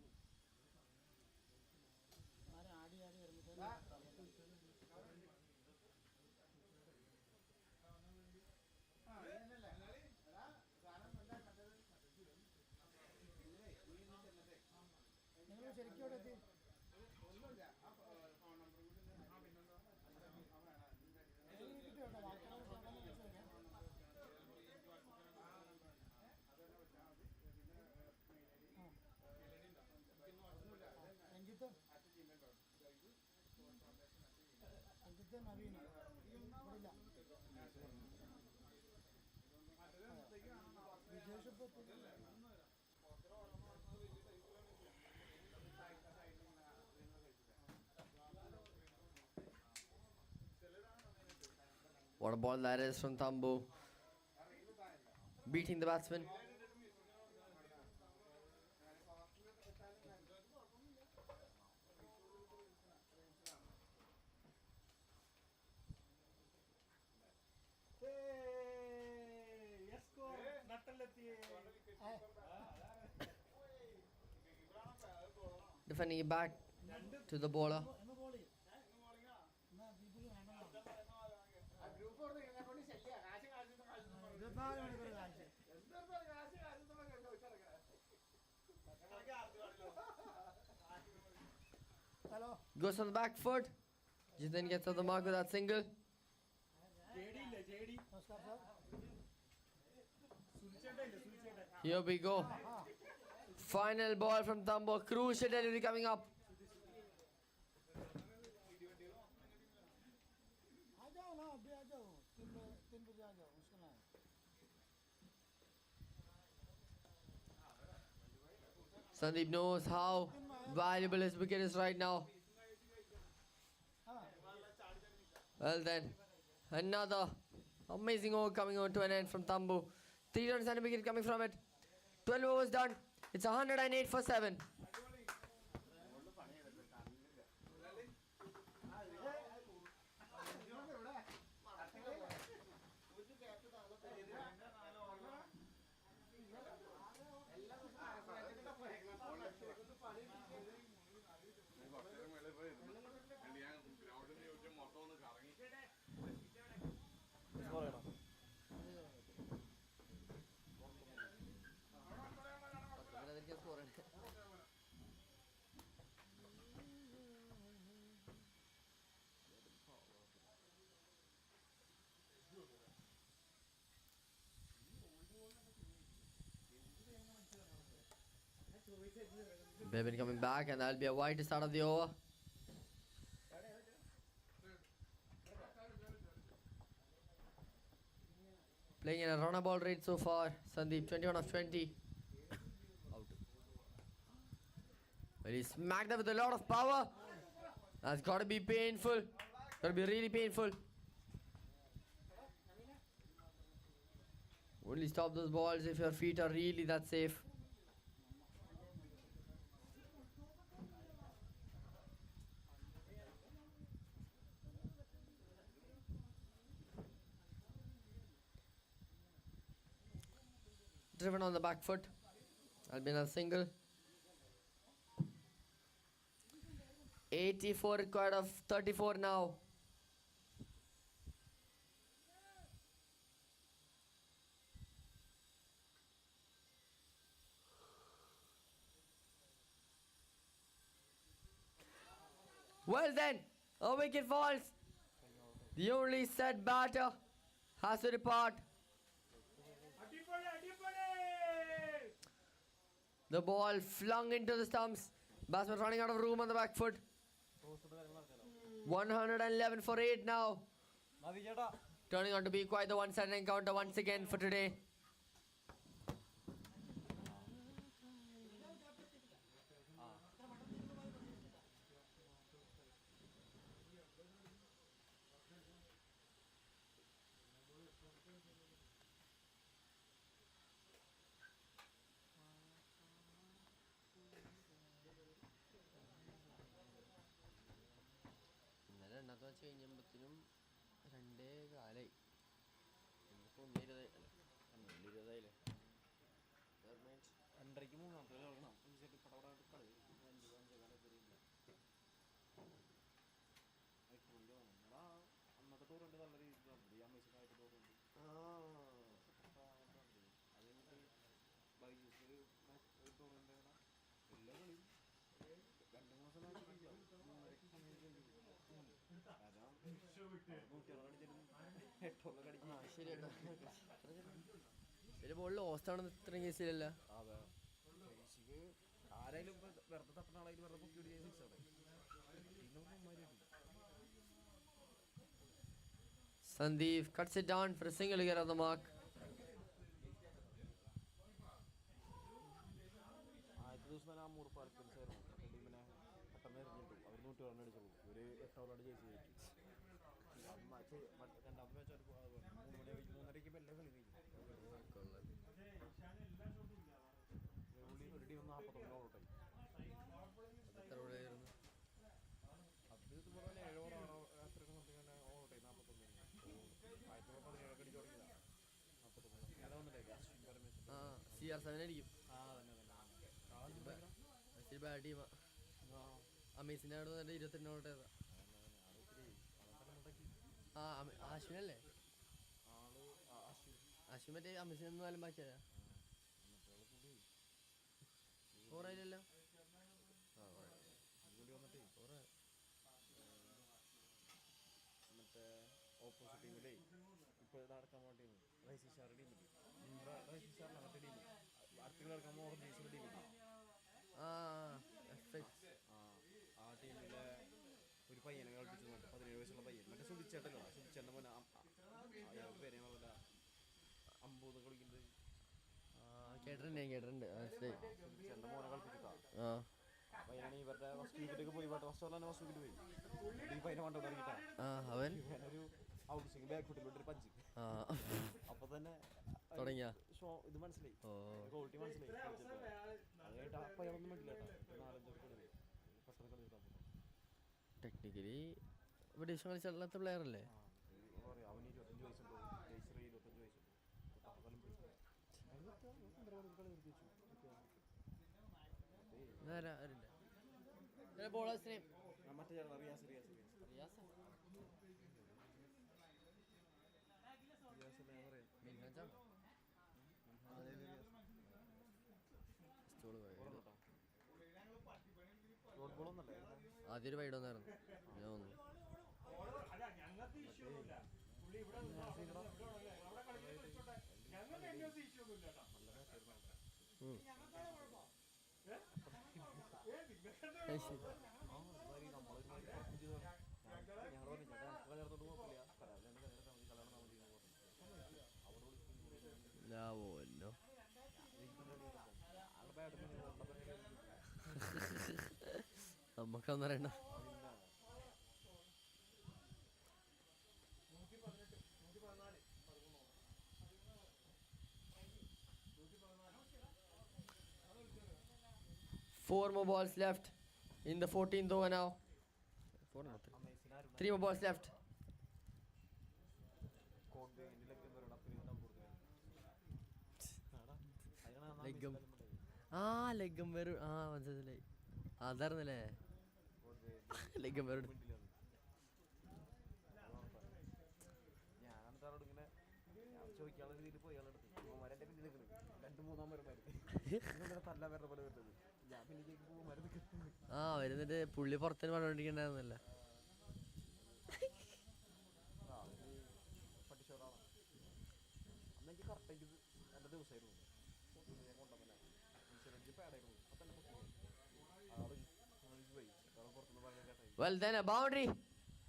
What a ball that is from Tambu. Beating the batsman. Defending it back to the bowler. Goes on the back foot. Jitin gets on the mark with that single. Here we go. Final ball from Tambo. Crucial delivery coming up. Sandeep knows how valuable his wicket is right now. Well then, another amazing over coming on to an end from Tambu. 3 runs and a wicket coming from it. 12 overs done. It's 108 for 7. Bevin coming back, and that'll be a wide to start of the over. Playing in a runner ball rate so far. Sandeep 21 of 20. Out. Well, he smacked that with a lot of power. That's got to be painful. Got to be really painful. Only stop those balls if your feet are really that safe. Driven on the back foot. That'll be another single. 84 required of 34 now. Well then, a wicket falls. The only set batter has to depart. The ball flung into the stumps. Batsman running out of room on the back foot. 111 for 8 now. Turning out to be quite the one-sided encounter once again for today. ഇന്നലെ രണ്ടാമത്തെ match കഴിഞ്ഞപ്പോഴത്തേനും 2:15 ഇന്നിപ്പോൾ 1:20 അല്ല 2:20 2:30 മൂന്നാമത്തെ കളിക്കണം പടപടായിട്ട് കളി 5:5 അന്നത്തെ ടൂറുണ്ട് നല്ല രീതിയിൽ അമ്മേശനായിട്ട് ടൂറുണ്ട് അത് കഴിഞ്ഞിട്ട് ബൈജൂസ് ഒരു ടൂറുണ്ട് എല്ലാ കളിയും 2 മാസം മൂന്നരക്ക് സമയം ഒരു ബോളിൽ ലോസ്റ്റ് ആണെന്ന് ഇത്രയും കേസിലല്ല. അതെ ആരായാലും ഇപ്പൊ വെറുതെ തട്ടുന്ന ആളായാലും വെറുതെ പൊക്കി പിടിക്കാൻ സിക്സ് അവിടെ Sandeep cuts it down for a single to get on the mark. ആദ്യത്തെ ദിവസം തന്നെ ആ മൂർ പാർക്കൻസ് ആയിരുന്നു ടീമിനെ പെട്ടെന്ന് എറിഞ്ഞിട്ടു അവർ 100 റൺ അടിച്ചു ഒരു 8 ഓവറോട് ജയിച്ചു രണ്ടാമത്തെ മാച്ച് 3:30 എല്ലാ കളി കഴിഞ്ഞു ഒരു ടീം 49 ഓവറായി അത് ഇതുപോലെ തന്നെ 7 ഓവർ 6 അത്രയൊക്കെ നമുക്ക് തന്നെ ഓവറായി 41 17 അടിച്ചു തുടങ്ങിയതാണ് 49 നേരെ വന്നിട്ടേ അശ്വിൻ പരമേശ്വരൻ CR7 അടിക്കും. ബാഡ് ടീമാ. അമേസിന്റെ അവിടെ വന്നിട്ട് 22 ഔട്ട് ചെയ്താ. അശ്വിനല്ലേ? അശ്വിൻ മറ്റേ അമേസിനെ നാലും ബാക്കിയാ ഓറായില്ലല്ലോ. മറ്റേ ഓപ്പോസിറ്റ് ടീമിലേ ഇപ്പോൾ നടക്കാൻ വേണ്ടി റൈസിഷാരുടെ ടീമിൽ റൈസിഷാറിന് മറ്റേ ടീമിൽ അടുത്ത നടക്കാൻ ഓറഞ്ച് ടീമിൽ ആ ടീമിലെ ഒരു പയ്യനെ കളിപ്പിച്ചു 17 വയസ്സുള്ള പയ്യൻ മറ്റേ സുധിച്ചേട്ടല്ലോ സുധിച്ചേട്ടൻ്റെ മോനെ പേരെ പോലെ അമ്പൂന്ന് കളിക്കുന്നത് കേട്ടിട്ടുണ്ട് സുധിച്ചേട്ടൻ്റെ മോനെ കളിപ്പിച്ചിട്ടാ പയ്യനാണ് ഇവരുടെ ഫസ്റ്റ് വിക്കറ്റൊക്കെ പോയി ഫസ്റ്റ് ഓവറിൽ തന്നെ ഫസ്റ്റ് വിക്കറ്റ് പോയി ഈ പയ്യനെ വണ്ടോ തുടങ്ങിയിട്ടാ ഇവനൊരു ഔട്ട് സ്വിംഗ് ബാക്ക് ഫുട്ടിലോട്ടൊരു പഞ്ച് അപ്പൊ തന്നെ തുടങ്ങിയ ഷോ ഇത് മനസ്സിലായി ക്വാളിറ്റി മനസ്സിലായി അത് കഴിഞ്ഞിട്ട് ആ പയ്യൊന്നും വേണ്ടില്ല കേട്ടോ 4-5 കളി പെട്ടെന്ന് കളിച്ചിട്ടാ ടെക്നിക്കലി ഡിവിഷൻ കളിച്ച പ്ലെയർ അല്ലേ? അവന് 25 വയസ്സുണ്ടോ ജയ്ശ്രീ 25 വയസ്സുണ്ടോ മറ്റേ റിയാസ് ആദ്യം വൈഡ് വന്നായിരുന്നു ഞാൻ വന്നു. നമുക്കൊന്നും അറിയണ്ട. Four more balls left in the 14th over now. 3 more balls left. ലെഗും ലെഗും വേറെ മനസ്സിലായി അതായിരുന്നല്ലേ ലെഗും വേറെ ഇങ്ങനെ ചോദിക്കാനുള്ള രീതിയിൽ പോയി ആളെടുത്ത് മരൻ്റെ പിന്നിൽ നിൽക്കുന്നത് 2-3 തല്ല വരണ പോലെ വരുന്നത് ഞാൻ പിന്നിലേക്ക് പോകുമ്പോൾ മരുന്ന് വരുന്നിട്ട് പുള്ളി പുറത്തേന് പറഞ്ഞോണ്ടിരിക്കണ്ടായിരുന്നല്ലോ. എനിക്ക് കറക്റ്റായിട്ട് എൻ്റെ ദിവസമായിരുന്നു ഞാൻ കൊണ്ടുവന്നെ ഇൻഷുറൻസ് പാടായിരുന്നു അപ്പം തന്നെ ആള് പോയി ആളെ പുറത്തുനിന്ന് പറയാൻ കേട്ടായി Well, then a boundary.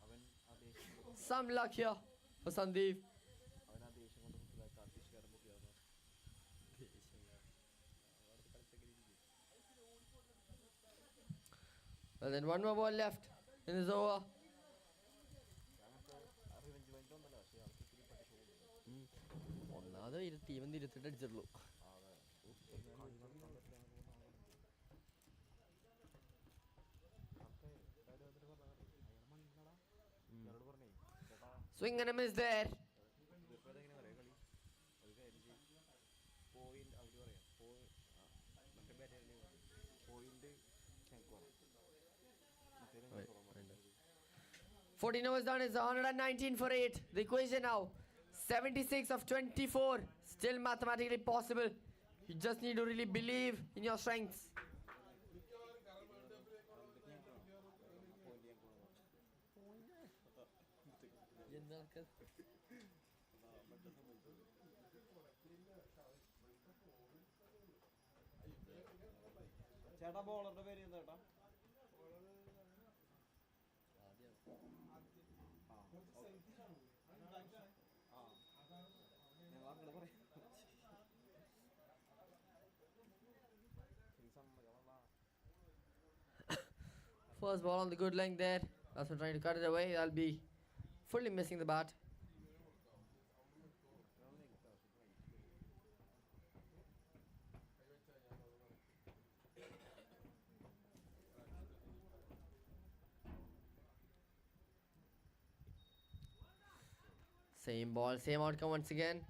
അവൻ ആ ദേഷ്യം കൊണ്ട് Some luck here for Sandeep. അവൻ ആ ദേഷ്യം കൊണ്ട് കുട്ടികളെ കാർത്തിഷ്കാരൻ മുഖ്യാവുന്നു Well, then one more ball left in this over. അങ്ങനത്തെ റിവെഞ്ച് മൈൻഡ് ഒന്നല്ല പക്ഷേ ആൾക്ക് ഇത്തിരി പട്ടി ഷോ ഒന്നാമത് ടീം 28 അടിച്ചിട്ടുള്ളൂ. അതെ എന്നോട് പറഞ്ഞേ ചേട്ടാ Swing and a miss there. ഇതിപ്പോൾ അതെങ്ങനെ പറയാം കളി ഒരു കാര്യം ചെയ്യും പോയിന്റ് അവർ പറയാം മറ്റേ ബാറ്ററിന് പോയിന്റ് ഞങ്ങൾക്ക് വേണം മറ്റേ ഞങ്ങൾക്ക് വേണം 14 overs done is 119 for 8. The equation now 76 of 24. Still mathematically possible. You just need to really believe in your strengths. ചേട്ടാ ബോളറുടെ പേര് എന്താ ചേട്ടാ ഞങ്ങൾ അങ്ങനെ പറയാം First ball on the good length there. That's trying to cut it away. That'll be fully missing the bat. Same ball, same outcome once again.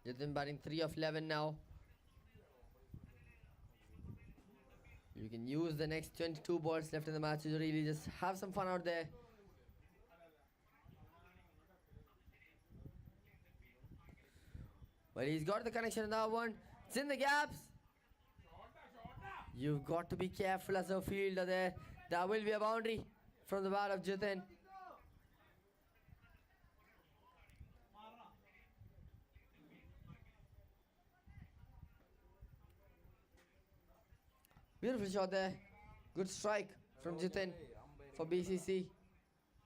Jitin batting 3 of 11 now. You can use the next 22 balls left in the match to really just have some fun out there. But he's got the connection in that one. It's in the gaps. You've got to be careful as a fielder there. That will be a boundary from the bat of Jitin. Beautiful shot there. Good strike from Jitin for BCC.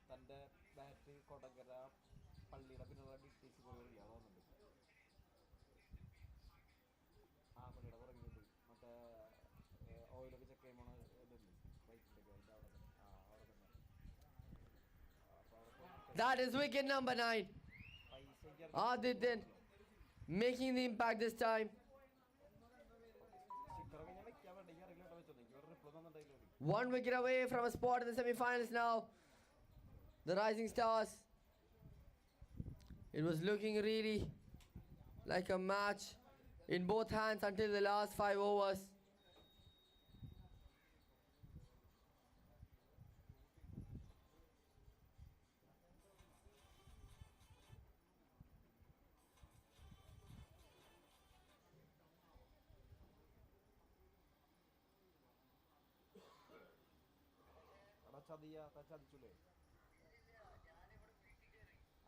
തൻ്റെ bat Kodakara പള്ളിയുടെ പിന്നുള്ള ഡിറ്റീസ് പോലെ അറിയാവുന്നുണ്ട് ആ പള്ളിയുടെ പുറകിലുണ്ട് മറ്റേ ഓയിലൊക്കെ check ചെയ്യുമ്പോൾ ഇതുണ്ട് ബൈക്കിൻ്റെ അതിൻ്റെ അവിടെ തന്നെ അവിടെ തന്നെ അപ്പോൾ അവിടെ That is wicket number 9. പൈസ Adityan making the impact this time. സ്റ്റിക്കറൊക്കെ ഞാൻ വെക്കാൻ വേണ്ടി ഈ അറിയില്ല വെച്ചോ എനിക്ക് ഒരു reply തന്നിട്ടുണ്ടായില്ല 1 wicket away from a spot in the semi-finals now. The Rising Stars. It was looking really like a match in both hands until the last 5 overs. എടാ ചതിയാ ചതിച്ചൂലേ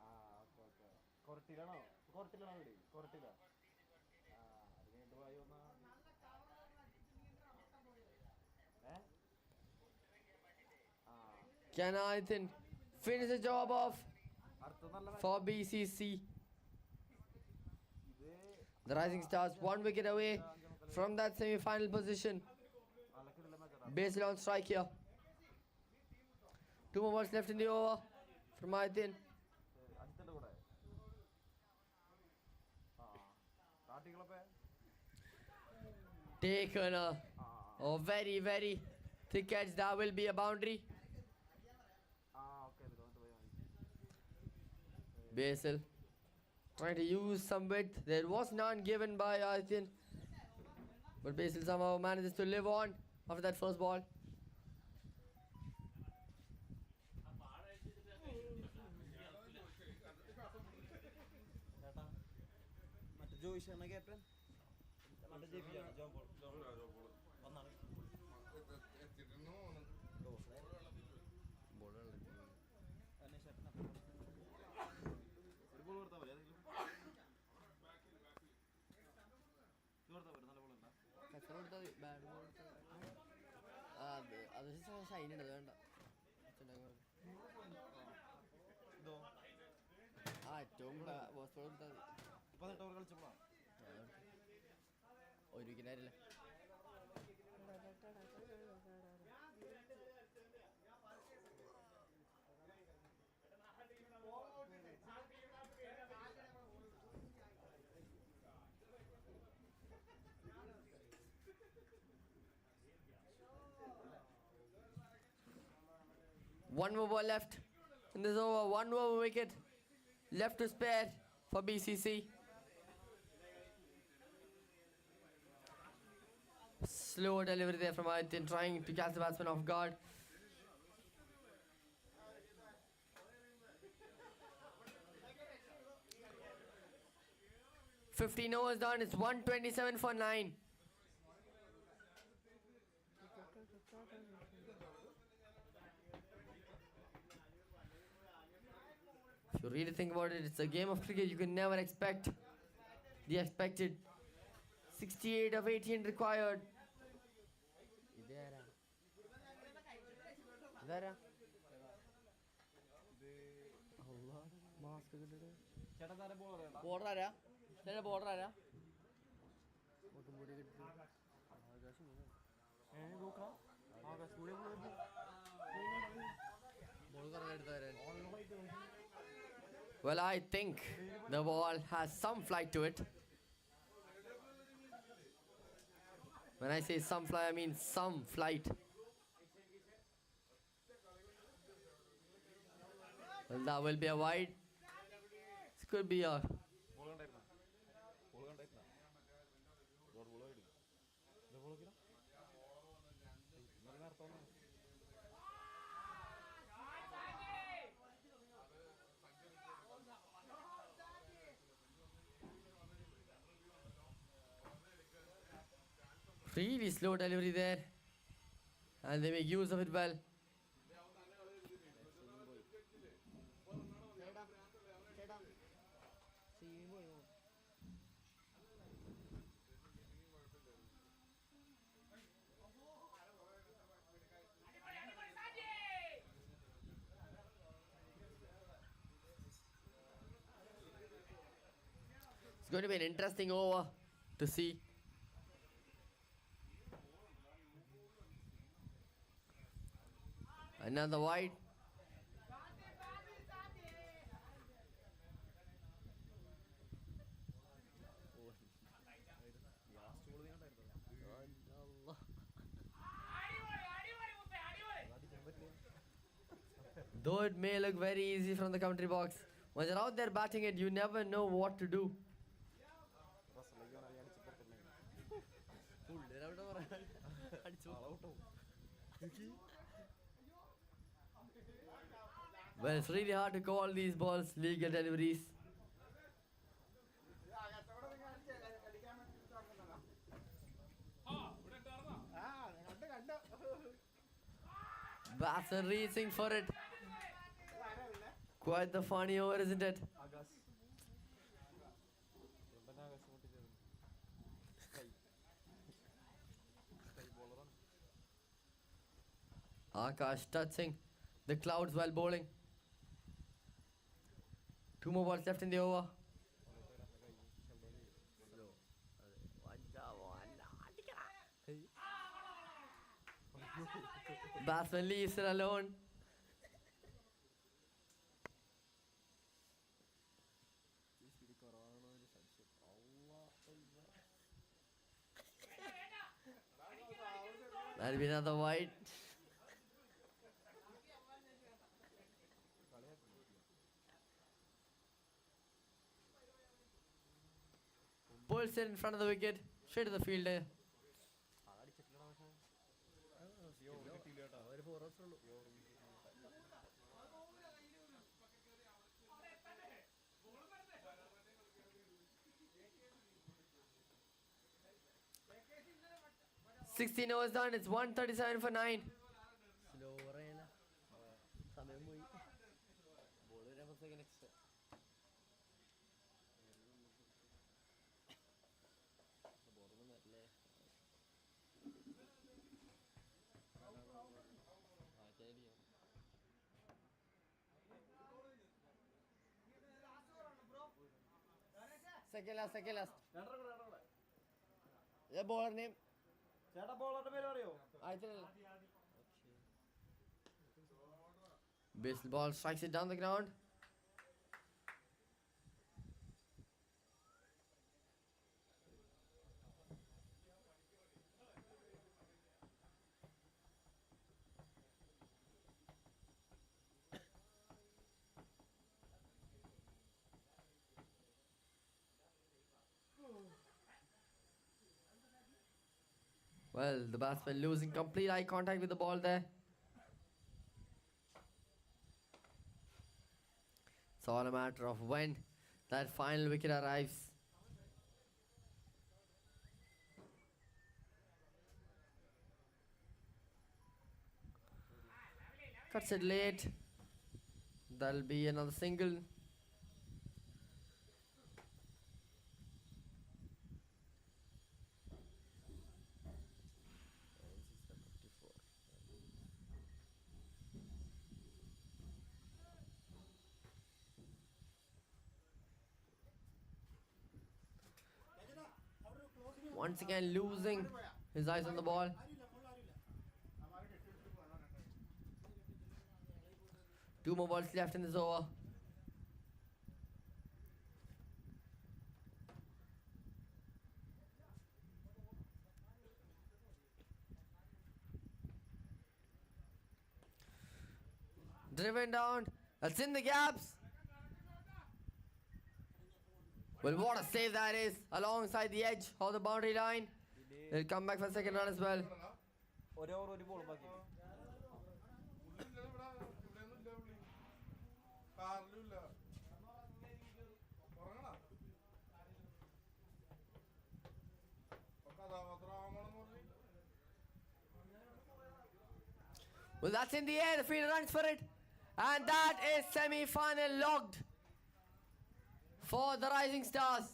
ആ ഓക്കെ ഓക്കെ കൊരട്ടിലാണോ കൊരട്ടിലാണോ വീട് കൊരട്ടില ആ അത് കഴിഞ്ഞിട്ട് പോയി ഒന്ന് ആ Can Adityan finish the job off അടുത്ത നല്ല for BCC? ഇത് The Rising Stars 1 wicket away from that semi-final position. നല്ല കിടിലൻ മാച്ചാണ് Basil on strike here. 2 more balls left in the over from Adityan. അജിത്തിന്റെ കൂടെ ആ കാട്ടികളപ്പേ Taken a very, very thick catch. That will be a boundary. ആ okay ഇത് വന്നിട്ട് പോയി മതി Basil trying to use some width. There was none given by Adityan. But Basil somehow manages to live on after that first ball. ചേട്ടാ മറ്റേ ജോയിഷാണ് captain മറ്റേ ജയിപ്പിച്ചാണ് John Paul വന്നാണ് ഒരു ബോൾ കൊടുത്താൽ മതി മതി ബാഡ് ബോൾ അത് ഷൈൻ ഉണ്ട് അത് വേണ്ട ഇതോ ഏറ്റവും ബോസ് ബോൾ കൊടുത്താൽ മതി 18 ഓവർ കളിച്ചപ്പോഴാണ് ഒരു വിക്കറ്റായിട്ടില്ല. One more ball left in this over. One more wicket left to spare for BCC. Slow delivery there from Adityan, trying to catch the batsman off guard. "15 overs done. It's 127 for 9. If you really think about it, it's a game of cricket. You can never expect the expected. 68 of 18 required. ഇതാരാ ഇതാരാ mask ചേട്ടാ താരം ball അറിയാം border ആരാ ചേട്ടാ border ആരാ മുട്ടുംപൊടി കിട്ടി ആകാശം ബോൾ കറങ്ങി എടുത്ത് വരാൻ. Well, I think the ball has some flight to it. When I say some flight, I mean some flight. Well, that will be a wide. This could be a. Ball കണ്ടായിരുന്നോ ball കണ്ടായിരുന്നോ ball ആയിട്ട് ball നോക്കിയാ നല്ല അർത്ഥം Really slow delivery there. And they make use of it well. It's going to be an interesting over to see. Another wide. Though it may look very easy from the commentary box, when you're out there batting it, you never know what to do. Well, it's really hard to call these balls legal deliveries. Batsman reaching for it. Quite the funny over, isn't it? Akash Akash പൊട്ടിച്ചത് sky ബോളറാണ് Akash touching the clouds while bowling. 2 more balls left in the over. Batsman leaves it alone. That'll be another wide. Pulls it in front of the wicket, straight to the fielder. ഒരു 4 hours ഉള്ളൂ. $16 overs done. It's 137 for 9. Slow പറയാനാ സമയം പോയി ball വരാൻ 10 second extra. ബോളൊന്നും വരില്ലേ Second last. രണ്ടര കൂടെ The bowler name. ചേട്ടാ ബോളറുടെ പേര് അറിയോ? Baseball strikes it down the ground. Well, the batsman losing complete eye contact with the ball there. It's all a matter of when that final wicket arrives. Cuts it late. That'll be another single. Once again losing his eyes on the ball. Two more balls left in this over. Driven down. That's in the gaps. Well, what a save that is alongside the edge of the boundary line. They'll come back for a second run as well. ഒരു over ഒരു ball ബാക്കി. Well, that's in the air. The fielder runs for it. And that is semi-final logged for the Rising Stars.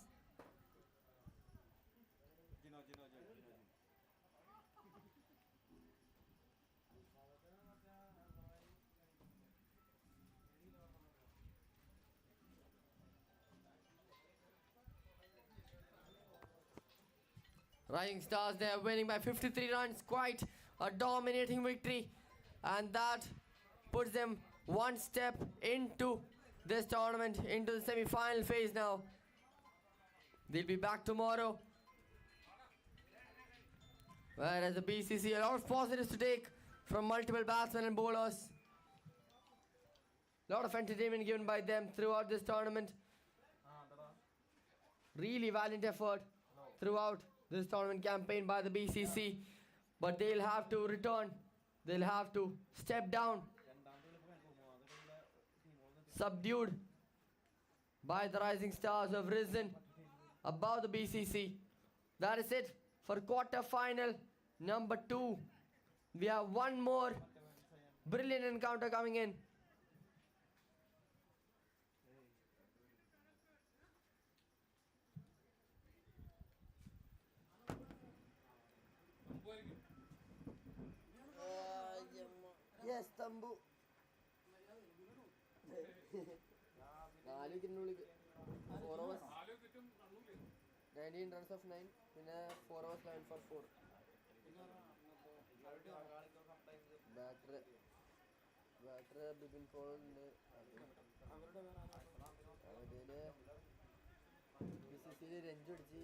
Rising Stars, they are winning by 53 runs. Quite a dominating victory. And that puts them one step into this tournament, into the semi-final phase now. They'll be back tomorrow. Whereas the BCC, a lot of positives to take from multiple batsmen and bowlers. A lot of entertainment given by them throughout this tournament. Really valiant effort throughout this tournament campaign by the BCC. But they'll have to return. They'll have to step down. Subdued by the Rising Stars who have risen above the BCC. That is it for quarter final number 2. We have one more brilliant encounter coming in. Yes, Tambu. 4 wicketiനുള്ളിൽ 4 overs 19 runs of 9 പിന്നെ 4 overs 9 for 4 batter Bipin Paul ഉണ്ട് അതില് BCCയിൽ രഞ്ജു അടിച്ച്